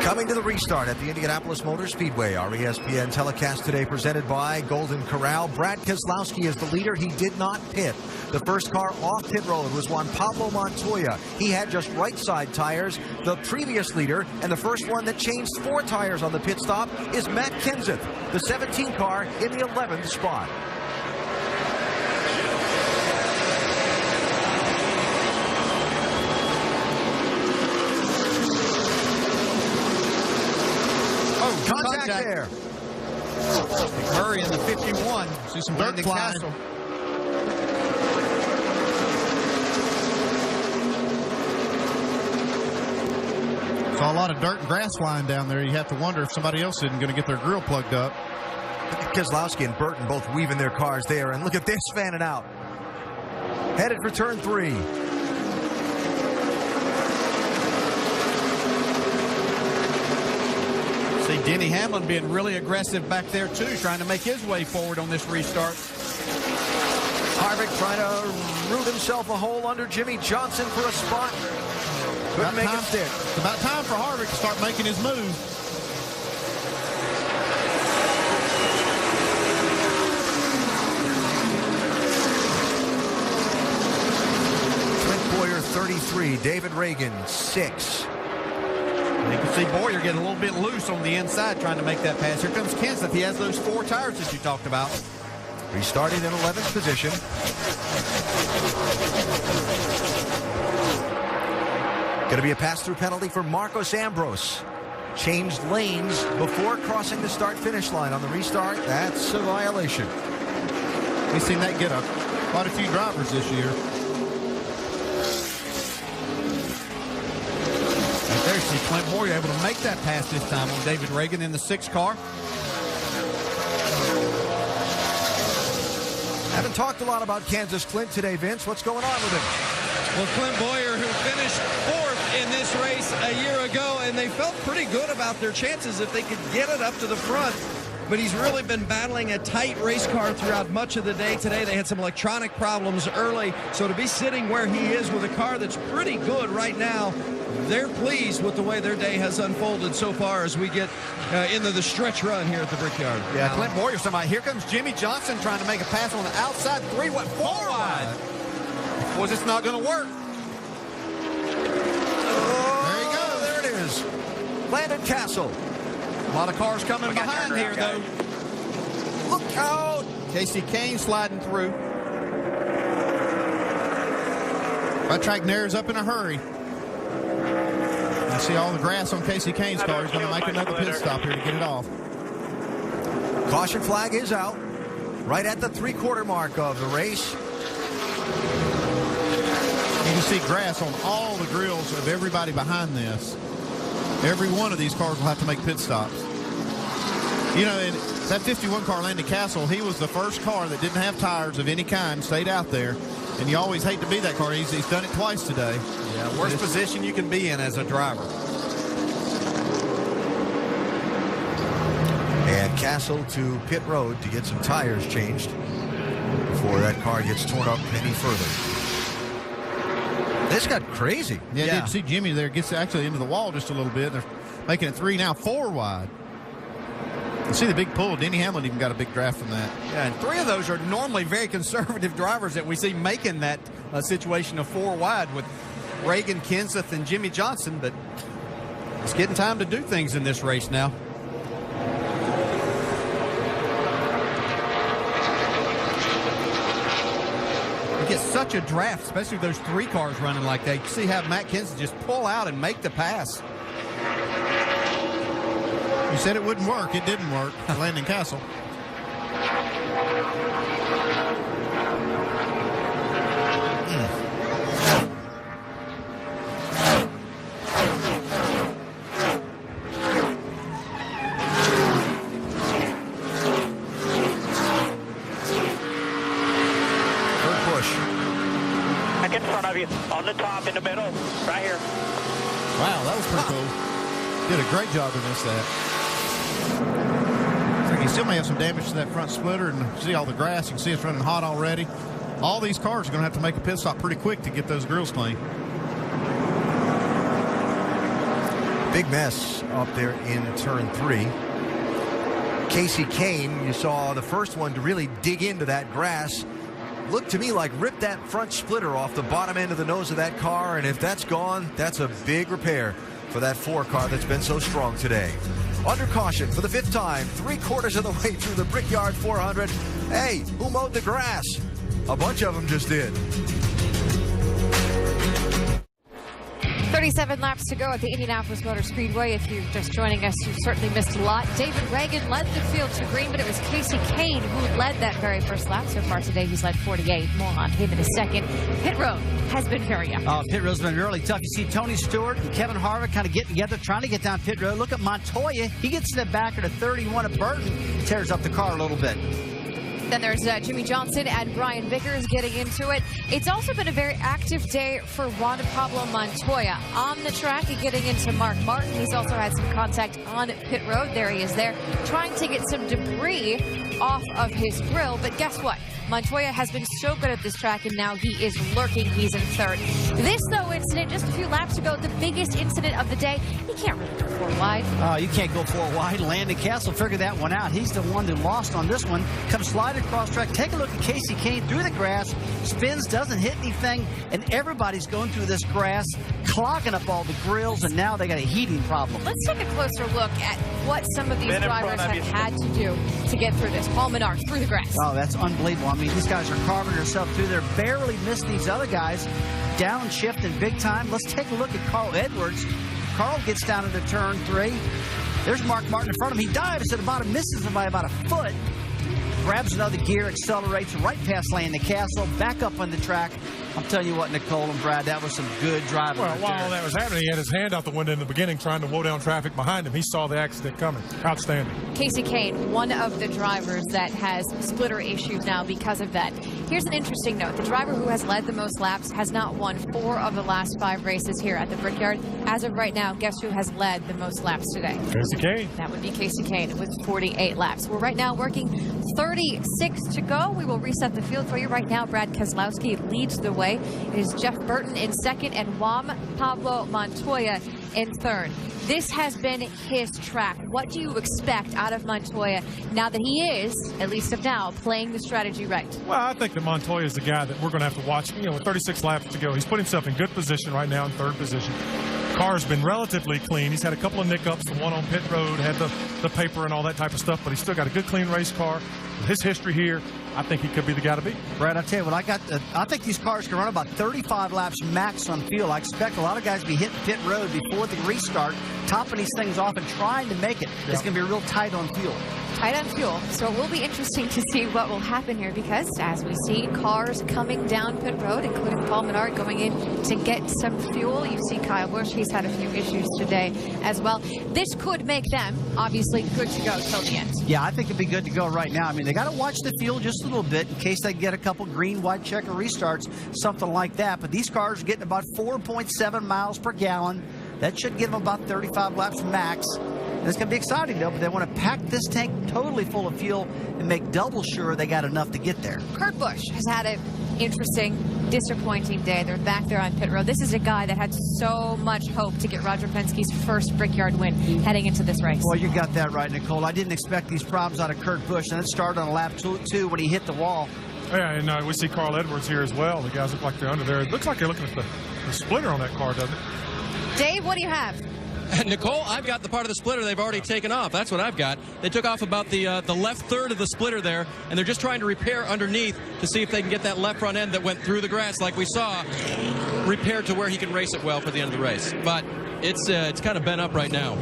Speaker 10: Coming Coming to the restart at the Indianapolis Motor Speedway. Our ESPN telecast today presented by Golden Corral. Brad Keselowski is the leader. He did not pit. The first car off pit road was Juan Pablo Montoya. He had just right side tires. The previous leader and the first one that changed 4 tires on the pit stop is Matt Kenseth, the 17 car in the 11th spot. Contact there.
Speaker 12: Murray in the 51.
Speaker 11: See some dirt flying. Saw a lot of dirt and grass flying down there. You have to wonder if somebody else isn't going to get their grill plugged up.
Speaker 10: Keselowski and Burton both weaving their cars there. And look at this fanning out. Headed for turn 3.
Speaker 12: See Denny Hamlin being really aggressive back there, too, trying to make his way forward on this restart.
Speaker 10: Harvick trying to root himself a hole under Jimmy Johnson for a spot. Couldn't make it stick.
Speaker 11: It's about time for Harvick to start making his move.
Speaker 10: Clint Boyer, 33. David Reagan, 6.
Speaker 12: You can see Boyer getting a little bit loose on the inside trying to make that pass. Here comes Kenseth. He has those 4 tires that you talked about.
Speaker 10: Restarting in 11th position. Going to be a pass-through penalty for Marcos Ambrose. Changed lanes before crossing the start-finish line on the restart. That's a violation.
Speaker 11: We've seen that get quite a few drivers this year.
Speaker 12: There you see Clint Boyer able to make that pass this time on David Reagan in the 6 car.
Speaker 10: Haven't talked a lot about Kansas Clint today, Vince. What's going on with him?
Speaker 18: Well, Clint Boyer, who finished 4th in this race a year ago, and they felt pretty good about their chances if they could get it up to the front. But he's really been battling a tight race car throughout much of the day today. They had some electronic problems early, so to be sitting where he is with a car that's pretty good right now, they're pleased with the way their day has unfolded so far as we get into the stretch run here at the Brickyard.
Speaker 12: Yeah, Clint Boyer, somebody. Here comes Jimmy Johnson trying to make a pass on the outside. 4 wide. Was it's not going to work?
Speaker 10: There you go. There it is. Landon Castle.
Speaker 12: A lot of cars coming behind here, though. Look out. Casey Kane sliding through.
Speaker 11: That track narrows up in a hurry. I see all the grass on Casey Kane's car. He's going to make another pit stop here to get it off.
Speaker 10: Caution flag is out. Right at the 3/4 mark of the race.
Speaker 11: You can see grass on all the grills of everybody behind this. Every one of these cars will have to make pit stops. You know, and that 51 car, Landon Castle, he was the first car that didn't have tires of any kind, stayed out there. And you always hate to be that car. He's done it twice today.
Speaker 12: Yeah, worst position you can be in as a driver.
Speaker 10: And Castle to pit road to get some tires changed before that car gets torn up any further. This got crazy.
Speaker 11: Yeah, I did see Jimmy there gets actually into the wall just a little bit. They're making it 3 now, 4 wide. You see the big pull. Denny Hamlin even got a big draft from that.
Speaker 12: Yeah, and 3 of those are normally very conservative drivers that we see making that situation of 4 wide with Reagan, Kenseth, and Jimmy Johnson. But it's getting time to do things in this race now. You get such a draft, especially with those 3 cars running like that. You see how Matt Kenseth just pull out and make the pass.
Speaker 11: You said it wouldn't work. It didn't work. Landon Castle.
Speaker 10: Kurt Busch.
Speaker 2: Back in front of you, on the top, in the middle, right here.
Speaker 11: Wow, that was pretty cool. Did a great job to miss that. So you still may have some damage to that front splitter, and see all the grass. You can see it's running hot already. All these cars are going to have to make a pit stop pretty quick to get those grills clean.
Speaker 10: Big mess up there in turn 3. Casey Kane, you saw the first one to really dig into that grass. Looked to me like rip that front splitter off the bottom end of the nose of that car, and if that's gone, that's a big repair for that 4 car that's been so strong today. Under caution for the 5th time, 3/4 of the way through the Brickyard 400. Hey, who mowed the grass? A bunch of them just did.
Speaker 6: 37 laps to go at the Indianapolis Motor Speedway. If you're just joining us, you've certainly missed a lot. David Reagan led the field to green, but it was Casey Kane who led that very first lap. So far today, he's led 48. More on him in a second. Pit road has been very tough.
Speaker 20: Pit road's been really tough. You see Tony Stewart and Kevin Harvick kind of getting together, trying to get down pit road. Look at Montoya. He gets in the back of the 31 of Burton, tears up the car a little bit.
Speaker 6: Then there's Jimmy Johnson and Brian Vickers getting into it. It's also been a very active day for Juan Pablo Montoya. On the track, getting into Mark Martin. He's also had some contact on pit road. There he is there, trying to get some debris off of his grill. But guess what? Montoya has been so good at this track, and now he is lurking. He's in 3rd. This, though, incident just a few laps ago, the biggest incident of the day. He can't really go 4 wide.
Speaker 20: You can't go 4 wide. Landon Castle figured that one out. He's the one who lost on this one. Comes sliding across track. Take a look at Casey Kane through the grass. Spins, doesn't hit anything, and everybody's going through this grass, clogging up all the grills, and now they got a heating problem.
Speaker 6: Let's take a closer look at what some of these drivers have had to do to get through this. Paul Menard through the grass.
Speaker 20: Oh, that's unbelievable. I mean, these guys are carving themselves through there, barely missing these other guys, downshifting big time. Let's take a look at Carl Edwards. Carl gets down into turn 3. There's Mark Martin in front of him. He dives at the bottom, misses him by about a foot. Grabs another gear, accelerates right past Landon Castle, back up on the track. I'm telling you what, Nicole and Brad, that was some good driving.
Speaker 13: Well, while all that was happening, he had his hand out the window in the beginning trying to woe down traffic behind him. He saw the accident coming. Outstanding.
Speaker 6: Casey Kane, one of the drivers that has splitter issues now because of that. Here's an interesting note. The driver who has led the most laps has not won 4 of the last 5 races here at the Brickyard. As of right now, guess who has led the most laps today?
Speaker 13: Casey Kane.
Speaker 6: That would be Casey Kane with 48 laps. We're right now working 36 to go. We will reset the field for you right now. Brad Keselowski leads the way. It is Jeff Burton in 2nd and Juan Pablo Montoya in 3rd. This has been his track. What do you expect out of Montoya now that he is, at least of now, playing the strategy right?
Speaker 13: Well, I think that Montoya is the guy that we're going to have to watch. With 36 laps to go, he's put himself in good position right now in 3rd position. Car's been relatively clean. He's had a couple of nickups, the one on pit road, had the paper and all that type of stuff, but he's still got a good, clean race car. With his history here, I think he could be the guy to beat.
Speaker 20: Brad, I tell you what, I think these cars can run about 35 laps max on fuel. I expect a lot of guys to be hitting pit road before the restart, topping these things off and trying to make it. It's going to be real tight on fuel.
Speaker 6: Tight on fuel. So it will be interesting to see what will happen here because, as we see, cars coming down pit road, including Paul Menard going in to get some fuel. You see Kyle Busch. He's had a few issues today as well. This could make them, obviously, good to go till the end.
Speaker 20: Yeah, I think it'd be good to go right now. I mean, they got to watch the fuel just a little bit in case they get a couple green, white checker restarts, something like that. But these cars are getting about 4.7 miles per gallon. That should give them about 35 laps max. And it's going to be exciting, though, but they want to pack this tank totally full of fuel and make double sure they got enough to get there.
Speaker 6: Kurt Busch has had an interesting, disappointing day. They're back there on pit road. This is a guy that had so much hope to get Roger Penske's first Brickyard win heading into this race.
Speaker 20: Well, you got that right, Nicole. I didn't expect these problems out of Kurt Busch, and it started on lap 2 when he hit the wall.
Speaker 13: Yeah, and we see Carl Edwards here as well. The guys look like they're under there. It looks like they're looking at the splitter on that car, doesn't it?
Speaker 6: Dave, what do you have?
Speaker 16: Nicole, I've got the part of the splitter they've already taken off. That's what I've got. They took off about the left third of the splitter there, and they're just trying to repair underneath to see if they can get that left front end that went through the grass like we saw repaired to where he can race it well for the end of the race. But it's kind of bent up right now.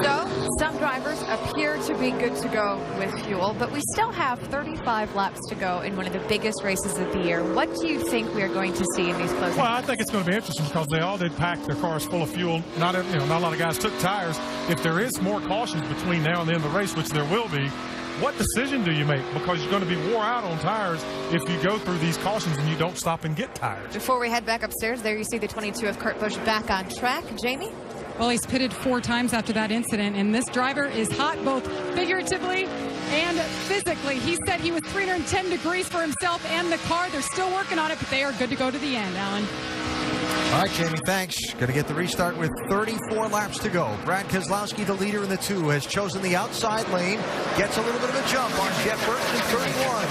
Speaker 6: So, some drivers appear to be good to go with fuel, but we still have 35 laps to go in one of the biggest races of the year. What do you think we are going to see in these closing?
Speaker 13: Well, I think it's going to be interesting because they all did pack their cars full of fuel. Not a lot of guys took tires. If there is more cautions between now and the end of the race, which there will be, what decision do you make? Because you're going to be wore out on tires if you go through these cautions and you don't stop and get tires.
Speaker 6: Before we head back upstairs, there you see the 22 of Kurt Busch back on track. Jamie?
Speaker 17: Well, he's pitted 4 times after that incident, and this driver is hot both figuratively and physically. He said he was 310 degrees for himself and the car. They're still working on it, but they are good to go to the end, Alan.
Speaker 10: All right, Jamie, thanks. Going to get the restart with 34 laps to go. Brad Keselowski, the leader in the 2, has chosen the outside lane. Gets a little bit of a jump on Jeff Burton in 31.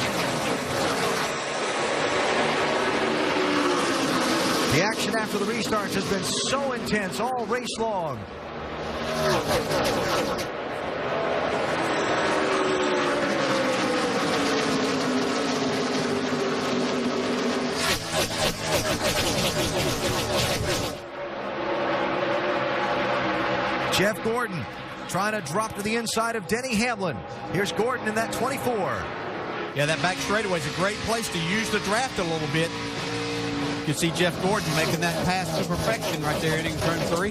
Speaker 10: The action after the restarts has been so intense all race long. Jeff Gordon trying to drop to the inside of Denny Hamlin. Here's Gordon in that 24.
Speaker 12: Yeah, that back straightaway is a great place to use the draft a little bit. You can see Jeff Gordon making that pass to perfection right there, hitting turn 3.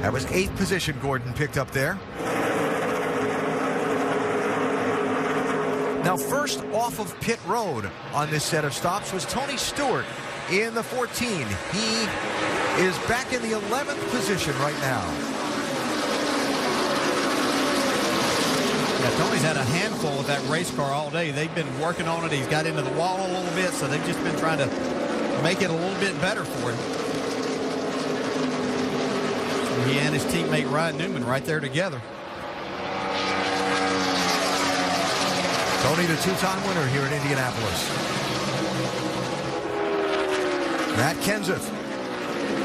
Speaker 10: That was 8th position Gordon picked up there. Now, first off of pit road on this set of stops was Tony Stewart in the 14. He is back in the 11th position right now.
Speaker 12: Yeah, Tony's had a handful of that race car all day. They've been working on it. He's got into the wall a little bit, so they've just been trying to make it a little bit better for him. So he and his teammate Ryan Newman right there together.
Speaker 10: Tony, the 2-time winner here in Indianapolis. Matt Kenseth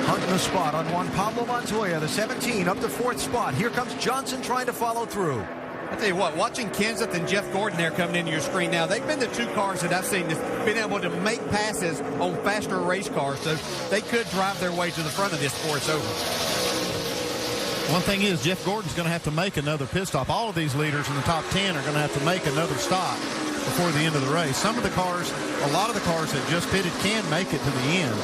Speaker 10: hunting the spot on Juan Pablo Montoya, the 17, up to 4th spot. Here comes Johnson trying to follow through.
Speaker 12: I tell you what, watching Kenseth and Jeff Gordon there coming into your screen now, they've been the 2 cars that I've seen that's been able to make passes on faster race cars, so they could drive their way to the front of this before it's over.
Speaker 11: One thing is, Jeff Gordon's going to have to make another pit stop. All of these leaders in the top 10 are going to have to make another stop before the end of the race. Some of the cars, a lot of the cars that just pitted can make it to the end.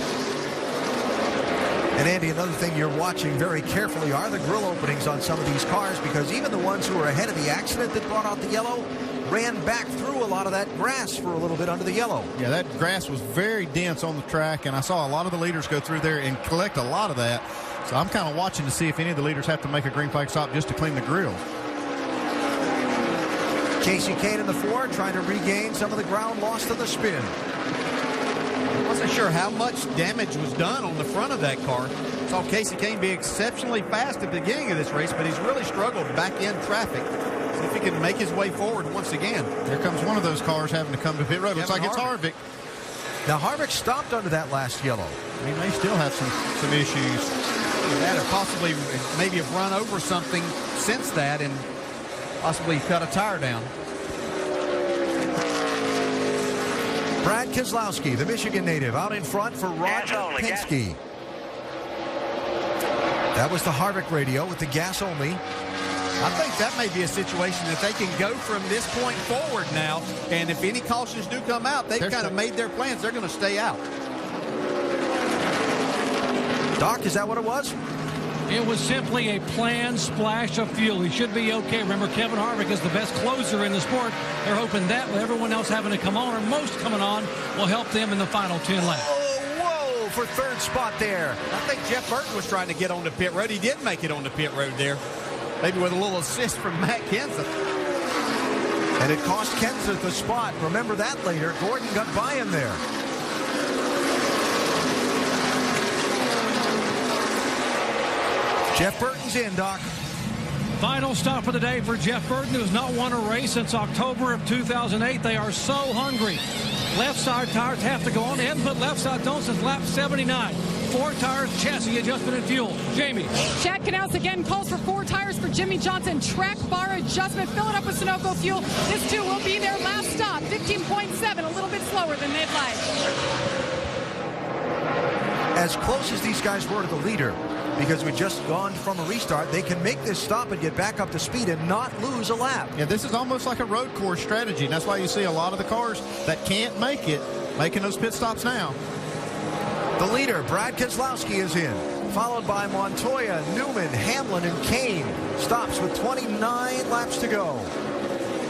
Speaker 10: And Andy, another thing you're watching very carefully are the grill openings on some of these cars, because even the ones who were ahead of the accident that brought out the yellow ran back through a lot of that grass for a little bit under the yellow.
Speaker 11: Yeah, that grass was very dense on the track, and I saw a lot of the leaders go through there and collect a lot of that. So I'm kind of watching to see if any of the leaders have to make a green flag stop just to clean the grill.
Speaker 10: Casey Kane in the 4 trying to regain some of the ground lost in the spin.
Speaker 12: I wasn't sure how much damage was done on the front of that car. Saw Casey Kane be exceptionally fast at the beginning of this race, but he's really struggled back in traffic. See if he can make his way forward once again.
Speaker 11: Here comes one of those cars having to come to pit road. Looks like it's Harvick.
Speaker 10: Now Harvick stopped under that last yellow.
Speaker 11: He may still have some issues.
Speaker 12: That or possibly maybe have run over something since that and possibly cut a tire down.
Speaker 10: Brad Keselowski, the Michigan native, out in front for Roger Penske. That was the Harvick radio with the gas only.
Speaker 12: I think that may be a situation that they can go from this point forward now, and if any cautions do come out, they've kind of made their plans. They're going to stay out.
Speaker 10: Doc, is that what it was?
Speaker 15: It was simply a planned splash of fuel. He should be okay. Remember, Kevin Harvick is the best closer in the sport. They're hoping that with everyone else having to come on, or most coming on, will help them in the final 10 laps.
Speaker 10: Whoa, for 3rd spot there.
Speaker 12: I think Jeff Burton was trying to get on the pit road. He did make it on the pit road there. Maybe with a little assist from Matt Kenseth.
Speaker 10: And it cost Kenseth the spot. Remember that later. Gordon got by him there. Jeff Burton's in, Doc.
Speaker 15: Final stop of the day for Jeff Burton, who has not won a race since October of 2008. They are so hungry. Left side tires have to go on. They haven't put left side don't since lap 79. 4 tires, chassis adjustment, and fuel. Jamie.
Speaker 17: Chad Canals again calls for 4 tires for Jimmy Johnson. Track bar adjustment. Fill it up with Sunoco fuel. This too will be their last stop. 15.7, a little bit slower than they'd like.
Speaker 10: As close as these guys were to the leader, because we'd just gone from a restart, they can make this stop and get back up to speed and not lose a lap.
Speaker 11: Yeah, this is almost like a road course strategy, and that's why you see a lot of the cars that can't make it making those pit stops now.
Speaker 10: The leader, Brad Keselowski, is in, followed by Montoya, Newman, Hamlin, and Kane. Stops with 29 laps to go.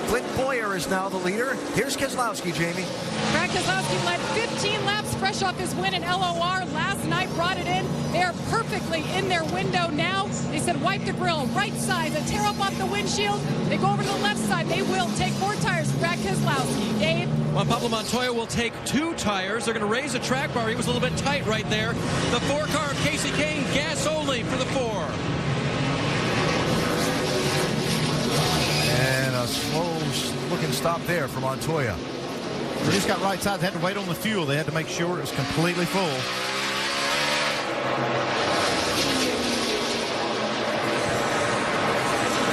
Speaker 10: Clint Boyer is now the leader. Here's Keselowski, Jamie.
Speaker 17: Brad Keselowski led 15 laps fresh off his win in LOR last night, brought it in. They are perfectly in their window now. They said wipe the grill, right side, they tear up off the windshield. They go over to the left side. They will take 4 tires for Brad Keselowski. Dave?
Speaker 16: Juan Pablo Montoya will take 2 tires. They're going to raise the track bar. He was a little bit tight right there. The 4 car of Casey Kane, gas only for the 4.
Speaker 10: And a slow-looking stop there for Montoya.
Speaker 11: They just got right side. They had to wait on the fuel. They had to make sure it was completely full.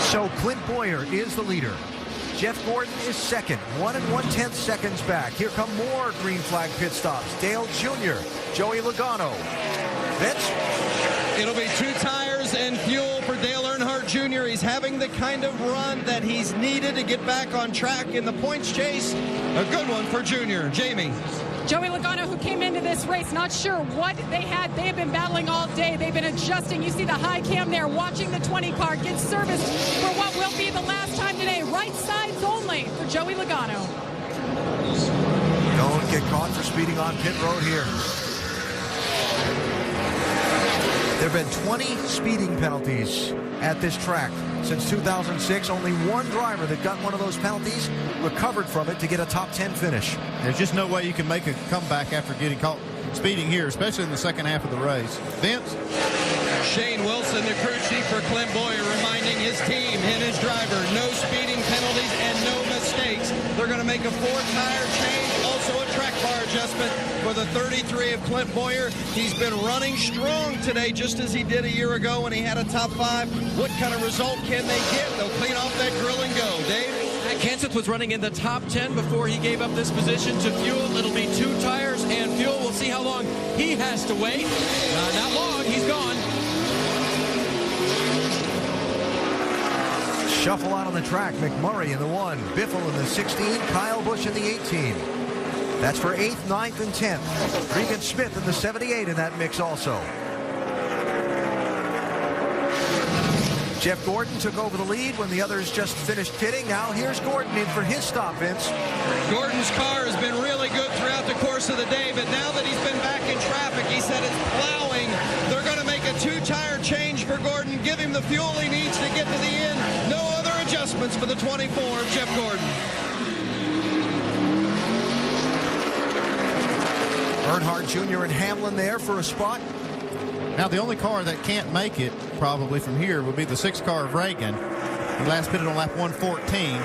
Speaker 10: So Clint Boyer is the leader. Jeff Gordon is second, 1 1/10 seconds back. Here come more green flag pit stops. Dale Jr., Joey Logano. Vince?
Speaker 18: It'll be 2 tires and fuel for Dale Earnhardt Jr. He's having the kind of run that he's needed to get back on track in the points chase. A good one for Jr. Jamie.
Speaker 17: Joey Logano, who came into this race not sure what they had. They have been battling all day. They've been adjusting. You see the high cam there, watching the 20 car get serviced for what will be the last time today. Right sides only for Joey Logano.
Speaker 10: Don't get caught for speeding on pit road here. There have been 20 speeding penalties at this track since 2006. Only one driver that got one of those penalties recovered from it to get a top 10 finish.
Speaker 11: There's just no way you can make a comeback after getting caught speeding here, especially in the second half of the race. Vince?
Speaker 18: Shane Wilson, the crew chief for Clint Boyer, reminding his team and his driver, no speeding penalties and no mistakes. They're going to make a 4-tire change, also a track bar adjustment for the 33 of Clint Boyer. He's been running strong today, just as he did a year ago when he had a top 5. What kind of result can they get? They'll clean off that grill and go. Dave?
Speaker 16: Kenseth was running in the top 10 before he gave up this position to fuel. It'll be 2 tires and fuel. We'll see how long he has to wait. Not long. He's gone.
Speaker 10: Shuffle out on the track. McMurray in the 1, Biffle in the 16, Kyle Busch in the 18. That's for 8th, 9th, and 10th. Regan Smith in the 78 in that mix also. Jeff Gordon took over the lead when the others just finished pitting. Now here's Gordon in for his stop, Vince.
Speaker 18: Gordon's car has been really good throughout the course of the day, but now that he's been back in traffic, he said it's plowing. They're going to make a 2-tire change for Gordon, give him the fuel he needs to get to the end. No other adjustments for the 24 of Jeff Gordon.
Speaker 10: Earnhardt Jr. and Hamlin there for a spot.
Speaker 11: Now, the only car that can't make it, probably from here, would be the 6 car of Reagan. He last pitted on lap 114.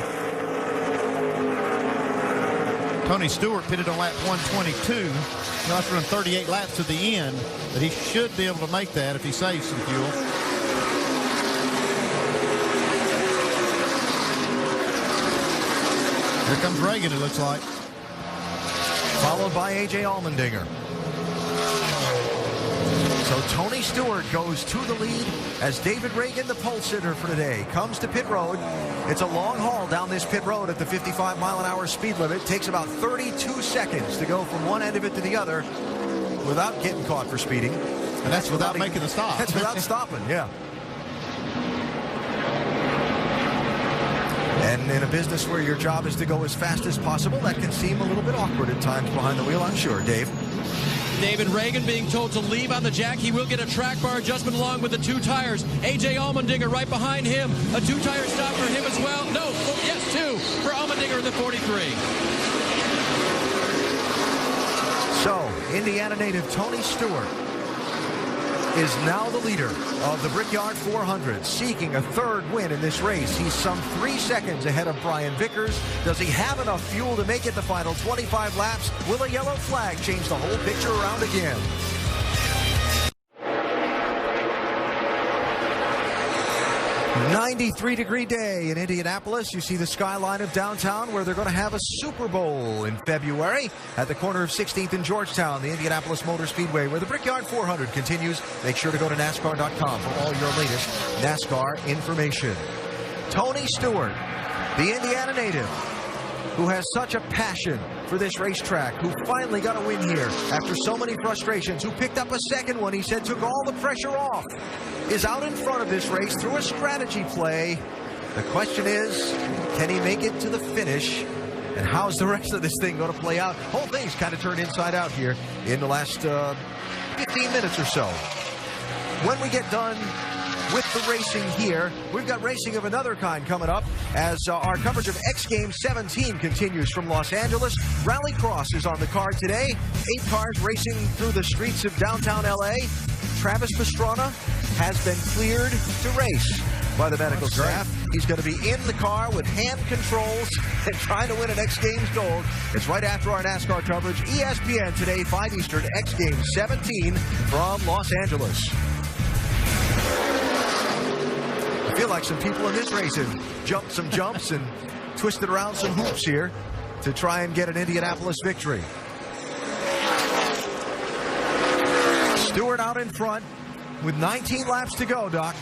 Speaker 11: Tony Stewart pitted on lap 122. He'll have to run 38 laps to the end, but he should be able to make that if he saves some fuel. Here comes Reagan, it looks like.
Speaker 10: Followed by A.J. Allmendinger. So Tony Stewart goes to the lead as David Reagan, the pole sitter for today, comes to pit road. It's a long haul down this pit road at the 55-mile-an-hour speed limit. It takes about 32 seconds to go from one end of it to the other without getting caught for speeding.
Speaker 11: And that's without making a stop.
Speaker 10: That's without stopping, yeah. And in a business where your job is to go as fast as possible, that can seem a little bit awkward at times behind the wheel, I'm sure, Dave.
Speaker 16: David Reagan being told to leave on the jack. He will get a track bar adjustment along with the 2 tires. A.J. Allmendinger right behind him. A 2-tire stop for him as well. No, oh, yes, 2 for Allmendinger in the 43.
Speaker 10: So, Indiana native Tony Stewart is now the leader of the Brickyard 400, seeking a 3rd win in this race. He's some 3 seconds ahead of Brian Vickers. Does he have enough fuel to make it the final 25 laps? Will a yellow flag change the whole picture around again? A 93-degree day in Indianapolis. You see the skyline of downtown where they're going to have a Super Bowl in February at the corner of 16th and Georgetown, the Indianapolis Motor Speedway, where the Brickyard 400 continues. Make sure to go to NASCAR.com for all your latest NASCAR information. Tony Stewart, the Indiana native, who has such a passion for this racetrack, who finally got a win here after so many frustrations, who picked up a 2nd one, he said took all the pressure off, is out in front of this race through a strategy play The question is, can he make it to the finish? And how's the rest of this thing going to play out? Whole thing's kind of turned inside out here in the last 15 minutes or so. When we get done with the racing here, we've got racing of another kind coming up as our coverage of X Games 17 continues from Los Angeles. Rallycross is on the card today. 8 cars racing through the streets of downtown LA. Travis Pastrana has been cleared to race by the medical staff. He's going to be in the car with hand controls and trying to win an X Games gold. It's right after our NASCAR coverage. ESPN today, 5 Eastern, X Games 17 from Los Angeles. I feel like some people in this race have jumped some jumps and twisted around some hoops here to try and get an Indianapolis victory. Stewart out in front with 19 laps to go, Doc.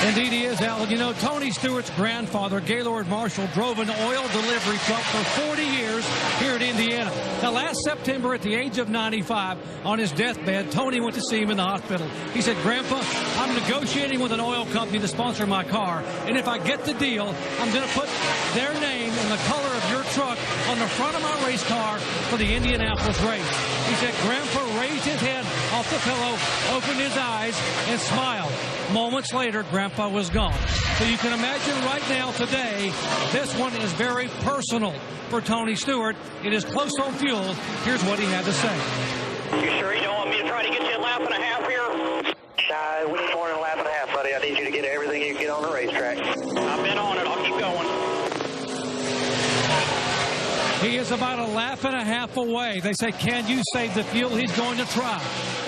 Speaker 15: Indeed he is, Alan. You know, Tony Stewart's grandfather, Gaylord Marshall, drove an oil delivery truck for 40 years here in Indiana. Now, last September, at the age of 95, on his deathbed, Tony went to see him in the hospital. He said, Grandpa, I'm negotiating with an oil company to sponsor my car, and if I get the deal, I'm going to put their name and the color of your truck on the front of my race car for the Indianapolis race. He said, Grandpa raised his head off the pillow, opened his eyes, and smiled. Moments later, Grandpa was gone. So you can imagine right now, today, this one is very personal for Tony Stewart. It is close on fuel. Here's what he had to say.
Speaker 2: You sure you don't want me to try to get you a lap and a half here? We need more than a lap and a half, buddy. I need you to get everything you can get on the racetrack. I've been on it. I'll keep going.
Speaker 15: He is about a lap and a half away. They say, can you save the fuel? He's going to try.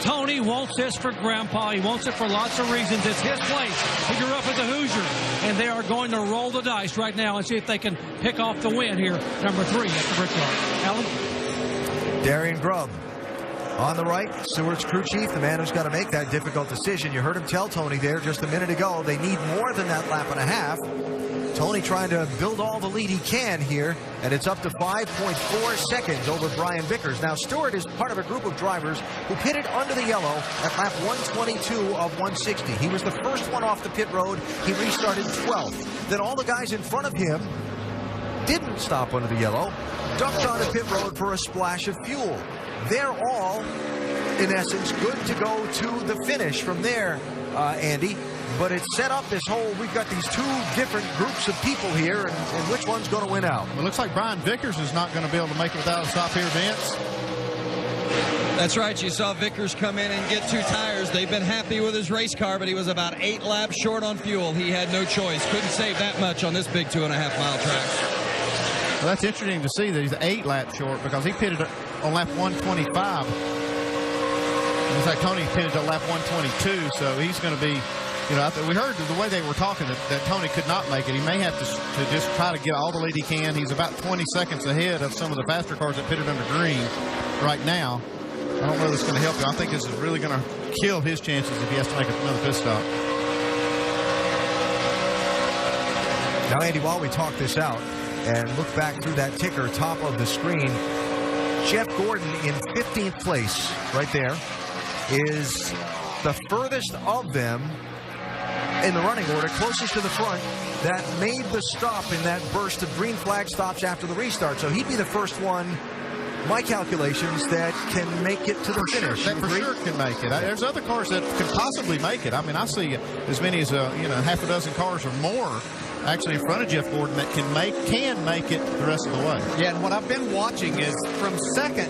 Speaker 15: Tony wants this for Grandpa. He wants it for lots of reasons. It's his place. He grew up at the Hoosier, and they are going to roll the dice right now and see if they can pick off the win here, number 3 at the Brickyard. Alan?
Speaker 10: Darian Grubb on the right, Stewart's crew chief, the man who's got to make that difficult decision. You heard him tell Tony there just a minute ago they need more than that lap and a half. Tony trying to build all the lead he can here, and it's up to 5.4 seconds over Brian Vickers. Now, Stewart is part of a group of drivers who pitted under the yellow at lap 122 of 160. He was the first one off the pit road. He restarted 12th. Then all the guys in front of him didn't stop under the yellow, ducked onto pit road for a splash of fuel. They're all, in essence, good to go to the finish from there, Andy. But it's set up this whole, we've got these 2 different groups of people here, and which one's going to win out?
Speaker 11: Well, it looks like Brian Vickers is not going to be able to make it without a stop here, Vince.
Speaker 18: That's right. You saw Vickers come in and get 2 tires. They've been happy with his race car, but he was about 8 laps short on fuel. He had no choice. Couldn't save that much on this big 2.5-mile track.
Speaker 11: Well, that's interesting to see that he's 8 laps short because he pitted on lap 125. In fact, Tony pitted on lap 122, so he's going to be, you know, we heard the way they were talking that Tony could not make it. He may have to just try to get all the lead he can. He's about 20 seconds ahead of some of the faster cars that pitted under green right now. I don't know if this is going to help you. I think this is really going to kill his chances if he has to make another pit stop.
Speaker 10: Now, Andy, while we talk this out and look back through that ticker top of the screen, Jeff Gordon in 15th place right there is the furthest of them in the running order, closest to the front, that made the stop in that burst of green flag stops after the restart. So he'd be the first one, my calculations, that can make it to the finish.
Speaker 11: That for sure can make it. There's other cars that could possibly make it. I mean, I see as many as half a dozen cars or more actually in front of Jeff Gordon that can make it the rest of the way.
Speaker 12: Yeah, and what I've been watching is from second,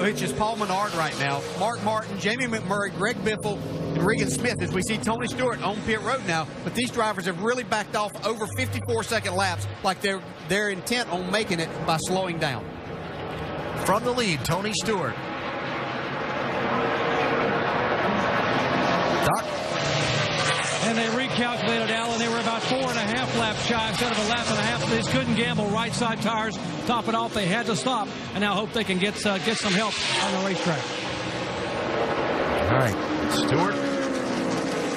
Speaker 12: which is Paul Menard right now, Mark Martin, Jamie McMurray, Greg Biffle, and Regan Smith, as we see Tony Stewart on pit road now. But these drivers have really backed off over 54-second laps, like they're intent on making it by slowing down.
Speaker 10: From the lead, Tony Stewart. Doc?
Speaker 15: And they recalculated, Alan. They were about 4.5 laps shy instead of a lap and a half. They just couldn't gamble. Right side tires, top it off. They had to stop, and now hope they can get some help on the racetrack.
Speaker 10: All right, Stewart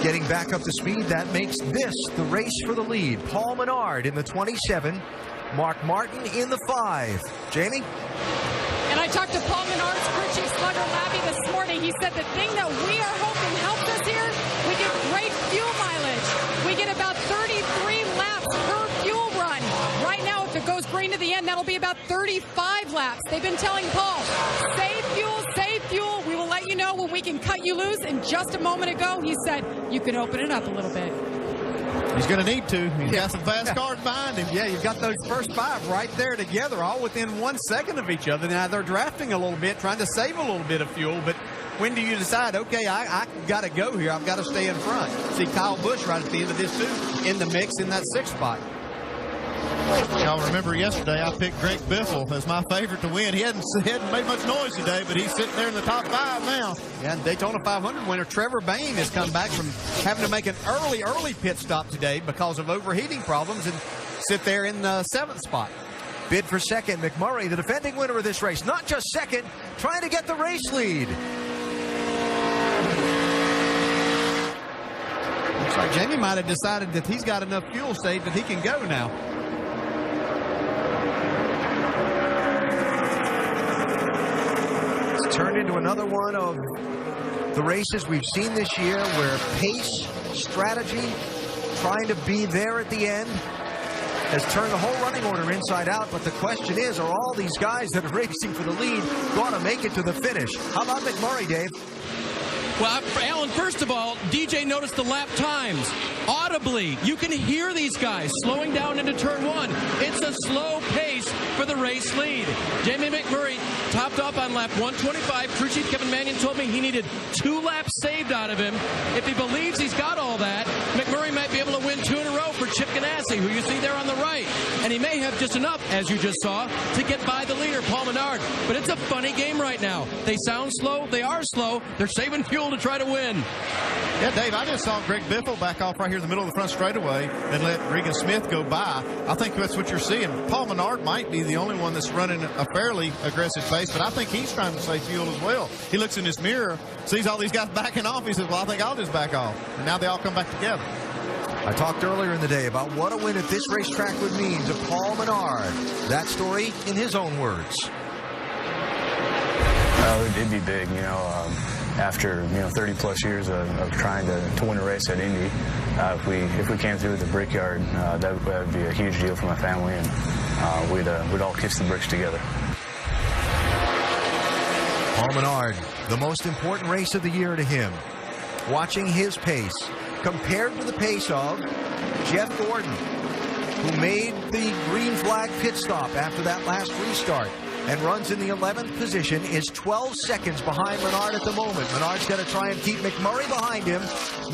Speaker 10: getting back up to speed. That makes this the race for the lead. Paul Menard in the 27, Mark Martin in the 5. Jamie?
Speaker 17: And I talked to Paul Menard's crew chief, Slugger Labby, this morning. He said the thing that we are hoping helps us here, we get great fuel mileage. We get about 33 into the end. That'll be about 35 laps. They've been telling Paul, save fuel, save fuel. We will let you know when we can cut you loose. And just a moment ago, he said you could open it up a little bit.
Speaker 11: He's going to need to. He's got some fast cars behind him.
Speaker 12: Yeah, you've got those first 5 right there together, all within 1 second of each other. Now they're drafting a little bit, trying to save a little bit of fuel, but when do you decide, okay, I got to go here. I've got to stay in front. See Kyle Busch right at the end of this, too, in the mix in that 6th spot.
Speaker 11: Y'all remember yesterday I picked Greg Biffle as my favorite to win. He hadn't made much noise today, but he's sitting there in the top 5 now.
Speaker 12: Yeah, and Daytona 500 winner Trevor Bayne has come back from having to make an early pit stop today because of overheating problems and sit there in the 7th spot.
Speaker 10: Bid for second. McMurray, the defending winner of this race, not just second, trying to get the race lead.
Speaker 12: Looks like Jamie might have decided that he's got enough fuel saved that he can go now.
Speaker 10: It's turned into another one of the races we've seen this year where pace, strategy, trying to be there at the end has turned the whole running order inside out. But the question is, are all these guys that are racing for the lead going to make it to the finish? How about McMurray, Dave?
Speaker 16: Well, Alan, first of all, DJ noticed the lap times. Audibly, you can hear these guys slowing down into turn 1. It's a slow pace for the race lead. Jamie McMurray topped off on lap 125. Crew Chief Kevin Mannion told me he needed 2 laps saved out of him. If he believes he's got all that, McMurray might be able to win 2 in a row for Chip Ganassi, who you see there on the right. And he may have just enough, as you just saw, to get by the leader, Paul Menard. But it's a funny game right now. They sound slow. They are slow. They're saving fuel to try to win.
Speaker 11: Yeah, Dave, I just saw Greg Biffle back off right here in the middle of the front straightaway and let Regan Smith go by. I think that's what you're seeing. Paul Menard might be the only one that's running a fairly aggressive pace, but I think he's trying to save fuel as well. He looks in his mirror, sees all these guys backing off. He says, well, I think I'll just back off. And now they all come back together.
Speaker 10: I talked earlier in the day about what a win at this racetrack would mean to Paul Menard. That story in his own words.
Speaker 14: It'd be big, after 30 plus years of trying to win a race at Indy. If we came through with the Brickyard, that would be a huge deal for my family, and we'd all kiss the bricks together.
Speaker 10: Paul Menard, the most important race of the year to him. Watching his pace compared to the pace of Jeff Gordon, who made the green flag pit stop after that last restart and runs in the 11th position, is 12 seconds behind Menard at the moment. Menard's got to try and keep McMurray behind him,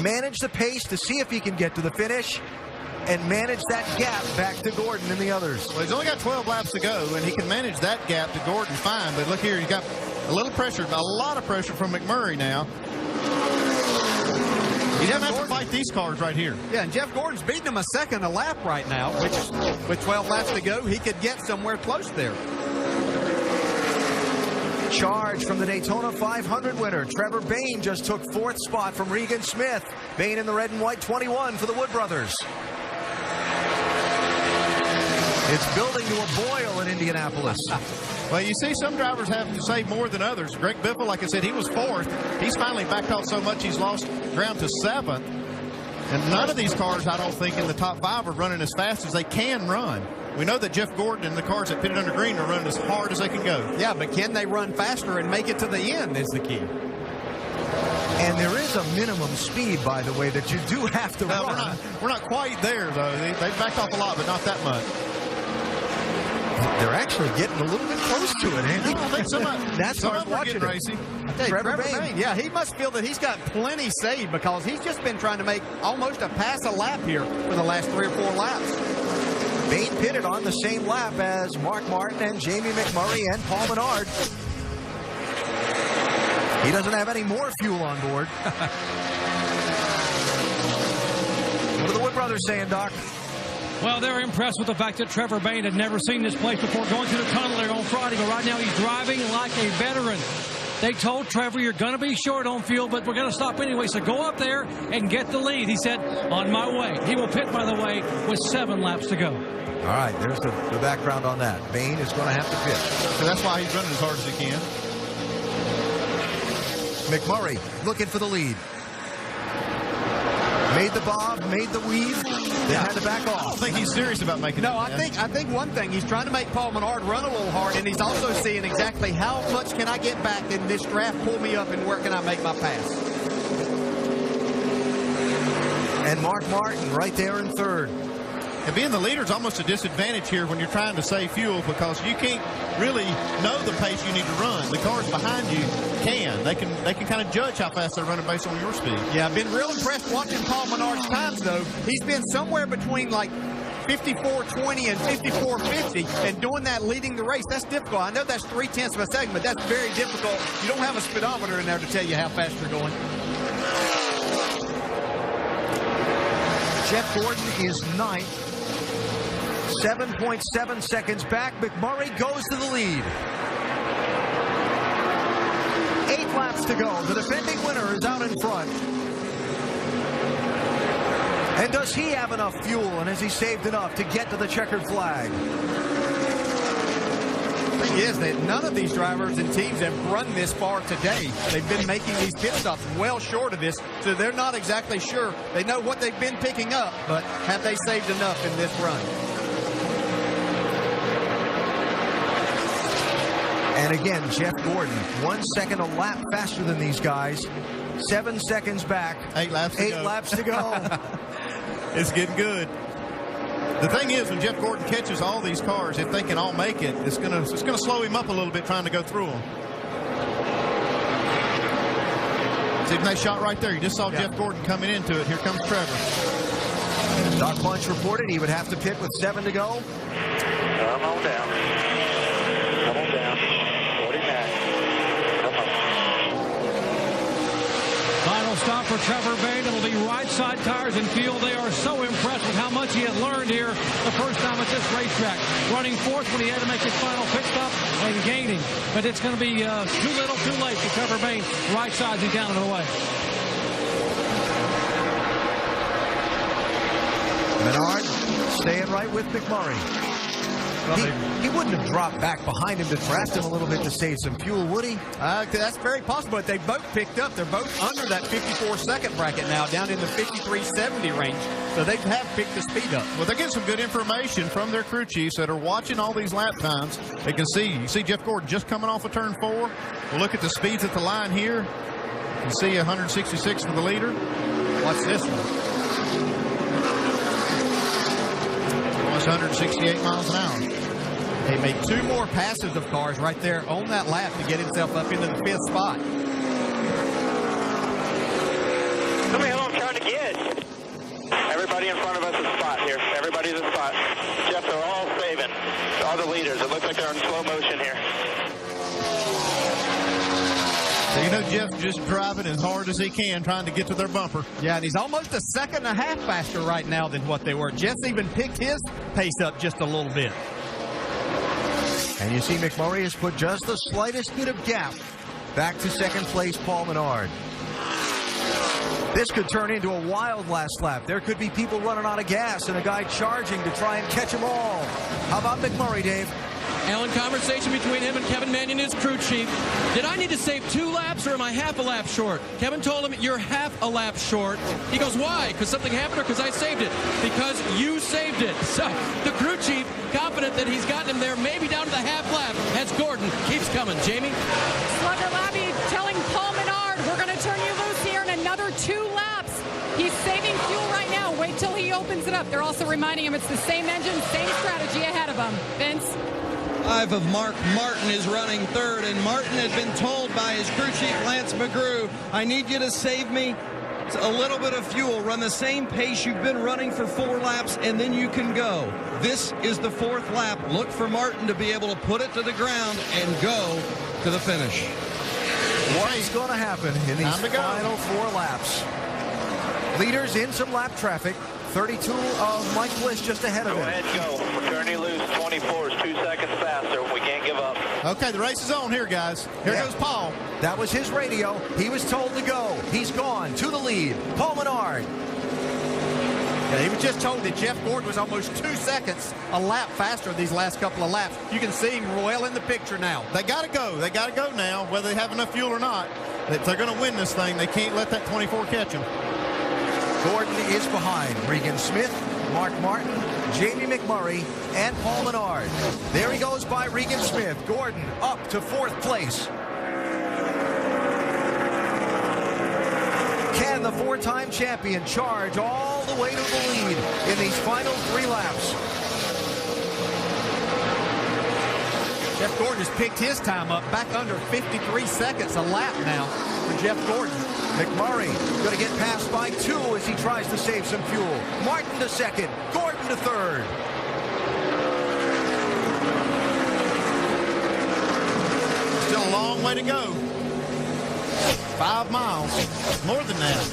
Speaker 10: manage the pace to see if he can get to the finish, and manage that gap back to Gordon and the others.
Speaker 11: Well, he's only got 12 laps to go, and he can manage that gap to Gordon fine. But look here, he's got a little pressure, a lot of pressure from McMurray now. He doesn't have to fight these cars right here.
Speaker 12: Yeah, and Jeff Gordon's beating him a second a lap right now, which with 12 laps to go, he could get somewhere close there.
Speaker 10: Charge from the Daytona 500 winner. Trevor Bayne just took 4th spot from Regan Smith. Bayne in the red and white 21 for the Wood Brothers. It's building to a boil in Indianapolis.
Speaker 11: Well, you see some drivers have to save more than others. Greg Biffle, like I said, he was 4th. He's finally backed off so much he's lost ground to 7th. And none of these cars, I don't think, in the top 5 are running as fast as they can run. We know that Jeff Gordon and the cars that pitted under green are running as hard as they can go.
Speaker 12: Yeah, but can they run faster and make it to the end is the key.
Speaker 10: And there is a minimum speed, by the way, that you do have to run.
Speaker 11: We're not quite there, though. They've backed off a lot, but not that much.
Speaker 10: They're actually getting a little bit close to it, Andy.
Speaker 11: No, I think
Speaker 10: that's hard watching
Speaker 11: racing.
Speaker 12: Trevor Bayne, yeah, he must feel that he's got plenty saved because he's just been trying to make almost a pass a lap here for the last 3 or 4 laps.
Speaker 10: Bayne pitted on the same lap as Mark Martin and Jamie McMurray and Paul Menard. He doesn't have any more fuel on board. What are the Wood Brothers saying, Doc?
Speaker 15: Well, they're impressed with the fact that Trevor Bayne had never seen this place before going through the tunnel there on Friday, but right now he's driving like a veteran. They told Trevor, you're going to be short on fuel, but we're going to stop anyway, so go up there and get the lead. He said, on my way. He will pit, by the way, with 7 laps to go.
Speaker 10: All right, there's the background on that. Bayne is going to have to pit.
Speaker 11: So that's why he's running as hard as he can.
Speaker 10: McMurray looking for the lead. Made the bob, made the weave. They had to back off.
Speaker 11: I don't think he's serious about making
Speaker 12: No,
Speaker 11: it.
Speaker 12: I think one thing, he's trying to make Paul Menard run a little hard, and he's also seeing exactly how much can I get back in this draft, pull me up, and where can I make my pass.
Speaker 10: And Mark Martin right there in third.
Speaker 11: And being the leader is almost a disadvantage here when you're trying to save fuel, because you can't really know the pace you need to run. The cars behind you can. They can kind of judge how fast they're running based on your speed.
Speaker 12: Yeah, I've been real impressed watching Paul Menard's times, though. He's been somewhere between like 54.20 and 54.50, and doing that leading the race, that's difficult. I know that's 0.3 of a second, but that's very difficult. You don't have a speedometer in there to tell you how fast you're going.
Speaker 10: Jeff Gordon is ninth. 7.7 seconds back. McMurray goes to the lead. 8 laps to go. The defending winner is out in front. And does he have enough fuel, and has he saved enough to get to the checkered flag?
Speaker 12: The thing is that none of these drivers and teams have run this far today. They've been making these pit stops well short of this, so they're not exactly sure. They know what they've been picking up, but have they saved enough in this run?
Speaker 10: And again, Jeff Gordon, 1 second a lap faster than these guys. 7 seconds back.
Speaker 11: 8 laps to go. It's getting good. The thing is, when Jeff Gordon catches all these cars, if they can all make it, it's gonna slow him up a little bit trying to go through them. See a nice shot right there. You just saw Jeff Gordon coming into it. Here comes Trevor.
Speaker 10: Doc Bunch reported he would have to pit with 7 to go.
Speaker 2: Come on down. Come on down. 49. Come on.
Speaker 15: Final stop for Trevor Bayne. It'll be right side tires and fuel. They are so impressed with how much he had learned here the first time at this racetrack. Running fourth when he had to make his final pit stop and gaining. But it's going to be too little too late for Trevor Bayne. Right side, he's down and away.
Speaker 10: Menard staying right with McMurray. He wouldn't have dropped back behind him to draft him a little bit to save some fuel, would he?
Speaker 12: That's very possible. But they both picked up. They're both under that 54-second bracket now, down in the 53.70 range. So they have picked the speed up.
Speaker 11: Well, they're getting some good information from their crew chiefs that are watching all these lap times. They can see, you see Jeff Gordon just coming off of turn 4. We'll look at the speeds at the line here. You can see 166 for the leader.
Speaker 12: Watch this one.
Speaker 11: Almost 168 miles an hour.
Speaker 12: He made 2 more passes of cars right there on that lap to get himself up into the 5th spot.
Speaker 2: How many I'm trying to get? Everybody in front of us is a spot here. Everybody's a spot. Jeff, they're all saving. All the leaders. It looks like they're in slow motion here.
Speaker 11: So you know Jeff's just driving as hard as he can, trying to get to their bumper.
Speaker 12: Yeah, and he's almost a second and a half faster right now than what they were. Jeff's even picked his pace up just a little bit.
Speaker 10: And you see McMurray has put just the slightest bit of gap back to second place Paul Menard. This could turn into a wild last lap. There could be people running out of gas and a guy charging to try and catch them all. How about McMurray, Dave?
Speaker 16: Alan, conversation between him and Kevin Mannion, his crew chief. Did I need to save 2 laps or am I half a lap short? Kevin told him, you're half a lap short. He goes, why? Because something happened or because I saved it? Because you saved it. So the crew chief, confident that he's gotten him there, maybe down to the half lap, as Gordon keeps coming. Jamie?
Speaker 17: Slugger Labby telling Paul Menard, we're going to turn you loose here in another 2 laps. He's saving fuel right now. Wait till he opens it up. They're also reminding him it's the same engine, same strategy ahead of him. Vince?
Speaker 18: 5 of Mark Martin is running third, and Martin had been told by his crew chief, Lance McGrew, I need you to save me a little bit of fuel. Run the same pace you've been running for 4 laps, and then you can go. This is the 4th lap. Look for Martin to be able to put it to the ground and go to the finish.
Speaker 10: What is going to happen in these final 4 laps? Leaders in some lap traffic. 32 of Mike Bliss just ahead of him.
Speaker 2: Go ahead, go. We're turning you loose. 24 is 2 seconds faster. We can't give up.
Speaker 11: Okay, the race is on here, guys. Here goes Paul.
Speaker 10: That was his radio. He was told to go. He's gone to the lead. Paul Menard.
Speaker 12: Yeah, he was just told that Jeff Gordon was almost 2 seconds a lap faster these last couple of laps. You can see him well in the picture now.
Speaker 11: They got to go. They got to go now, whether they have enough fuel or not. If they're going to win this thing, they can't let that 24 catch them.
Speaker 10: Gordon is behind. Regan Smith Mark Martin, Jamie McMurray, and Paul Menard. There he goes by Regan Smith. Gordon up to 4th place. Can the 4-time champion charge all the way to the lead in these final 3 laps?
Speaker 12: Jeff Gordon has picked his time up back under 53 seconds a lap now for Jeff Gordon.
Speaker 10: McMurray going to get passed by 2 as he tries to save some fuel. Martin to 2nd, Gordon to 3rd.
Speaker 11: Still a long way to go. 5 miles, more than that.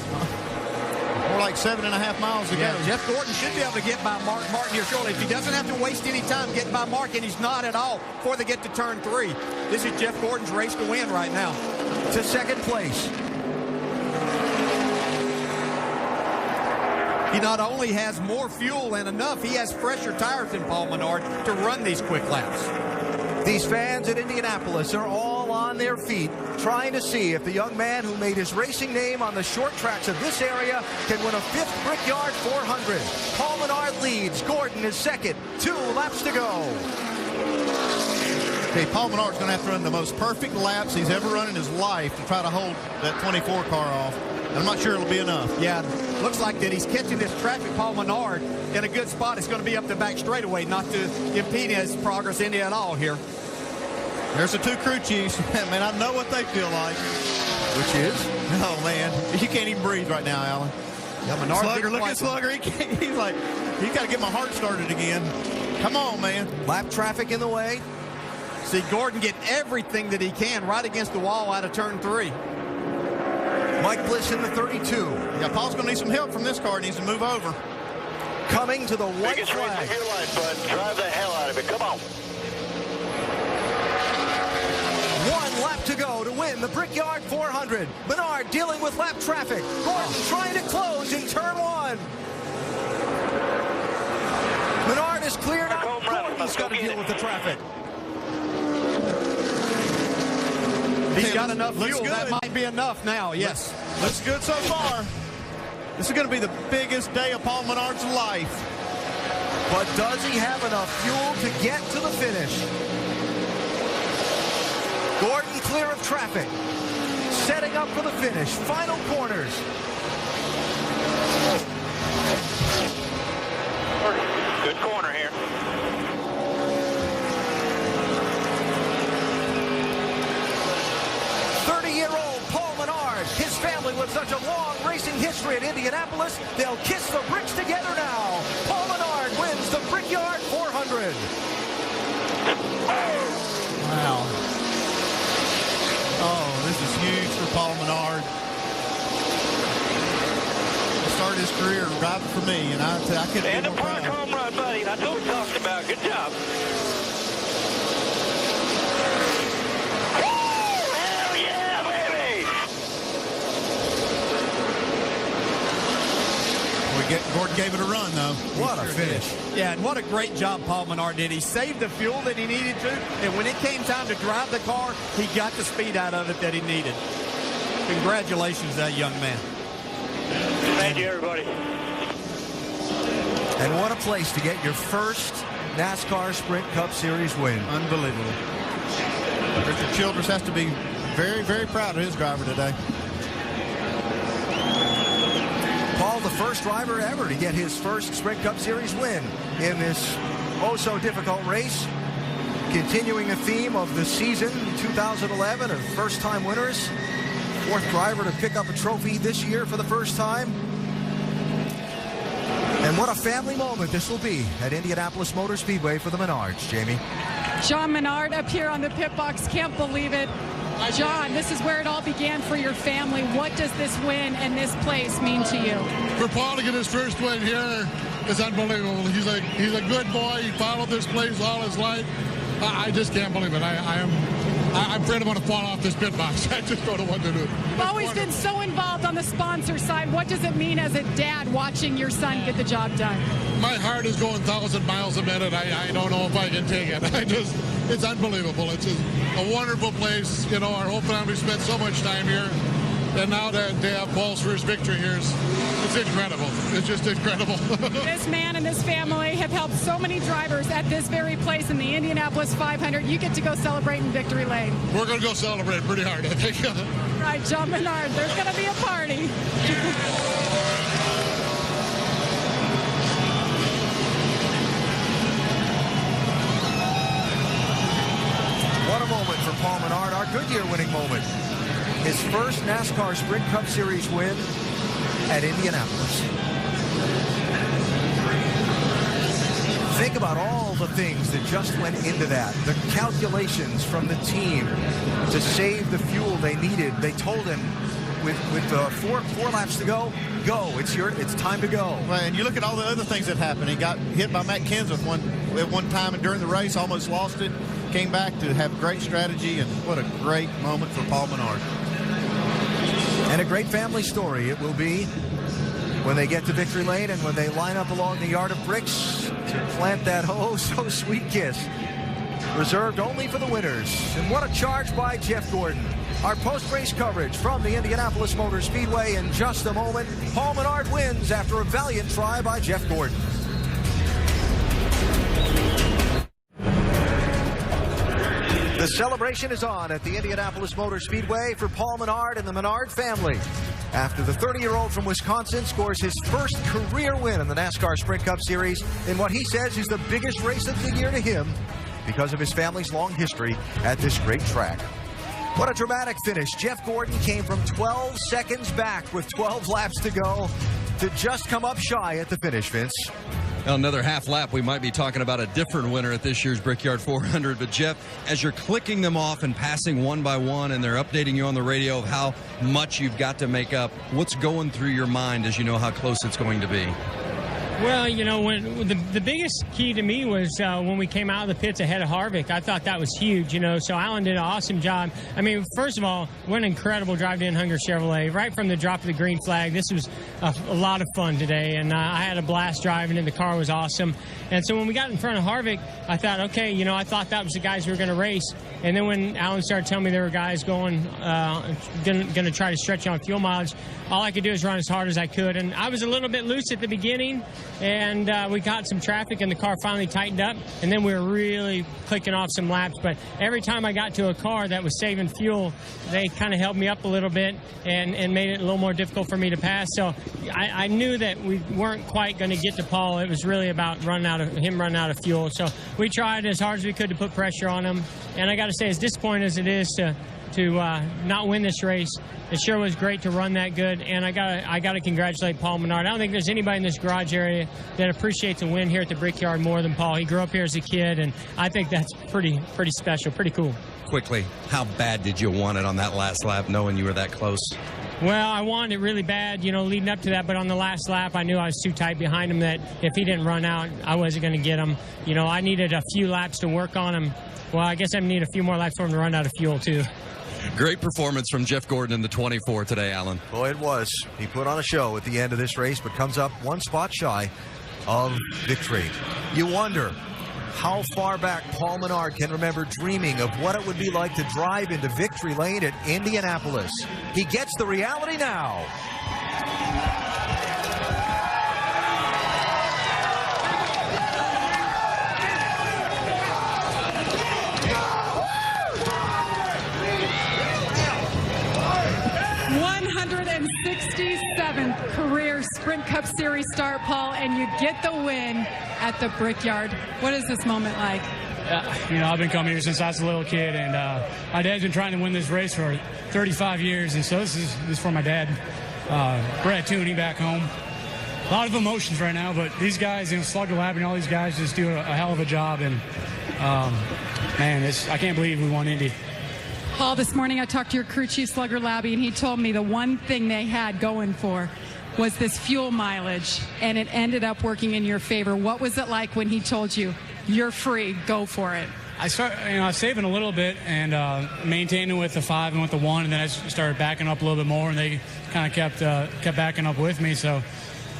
Speaker 11: More like 7.5 miles to go.
Speaker 12: Jeff Gordon should be able to get by Mark Martin here shortly. If he doesn't have to waste any time getting by Mark, and he's not at all before they get to turn 3. This is Jeff Gordon's race to win right now.
Speaker 10: To 2nd place.
Speaker 12: He not only has more fuel and enough, he has fresher tires than Paul Menard to run these quick laps.
Speaker 10: These fans at Indianapolis are all on their feet, trying to see if the young man who made his racing name on the short tracks of this area can win a 5th Brickyard 400. Paul Menard leads. Gordon is 2nd. 2 laps to go.
Speaker 11: Okay, Paul Menard's going to have to run the most perfect laps he's ever run in his life to try to hold that 24 car off. I'm not sure it'll be enough.
Speaker 12: Yeah, looks like that he's catching this traffic. Paul Menard in a good spot. It's going to be up the back straightaway, not to impede his progress any at all here.
Speaker 11: There's the 2 crew chiefs. Man, I know what they feel like.
Speaker 10: Which is?
Speaker 11: Oh, man. You can't even breathe right now, Alan.
Speaker 12: Yeah, Menard,
Speaker 11: Slugger, look at Slugger. He's like, he's got to get my heart started again. Come on, man.
Speaker 10: Lap traffic in the way.
Speaker 12: See Gordon get everything that he can right against the wall out of turn 3.
Speaker 10: Mike Bliss in the 32.
Speaker 11: Yeah, Paul's going to need some help from this car. He needs to move over.
Speaker 10: Coming to the white
Speaker 2: Biggest
Speaker 10: flag.
Speaker 2: race of your life, bud. Drive the hell out of it. Come on.
Speaker 10: 1 lap to go to win the Brickyard 400. Menard dealing with lap traffic. Gordon trying to close in turn 1. Menard is cleared out. Gordon's got to deal with the traffic.
Speaker 12: He's got enough fuel. That might be enough now, yes.
Speaker 11: Looks good so far. This is going to be the biggest day of Paul Menard's life.
Speaker 10: But does he have enough fuel to get to the finish? Gordon clear of traffic. Setting up for the finish. Final corners.
Speaker 2: Good corner here.
Speaker 10: His family with such a long racing history in Indianapolis, they'll kiss the bricks together now. Paul Menard wins the Brickyard 400.
Speaker 11: Wow. Oh, this is huge for Paul Menard. He started his career driving for me, and I couldn't
Speaker 2: And
Speaker 11: be
Speaker 2: a
Speaker 11: more
Speaker 2: park
Speaker 11: proud.
Speaker 2: home run, buddy. That's what we talked about. Good job.
Speaker 11: Gordon gave it a run, though.
Speaker 10: What a finish.
Speaker 12: Yeah, and what a great job Paul Menard did. He saved the fuel that he needed to, and when it came time to drive the car, he got the speed out of it that he needed. Congratulations to that young man.
Speaker 2: Thank you, everybody.
Speaker 10: And what a place to get your first NASCAR Sprint Cup Series win.
Speaker 11: Unbelievable. Richard Childress has to be very, very proud of his driver today.
Speaker 10: Paul, the first driver ever to get his first Sprint Cup Series win in this oh-so-difficult race. Continuing the theme of the season 2011 of first-time winners. 4th driver to pick up a trophy this year for the first time. And what a family moment this will be at Indianapolis Motor Speedway for the Menards, Jamie.
Speaker 17: John Menard up here on the pit box. Can't believe it. John, this is where it all began for your family. What does this win and this place mean to you?
Speaker 19: For Paul to get his first win here is unbelievable. He's a good boy. He followed this place all his life. I just can't believe it. I'm afraid I'm going to fall off this pit box. I just don't know what to do.
Speaker 17: You've always been so involved on the sponsor side. What does it mean as a dad watching your son get the job done?
Speaker 19: My heart is going 1,000 miles a minute. I don't know if I can take it. It's unbelievable. It's a wonderful place. Our whole family spent so much time here. And now that they have Paul's first victory here, It's incredible. It's just incredible.
Speaker 17: This man and his family have helped so many drivers at this very place in the Indianapolis 500. You get to go celebrate in victory lane.
Speaker 19: We're going to go celebrate pretty hard, I think.
Speaker 17: Right, John Menard, there's going to be a party.
Speaker 10: What a moment for Paul Menard, our Goodyear winning moment. His first NASCAR Sprint Cup Series win at Indianapolis. Think about all the things that just went into that. The calculations from the team to save the fuel they needed. They told him with four laps to go, it's time to go.
Speaker 11: Right, and you look at all the other things that happened. He got hit by Matt Kenseth at one time and during the race, almost lost it. Came back to have great strategy, and what a great moment for Paul Menard.
Speaker 10: And a great family story it will be when they get to victory lane and when they line up along the yard of bricks to plant that so sweet kiss reserved only for the winners. And what a charge by Jeff Gordon. Our post-race coverage from the Indianapolis Motor Speedway in just a moment. Paul Menard wins after a valiant try by Jeff Gordon. The celebration is on at the Indianapolis Motor Speedway for Paul Menard and the Menard family. After the 30-year-old from Wisconsin scores his first career win in the NASCAR Sprint Cup Series in what he says is the biggest race of the year to him because of his family's long history at this great track. What a dramatic finish. Jeff Gordon came from 12 seconds back with 12 laps to go to just come up shy at the finish, Vince.
Speaker 18: Well, another half lap, we might be talking about a different winner at this year's Brickyard 400. But, Jeff, as you're clicking them off and passing one by one and they're updating you on the radio of how much you've got to make up, what's going through your mind as you know how close it's going to be?
Speaker 3: Well, you know, when the biggest key to me was when we came out of the pits ahead of Harvick. I thought that was huge, you know, so Alan did an awesome job. I mean, first of all, what an incredible drive to Hunger Chevrolet. Right from the drop of the green flag, this was a lot of fun today, and I had a blast driving, and the car was awesome. And so when we got in front of Harvick, I thought, okay, you know, I thought that was the guys who were going to race. And then when Alan started telling me there were guys going to try to stretch on fuel mileage, all I could do is run as hard as I could. And I was a little bit loose at the beginning, and we got some traffic, and the car finally tightened up. And then we were really clicking off some laps. But every time I got to a car that was saving fuel, they kind of held me up a little bit and made it a little more difficult for me to pass. So I knew that we weren't quite going to get to Paul. It was really about him running out of fuel. So we tried as hard as we could to put pressure on him. And I got to say, as disappointing as it is to not win this race, it sure was great to run that good. And I got to congratulate Paul Menard. I don't think there's anybody in this garage area that appreciates a win here at the Brickyard more than Paul. He grew up here as a kid, and I think that's pretty special, pretty cool.
Speaker 18: Quickly, how bad did you want it on that last lap, knowing you were that close?
Speaker 3: Well, I wanted it really bad, you know, leading up to that. But on the last lap, I knew I was too tight behind him that if he didn't run out, I wasn't going to get him. You know, I needed a few laps to work on him. Well, I guess I need a few more laps for him to run out of fuel, too.
Speaker 18: Great performance from Jeff Gordon in the 24 today, Alan.
Speaker 10: Boy, it was. He put on a show at the end of this race, but comes up one spot shy of victory. You wonder how far back Paul Menard can remember dreaming of what it would be like to drive into victory lane at Indianapolis. He gets the reality now.
Speaker 17: Career Sprint Cup Series start, Paul, and you get the win at the Brickyard. What is this moment like?
Speaker 22: You know, I've been coming here since I was a little kid, and my dad's been trying to win this race for 35 years, and so this is for my dad, Brad Tooney, back home. A lot of emotions right now, but these guys, you know, Slugger Lab and all these guys just do a hell of a job, and man, I can't believe we won Indy.
Speaker 17: Paul, this morning I talked to your crew chief, Slugger Labby, and he told me the one thing they had going for was this fuel mileage, and it ended up working in your favor. What was it like when he told you, you're free, go for it?
Speaker 22: I was saving a little bit and maintaining with the 5 and with the 1, and then I started backing up a little bit more, and they kind of kept backing up with me. So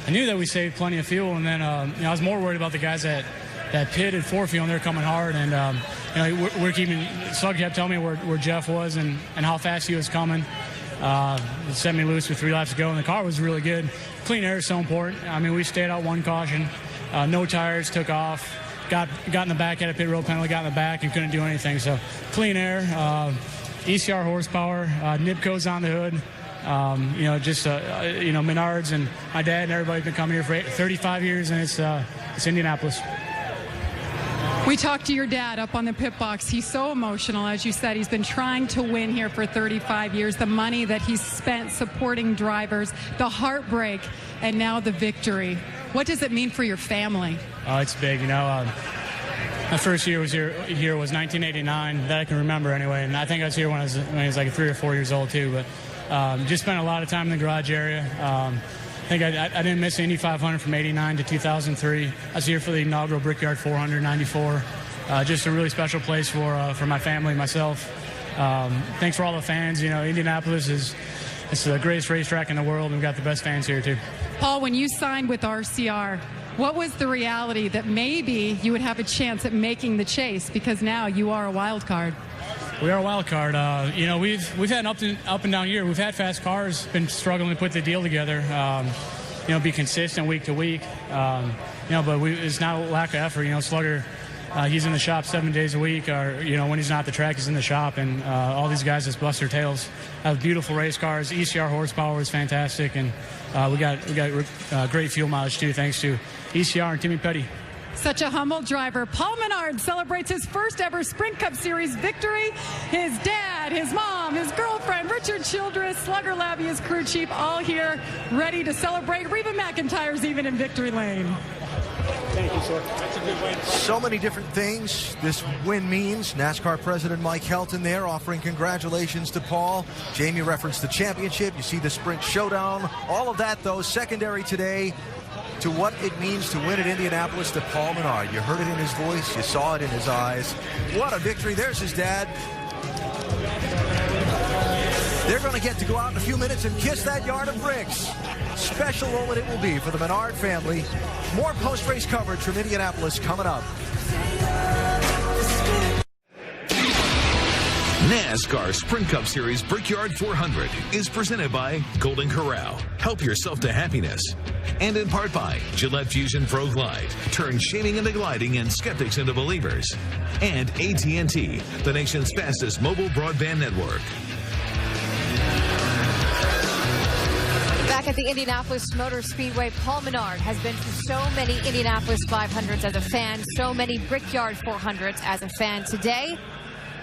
Speaker 22: I knew that we saved plenty of fuel, and then I was more worried about the guys that pitted for fuel, and they're coming hard, and we're keeping. Slug kept telling me where Jeff was and how fast he was coming. Set me loose with 3 laps to go, and the car was really good. Clean air is so important. I mean, we stayed out 1 caution, no tires, took off, got in the back, had a pit road penalty, got in the back, and couldn't do anything. So clean air, ECR horsepower, Nipco's on the hood. Menards and my dad and everybody's been coming here for 35 years, and it's Indianapolis.
Speaker 17: We talked to your dad up on the pit box. He's so emotional. As you said, he's been trying to win here for 35 years. The money that he's spent supporting drivers, the heartbreak, and now the victory. What does it mean for your family?
Speaker 22: It's big, my first year was here was 1989, that I can remember anyway. And I think I was here when I was like 3 or 4 years old too. But just spent a lot of time in the garage area. I think I didn't miss Indy 500 from 89 to 2003. I was here for the inaugural Brickyard 400, 94. Just a really special place for my family, myself. Thanks for all the fans. Indianapolis it's the greatest racetrack in the world, and we've got the best fans here too.
Speaker 17: Paul, when you signed with RCR, what was the reality that maybe you would have a chance at making the chase? Because now you are a wild card.
Speaker 22: We are a wild card. We've had an up and down year. We've had fast cars, been struggling to put the deal together. Be consistent week to week. But it's not a lack of effort. Slugger, he's in the shop 7 days a week. Or when he's not at the track, he's in the shop. And all these guys just bust their tails. Have beautiful race cars. ECR horsepower is fantastic, and we got great fuel mileage too, thanks to ECR and Timmy Petty.
Speaker 17: Such a humble driver. Paul Menard celebrates his first ever Sprint Cup Series victory. His dad, his mom, his girlfriend, Richard Childress, Slugger Labby, his crew chief, all here ready to celebrate. Reba McIntyre's even in victory lane.
Speaker 10: Thank you, sir. That's a good win. So many different things this win means. NASCAR President Mike Helton there offering congratulations to Paul. Jamie referenced the championship. You see the Sprint Showdown. All of that, though, secondary today to what it means to win at Indianapolis to Paul Menard. You heard it in his voice. You saw it in his eyes. What a victory. There's his dad. They're going to get to go out in a few minutes and kiss that yard of bricks. Special moment it will be for the Menard family. More post-race coverage from Indianapolis coming up.
Speaker 7: NASCAR Sprint Cup Series Brickyard 400 is presented by Golden Corral. Help yourself to happiness. And in part by Gillette Fusion Pro Glide. Turn shaming into gliding and skeptics into believers. And AT&T, the nation's fastest mobile broadband network.
Speaker 6: Back at the Indianapolis Motor Speedway, Paul Menard has been to so many Indianapolis 500s as a fan, so many Brickyard 400s as a fan. Today,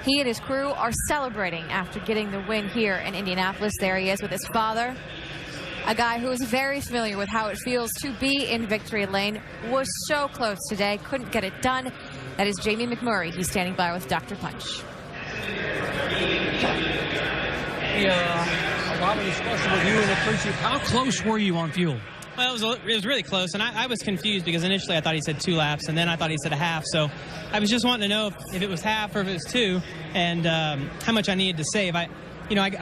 Speaker 6: he and his crew are celebrating after getting the win here in Indianapolis. There he is with his father, a guy who is very familiar with how it feels to be in victory lane. Was so close today, couldn't get it done. That is Jamie McMurray. He's standing by with Dr. Punch.
Speaker 15: A lot of discussion with you and the crew chief. How close were you on fuel?
Speaker 4: Well, it was really close, and I was confused because initially I thought he said 2 laps, and then I thought he said a half. So I was just wanting to know if it was half or if it was 2, and how much I needed to save. I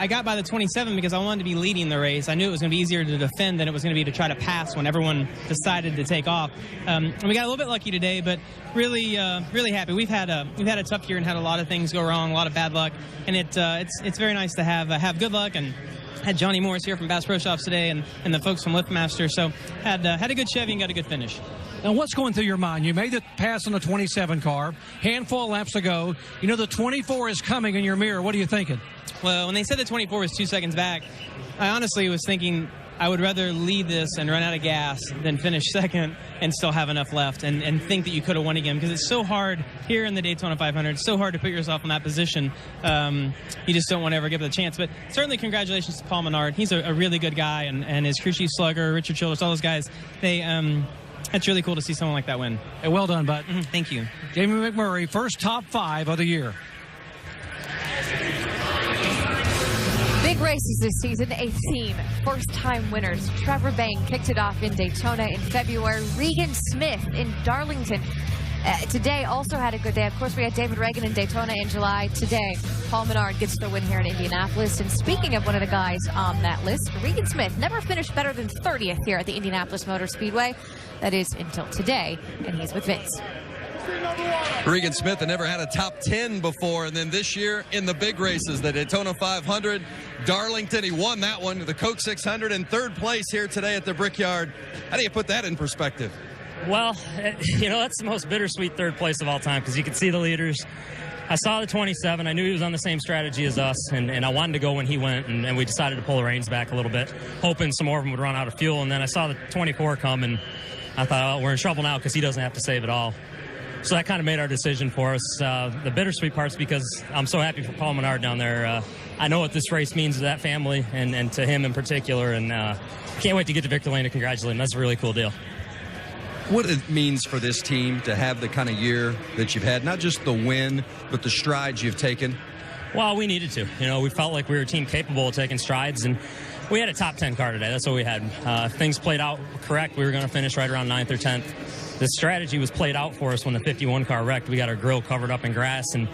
Speaker 4: got by the 27 because I wanted to be leading the race. I knew it was going to be easier to defend than it was going to be to try to pass when everyone decided to take off. And we got a little bit lucky today, but really happy. We've had a tough year and had a lot of things go wrong, a lot of bad luck, and it's very nice to have good luck. And had Johnny Morris here from Bass Pro Shops today, and the folks from Liftmaster. So had a good Chevy and got a good finish.
Speaker 15: Now, what's going through your mind? You made the pass on the 27 car, handful of laps to go. You know the 24 is coming in your mirror. What are you thinking?
Speaker 4: Well, when they said the 24 was 2 seconds back, I honestly was thinking I would rather lead this and run out of gas than finish second and still have enough left and think that you could have won again, because it's so hard here in the Daytona 500. It's so hard to put yourself in that position. You just don't want to ever give it a chance. But certainly congratulations to Paul Menard. He's a really good guy, and his crew chief Slugger, Richard Childress, all those guys, it's really cool to see someone like that win.
Speaker 15: Hey, well done, bud.
Speaker 4: Thank you.
Speaker 15: Jamie McMurray, first top 5 of the year.
Speaker 6: Big races this season, a theme. First-time winners. Trevor Bayne kicked it off in Daytona in February. Regan Smith in Darlington. Today also had a good day. Of course, we had David Reagan in Daytona in July. Today, Paul Menard gets the win here in Indianapolis. And speaking of one of the guys on that list, Regan Smith never finished better than 30th here at the Indianapolis Motor Speedway. That is until today, and he's with Vince.
Speaker 18: Regan Smith had never had a top 10 before, and then this year in the big races, the Daytona 500, Darlington, he won that one, the Coke 600 in third place here today at the Brickyard. How do you put that in perspective?
Speaker 5: Well, that's the most bittersweet third place of all time because you can see the leaders. I saw the 27. I knew he was on the same strategy as us, and I wanted to go when he went, and we decided to pull the reins back a little bit, hoping some more of them would run out of fuel. And then I saw the 24 come, and I thought, oh, we're in trouble now because he doesn't have to save it all. So that kind of made our decision for us. The bittersweet part's because I'm so happy for Paul Menard down there. I know what this race means to that family and to him in particular, and can't wait to get to Victory Lane to congratulate him. That's a really cool deal.
Speaker 18: What it means for this team to have the kind of year that you've had, not just the win, but the strides you've taken?
Speaker 5: Well, we needed to. We felt like we were a team capable of taking strides, and we had a top 10 car today. That's what we had. If things played out correct, we were going to finish right around 9th or 10th. The strategy was played out for us when the 51 car wrecked. We got our grill covered up in grass and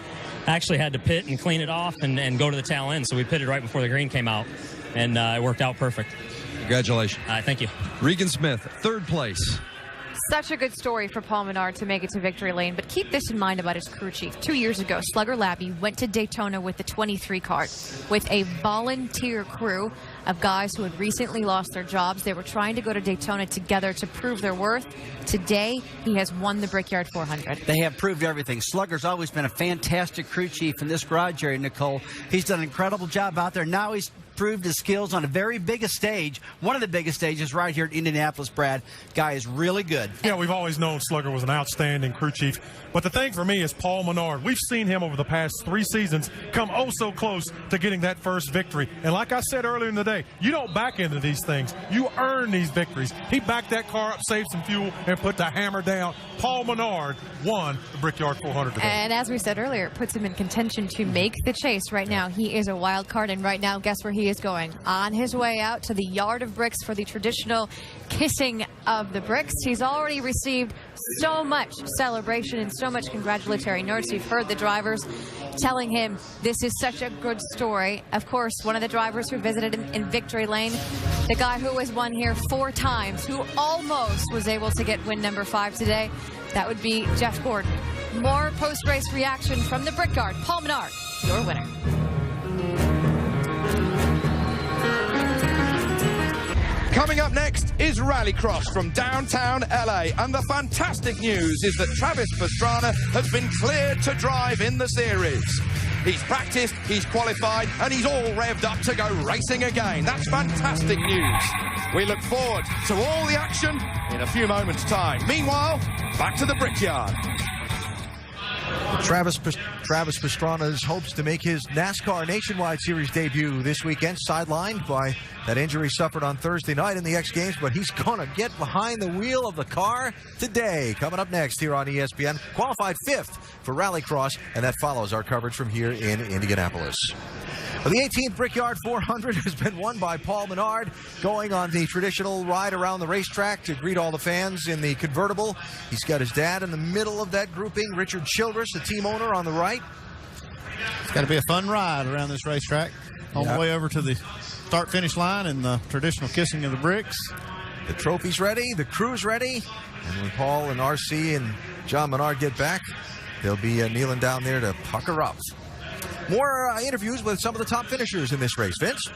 Speaker 5: actually had to pit and clean it off and go to the tail end. So we pitted right before the green came out, and it worked out perfect.
Speaker 18: Congratulations.
Speaker 5: Thank you.
Speaker 18: Regan Smith, third place.
Speaker 6: Such a good story for Paul Menard to make it to Victory Lane, but keep this in mind about his crew chief. 2 years ago, Slugger Labbe went to Daytona with the 23 car with a volunteer crew of guys who had recently lost their jobs. They were trying to go to Daytona together to prove their worth. Today, he has won the Brickyard 400.
Speaker 20: They have proved everything. Slugger's always been a fantastic crew chief in this garage area, Nicole. He's done an incredible job out there. Now he's proved his skills on a very biggest stage, one of the biggest stages right here at Indianapolis, Brad. Guy is really good.
Speaker 13: Yeah, we've always known Slugger was an outstanding crew chief. But the thing for me is Paul Menard. We've seen him over the past 3 seasons come oh so close to getting that first victory. And like I said earlier in the day, you don't back into these things. You earn these victories. He backed that car up, saved some fuel, and put the hammer down. Paul Menard won the Brickyard 400 today.
Speaker 6: And as we said earlier, it puts him in contention to make the chase. Right now, he is a wild card, and right now, guess where he is going? On his way out to the Yard of Bricks for the traditional kissing of the bricks. He's already received so much celebration and so much congratulatory notes. You've heard the drivers telling him this is such a good story. Of course, one of the drivers who visited him in Victory Lane, the guy who has won here 4 times, who almost was able to get win number 5 today, that would be Jeff Gordon. More post-race reaction from the Brickyard. Paul Menard, your winner.
Speaker 21: Coming up next is Rallycross from downtown LA, and the fantastic news is that Travis Pastrana has been cleared to drive in the series. He's practiced, he's qualified, and he's all revved up to go racing again. That's fantastic news. We look forward to all the action in a few moments' time. Meanwhile, back to the Brickyard.
Speaker 10: Travis Pastrana's hopes to make his NASCAR Nationwide Series debut this weekend, sidelined by that injury suffered on Thursday night in the X Games, but he's going to get behind the wheel of the car today. Coming up next here on ESPN, qualified 5th for Rallycross, and that follows our coverage from here in Indianapolis. Well, the 18th Brickyard 400 has been won by Paul Menard, going on the traditional ride around the racetrack to greet all the fans in the convertible. He's got his dad in the middle of that grouping, Richard Childress, the team owner, on the right.
Speaker 11: It's got to be a fun ride around this racetrack, all the way over to the start-finish line and the traditional kissing of the bricks.
Speaker 10: The trophy's ready, the crew's ready, and when Paul and RC and John Menard get back, they'll be kneeling down there to pucker up. More interviews with some of the top finishers in this race. Vince?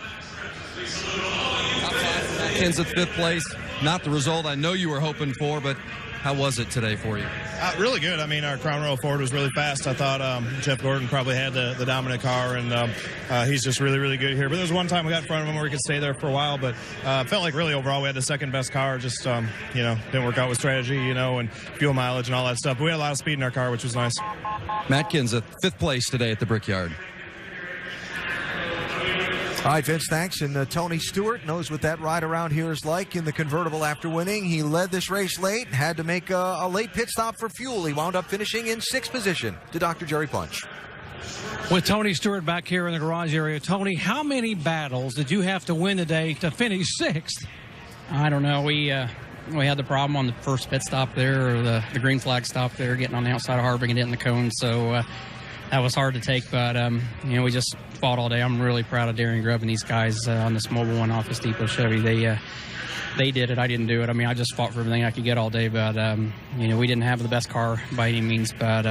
Speaker 18: Ends at 5th place. Not the result I know you were hoping for, but how was it today for you?
Speaker 23: Really good. I mean, our Crown Royal Ford was really fast. I thought Jeff Gordon probably had the dominant car, and he's just really, really good here. But there was one time we got in front of him where we could stay there for a while, but felt like really overall we had the second best car. Just, didn't work out with strategy, and fuel mileage and all that stuff. But we had a lot of speed in our car, which was nice.
Speaker 18: Matkins at 5th place today at the Brickyard.
Speaker 10: All right, Vince, thanks. And Tony Stewart knows what that ride around here is like in the convertible after winning. He led this race late, had to make a late pit stop for fuel. He wound up finishing in 6th position to Dr. Jerry Punch.
Speaker 15: With Tony Stewart back here in the garage area, Tony, how many battles did you have to win today to finish 6th?
Speaker 24: I don't know. We had the problem on the first pit stop there, or the green flag stop there, getting on the outside of Harvick and hitting the cone. So that was hard to take, but we just fought all day. I'm really proud of Darren Grubb and these guys on this Mobile One Office Depot Chevy. they did it. I didn't do it. I mean, I just fought for everything I could get all day. But, you know, we didn't have the best car by any means. But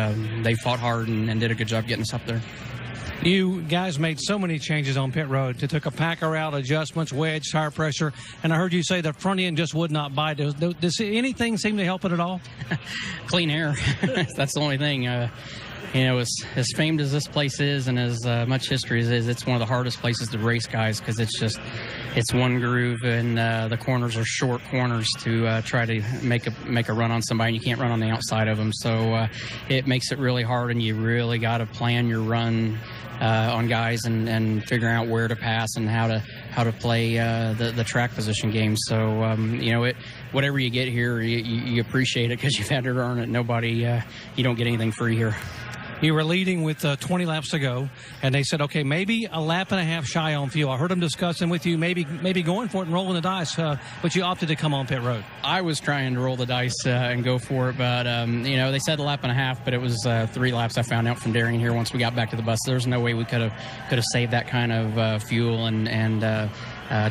Speaker 24: they fought hard and did a good job getting us up there.
Speaker 15: You guys made so many changes on pit road. It took a packer out, adjustments, wedge, tire pressure, and I heard you say the front end just would not bite. Does anything seem to help it at all?
Speaker 24: Clean air. That's the only thing. You know, as famed as this place is and as much history as it is, it's one of the hardest places to race, guys, because it's one groove and the corners are short corners to try to make a run on somebody, and you can't run on the outside of them. So it makes it really hard, and you really got to plan your run on guys and figuring out where to pass and how to play the track position game. So you know, whatever you get here, you appreciate it because you've had to earn it. You don't get anything free here.
Speaker 15: You were leading with 20 laps to go, and they said, okay, maybe a lap and a half shy on fuel. I heard them discussing with you maybe going for it and rolling the dice, but you opted to come on pit road.
Speaker 24: I was trying to roll the dice and go for it, but, you know, they said a lap and a half, but it was 3 laps I found out from Darian here once we got back to the bus. There's no way we could have saved that kind of fuel and done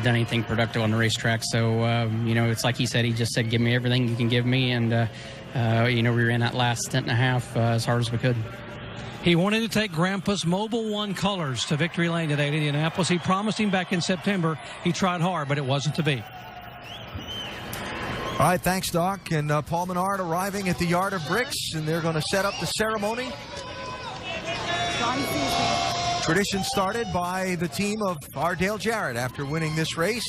Speaker 24: anything productive on the racetrack. So, you know, it's like he said, he just said, give me everything you can give me, and, you know, we ran that last stint and a half as hard as we could.
Speaker 15: He wanted to take Grandpa's Mobil 1 colors to Victory Lane today in Indianapolis. He promised him back in September. He tried hard, but it wasn't to be.
Speaker 10: All right, thanks, Doc. And Paul Menard arriving at the Yard of Bricks, and they're going to set up the ceremony. Tradition started by the team of our Dale Jarrett after winning this race.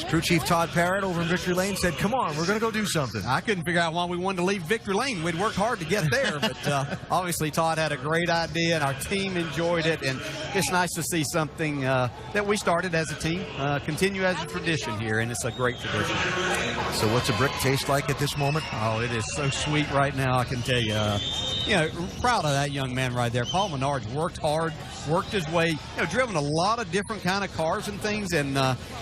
Speaker 10: Crew Chief Todd Parrott over in Victory Lane said, come on, we're going to go do something.
Speaker 12: I couldn't figure out why we wanted to leave Victory Lane. We'd worked hard to get there, but obviously Todd had a great idea, and our team enjoyed it, and it's nice to see something that we started as a team continue as a tradition here, and it's a great tradition.
Speaker 10: So what's a brick taste like at this moment?
Speaker 12: Oh, it is so sweet right now, I can tell you. You know, proud of that young man right there. Paul Menard's worked hard, worked his way, you know, driven a lot of different kind of cars and things, and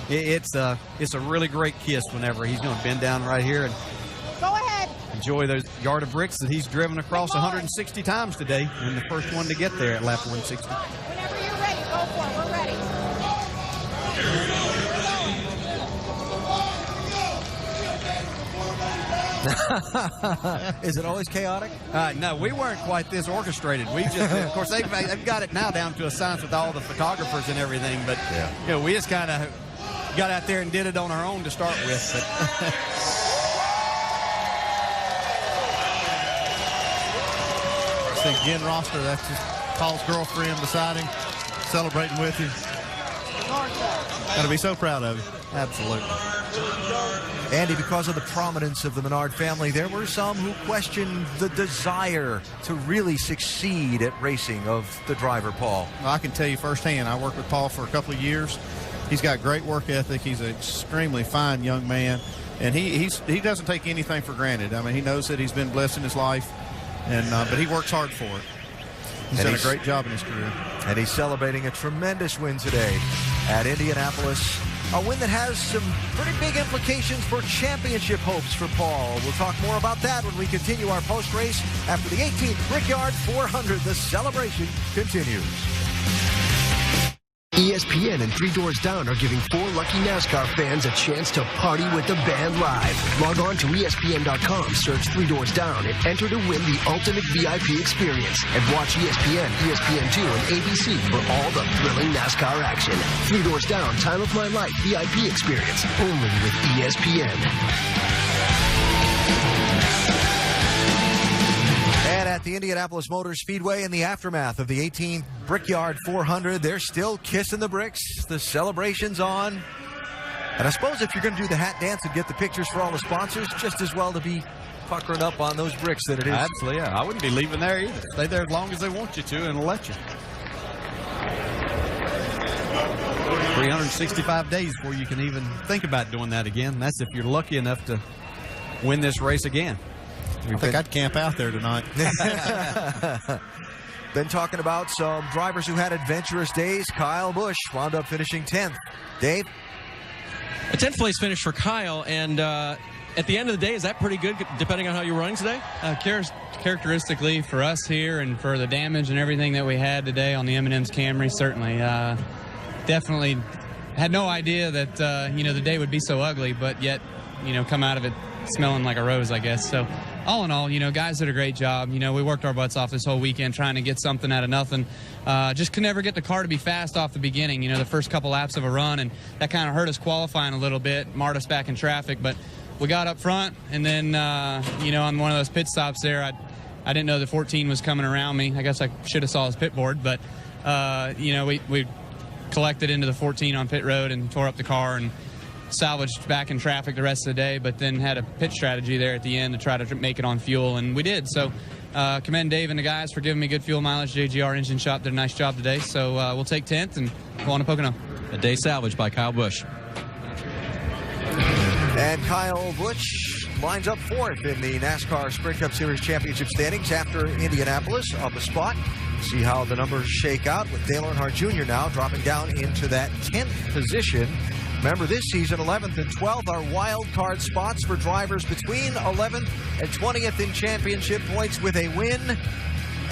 Speaker 12: it's a really great kiss whenever he's going to bend down right here and
Speaker 17: go ahead.
Speaker 12: Enjoy those Yard of Bricks that he's driven across 160 times today, and the first one to get there at lap 160.
Speaker 17: Whenever you're ready, go for it. We're ready.
Speaker 10: Is it always chaotic?
Speaker 12: No, we weren't quite this orchestrated. We just, of course, they've got it now down to a science with all the photographers and everything. But you know, we just kind of got out there and did it on our own to start with. But
Speaker 11: I think Jen Roster, that's just Paul's girlfriend beside him, celebrating with him. Got to be so proud of him.
Speaker 12: Absolutely.
Speaker 10: Andy, because of the prominence of the Menard family, there were some who questioned the desire to really succeed at racing of the driver, Paul.
Speaker 11: Well, I can tell you firsthand, I worked with Paul for a couple of years. He's got great work ethic. He's an extremely fine young man, and he doesn't take anything for granted. I mean, he knows that he's been blessed in his life, and but he works hard for it. He's done a great job in his career.
Speaker 10: And he's celebrating a tremendous win today at Indianapolis. A win that has some pretty big implications for championship hopes for Paul. We'll talk more about that when we continue our post-race after the 18th Brickyard 400. The celebration continues.
Speaker 1: ESPN and 3 Doors Down are giving 4 lucky NASCAR fans a chance to party with the band live. Log on to ESPN.com, search 3 Doors Down, and enter to win the ultimate VIP experience. And watch ESPN, ESPN2, and ABC for all the thrilling NASCAR action. 3 Doors Down, Time of My Life VIP experience, only with ESPN.
Speaker 10: And at the Indianapolis Motor Speedway, in the aftermath of the 18th Brickyard 400, they're still kissing the bricks. The celebration's on. And I suppose if you're going to do the hat dance and get the pictures for all the sponsors, just as well to be puckering up on those bricks that it is.
Speaker 12: Absolutely, yeah. I wouldn't be leaving there either. Stay there as long as they want you to, and they'll let you. 365 days before you can even think about doing that again. That's if you're lucky enough to win this race again.
Speaker 11: I think I'd camp out there tonight.
Speaker 10: Been talking about some drivers who had adventurous days. Kyle Busch wound up finishing 10th. Dave?
Speaker 16: A 10th place finish for Kyle, and at the end of the day, is that pretty good, depending on how you're running today?
Speaker 8: Characteristically for us here and for the damage and everything that we had today on the M&M's Camry, certainly. Definitely had no idea that, the day would be so ugly, but yet, come out of it smelling like a rose, I guess. So all in all, guys did a great job. We worked our butts off this whole weekend trying to get something out of nothing. Just could never get the car to be fast off the beginning, the first couple laps of a run, and that kind of hurt us qualifying a little bit, marred us back in traffic. But we got up front, and then, on one of those pit stops there, I didn't know the 14 was coming around me. I guess I should have saw his pit board, but, we collected into the 14 on pit road and tore up the car and salvaged back in traffic the rest of the day, but then had a pit strategy there at the end to try to make it on fuel, and we did. So commend Dave and the guys for giving me good fuel mileage. JGR Engine Shop did a nice job today, so we'll take 10th and go on to Pocono.
Speaker 16: A day salvaged by Kyle Busch.
Speaker 10: And Kyle Busch lines up 4th in the NASCAR Sprint Cup Series Championship standings after Indianapolis, up a spot. See how the numbers shake out with Dale Earnhardt Jr. now dropping down into that 10th position. Remember, this season, 11th and 12th are wild card spots for drivers between 11th and 20th in championship points with a win.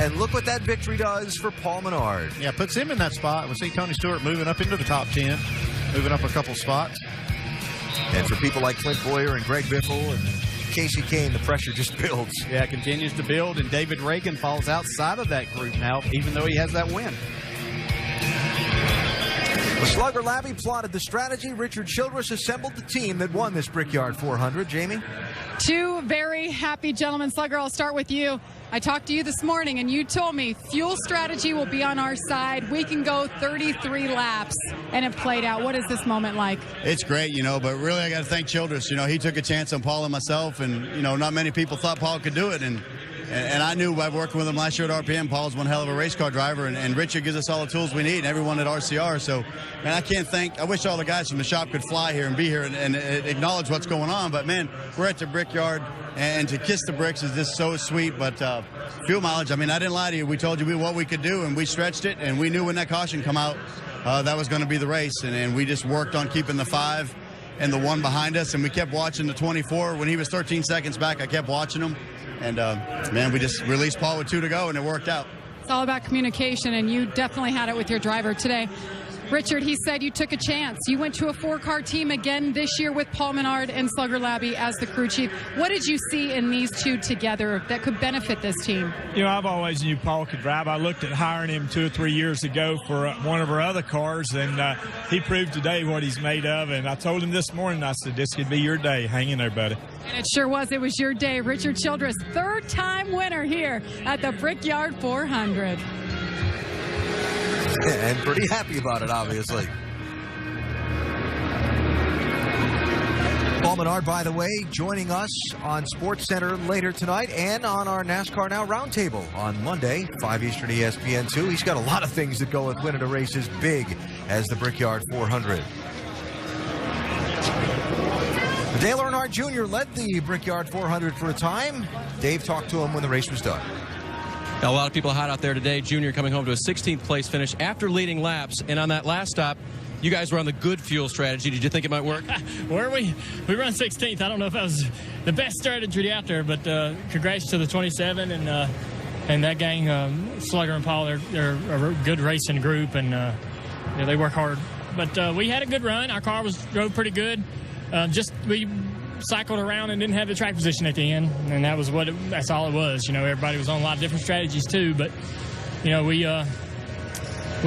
Speaker 10: And look what that victory does for Paul Menard.
Speaker 11: Yeah, puts him in that spot. We see Tony Stewart moving up into the top 10, moving up a couple spots.
Speaker 10: And for people like Clint Boyer and Greg Biffle and Casey Kane, the pressure just builds.
Speaker 12: Yeah, it continues to build, and David Reagan falls outside of that group now, even though he has that win.
Speaker 10: Well, Slugger Labby plotted the strategy. Richard Childress assembled the team that won this Brickyard 400. Jamie?
Speaker 17: Two very happy gentlemen. Slugger, I'll start with you. I talked to you this morning, and you told me fuel strategy will be on our side. We can go 33 laps, and it played out. What is this moment like?
Speaker 2: It's great, but really I got to thank Childress. He took a chance on Paul and myself, and, not many people thought Paul could do it. And I knew by working with him last year at RPM, Paul's one hell of a race car driver, and Richard gives us all the tools we need, and everyone at RCR. So, man, I wish all the guys from the shop could fly here and be here and acknowledge what's going on. But, man, we're at the Brickyard, and to kiss the bricks is just so sweet. But fuel mileage, I didn't lie to you. We told you what we could do, and we stretched it, and we knew when that caution come out, that was going to be the race. And we just worked on keeping the 5 and the 1 behind us, and we kept watching the 24. When he was 13 seconds back, I kept watching him. And, man, we just released Paul with 2 to go, and it worked out.
Speaker 17: It's all about communication, and you definitely had it with your driver today. Richard, he said you took a chance. You went to a 4-car team again this year with Paul Menard and Slugger Labby as the crew chief. What did you see in these two together that could benefit this team?
Speaker 9: I've always knew Paul could drive. I looked at hiring him 2 or 3 years ago for one of our other cars, and he proved today what he's made of. And I told him this morning, I said, this could be your day. Hang in there, buddy.
Speaker 17: And it sure was. It was your day. Richard Childress, 3rd-time winner here at the Brickyard 400.
Speaker 10: And pretty happy about it, obviously. Paul Menard, by the way, joining us on SportsCenter later tonight and on our NASCAR Now Roundtable on Monday, 5 Eastern ESPN 2. He's got a lot of things that go with winning a race as big as the Brickyard 400. Dale Earnhardt Jr. led the Brickyard 400 for a time. Dave talked to him when the race was done.
Speaker 16: A lot of people hot out there today. Junior coming home to a 16th place finish after leading laps. And on that last stop, you guys were on the good fuel strategy. Did you think it might work?
Speaker 3: Were we? We run 16th. I don't know if that was the best strategy out there, but congrats to the 27 and that gang, Slugger and Paul. They're a good racing group, and they work hard. But we had a good run. Our car drove pretty good. We cycled around and didn't have the track position at the end, and that's all it was. Everybody was on a lot of different strategies too, but we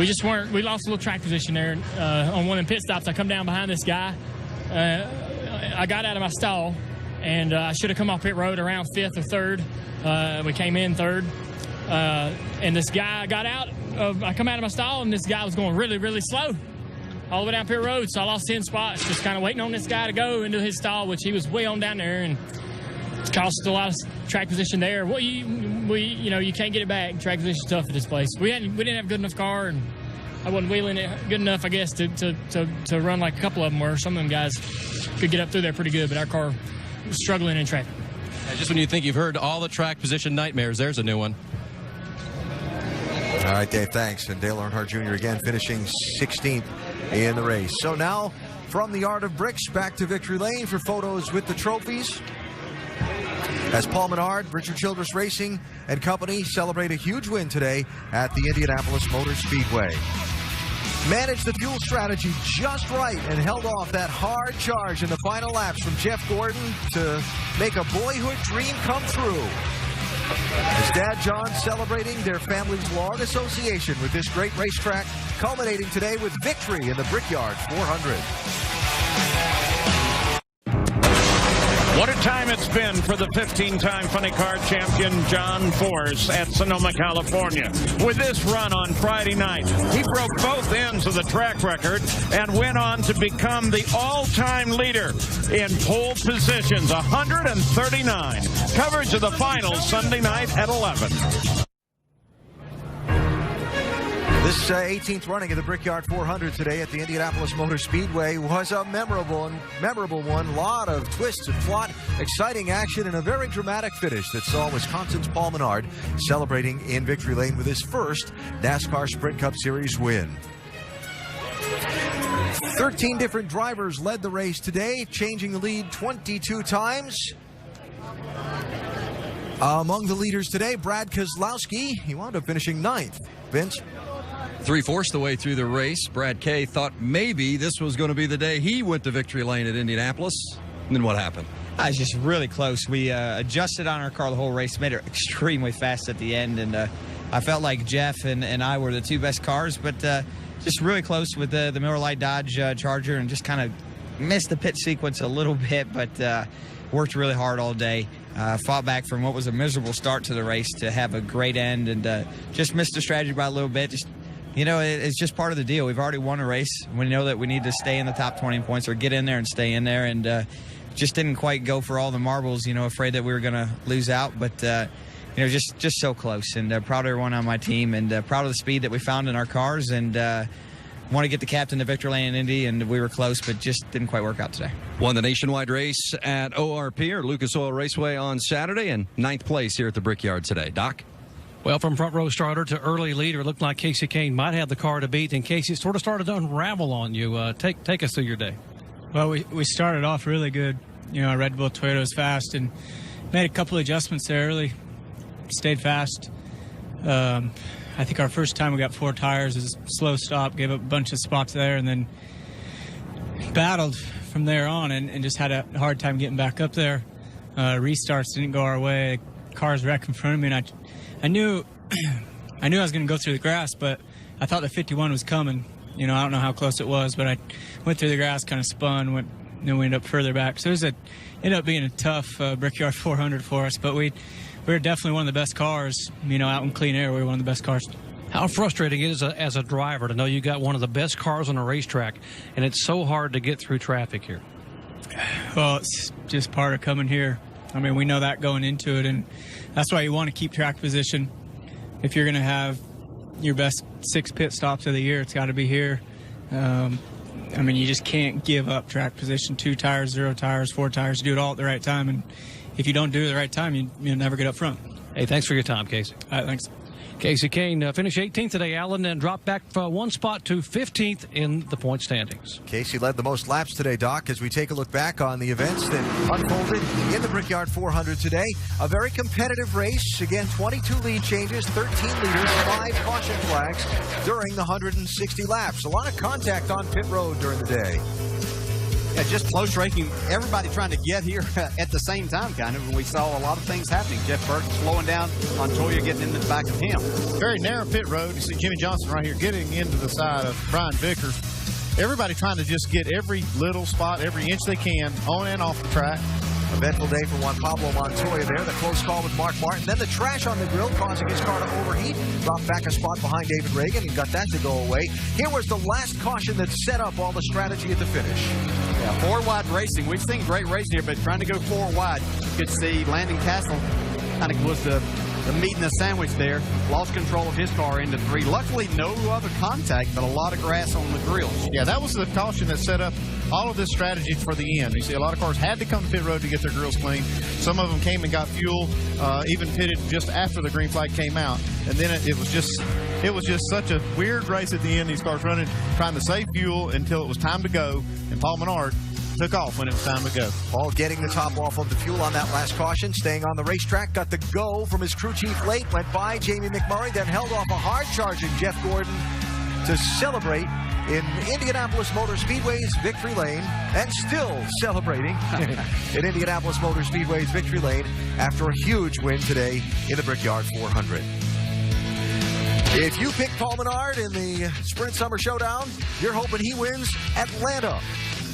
Speaker 3: just weren't. We lost a little track position there on one of the pit stops. I come down behind this guy. I got out of my stall, and I should have come off pit road around 5th or 3rd. We came in 3rd, and this guy got out. I come out of my stall, and this guy was going really, really slow all the way down pit road, so I lost 10 spots just kind of waiting on this guy to go into his stall, which he was way on down there, and it cost a lot of track position there. Well, you can't get it back. Track position's tough at this place. We didn't have a good enough car, and I wasn't wheeling it good enough, I guess, to run like a couple of them were. Some of them guys could get up through there pretty good, but our car was struggling in traffic.
Speaker 16: Just when you think you've heard all the track position nightmares, there's a new one.
Speaker 10: All right, Dave, thanks. And Dale Earnhardt Jr. again finishing 16th in the race. So now from the Yard of Bricks back to Victory Lane for photos with the trophies. As Paul Menard, Richard Childress Racing and company celebrate a huge win today at the Indianapolis Motor Speedway. managed the fuel strategy just right and held off that hard charge in the final laps from Jeff Gordon to make a boyhood dream come true. His dad, John, celebrating their family's long association with this great racetrack, culminating today with victory in the Brickyard 400.
Speaker 7: What a time it's been for the 15-time funny car champion John Force at Sonoma, California. With this run on Friday night, he broke both ends of the track record and went on to become the all-time leader in pole positions, 139. Coverage of the finals Sunday night at 11.
Speaker 10: This 18th running of the Brickyard 400 today at the Indianapolis Motor Speedway was a memorable one. A lot of twists and plot, exciting action, and a very dramatic finish that saw Wisconsin's Paul Menard celebrating in victory lane with his first NASCAR Sprint Cup Series win. 13 different drivers led the race today, changing the lead 22 times. Among the leaders today, Brad Keselowski. He wound up finishing 9th. Vince?
Speaker 18: 3/4 the way through the race, Brad K thought maybe this was going to be the day he went to victory lane at Indianapolis. And then what happened?
Speaker 14: I was just really close. We adjusted on our car the whole race, made it extremely fast at the end, and I felt like Jeff and I were the two best cars, but just really close with the Miller Lite Dodge Charger, and just kind of missed the pit sequence a little bit, but worked really hard all day. Fought back from what was a miserable start to the race to have a great end, and just missed the strategy by a little bit. Just, you know, it's just part of the deal. We've already won a race. We know that we need to stay in the top 20 points or get in there and stay in there, and just didn't quite go for all the marbles, you know, afraid that we were going to lose out, but you know, just so close, and proud of everyone on my team, and proud of the speed that we found in our cars, and want to get the captain to victory lane in Indy, and we were close, but just didn't quite work out today.
Speaker 18: Won the nationwide race at ORP, or Lucas Oil Raceway, on Saturday, and 9th place here at the Brickyard today. Doc?
Speaker 15: Well, from front row starter to early leader, it looked like Casey Kane might have the car to beat, and Casey, it sort of started to unravel on you. Take us through your day.
Speaker 19: Well, we started off really good. You know, Red Bull Toyota was fast and made a couple of adjustments there early. Stayed fast. I think our first time we got 4 tires. It was a slow stop, gave up a bunch of spots there, and then battled from there on and just had a hard time getting back up there. Restarts didn't go our way. Cars wrecked in front of me, and I knew I was going to go through the grass, but I thought the 51 was coming. You know, I don't know how close it was, but I went through the grass, kind of spun, then we ended up further back. So it ended up being a tough Brickyard 400 for us, but we were definitely one of the best cars. You know, out in clean air, we were one of the best cars.
Speaker 15: How frustrating it is as a driver to know you got one of the best cars on a racetrack, and it's so hard to get through traffic here.
Speaker 19: Well, it's just part of coming here. I mean, we know that going into it, and that's why you want to keep track position. If you're going to have your best 6 pit stops of the year, it's got to be here. I mean, you just can't give up track position. 2 tires, 0 tires, 4 tires. Do it all at the right time, and if you don't do it at the right time, you'll never get up front.
Speaker 15: Hey, thanks for your time, Casey.
Speaker 19: All right, thanks.
Speaker 15: Casey Kane finished 18th today, Alan, and dropped back 1 spot to 15th in the point standings.
Speaker 10: Casey led the most laps today, Doc, as we take a look back on the events that unfolded in the Brickyard 400 today. A very competitive race. Again, 22 lead changes, 13 leaders, 5 caution flags during the 160 laps. A lot of contact on pit road during the day.
Speaker 12: Yeah, just close racing. Everybody trying to get here at the same time, kind of. And we saw a lot of things happening. Jeff Burton slowing down, Montoya getting in the back of him.
Speaker 11: Very narrow pit road. You see Jimmy Johnson right here getting into the side of Brian Vickers. Everybody trying to just get every little spot, every inch they can on and off the track.
Speaker 10: Eventful day for Juan Pablo Montoya there. The close call with Mark Martin. Then the trash on the grill causing his car to overheat. Dropped back a spot behind David Reagan and got that to go away. Here was the last caution that set up all the strategy at the finish.
Speaker 12: Yeah, 4 wide racing. We've seen great racing here, but trying to go 4 wide. You could see Landon Castle kind of was the meat and the sandwich there. Lost control of his car into 3. Luckily, no other contact, but a lot of grass on the grills.
Speaker 11: Yeah, that was the caution that set up all of this strategy for the end. You see, a lot of cars had to come to pit road to get their grills clean. Some of them came and got fuel, even pitted just after the green flag came out. And then it was just such a weird race at the end. These cars running, trying to save fuel until it was time to go. And Paul Menard took off when it was time to go.
Speaker 10: Paul getting the top off of the fuel on that last caution, staying on the racetrack, got the go from his crew chief late, went by Jamie McMurray, then held off a hard-charging Jeff Gordon to celebrate in Indianapolis Motor Speedway's Victory Lane, and still celebrating in Indianapolis Motor Speedway's Victory Lane after a huge win today in the Brickyard 400. If you pick Paul Menard in the Sprint Summer Showdown, you're hoping he wins Atlanta.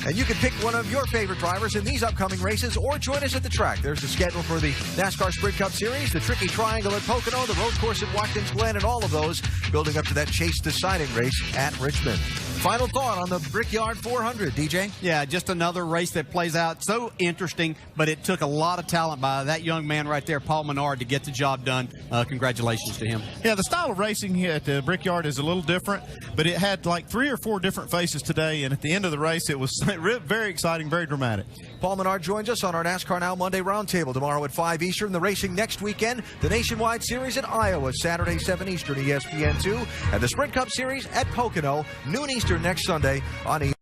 Speaker 10: And you can pick one of your favorite drivers in these upcoming races or join us at the track. There's the schedule for the NASCAR Sprint Cup Series, the Tricky Triangle at Pocono, the road course at Watkins Glen, and all of those building up to that Chase deciding race at Richmond. Final thought on the Brickyard 400, DJ?
Speaker 12: Yeah, just another race that plays out so interesting, but it took a lot of talent by that young man right there, Paul Menard, to get the job done. Congratulations to him.
Speaker 11: Yeah, the style of racing here at the Brickyard is a little different, but it had like 3 or 4 different faces today, and at the end of the race, it was very exciting, very dramatic.
Speaker 10: Paul Menard joins us on our NASCAR Now Monday Roundtable tomorrow at 5 Eastern. The racing next weekend, the Nationwide Series at Iowa, Saturday, 7 Eastern, ESPN 2, and the Sprint Cup Series at Pocono, noon Eastern next Sunday on ESPN.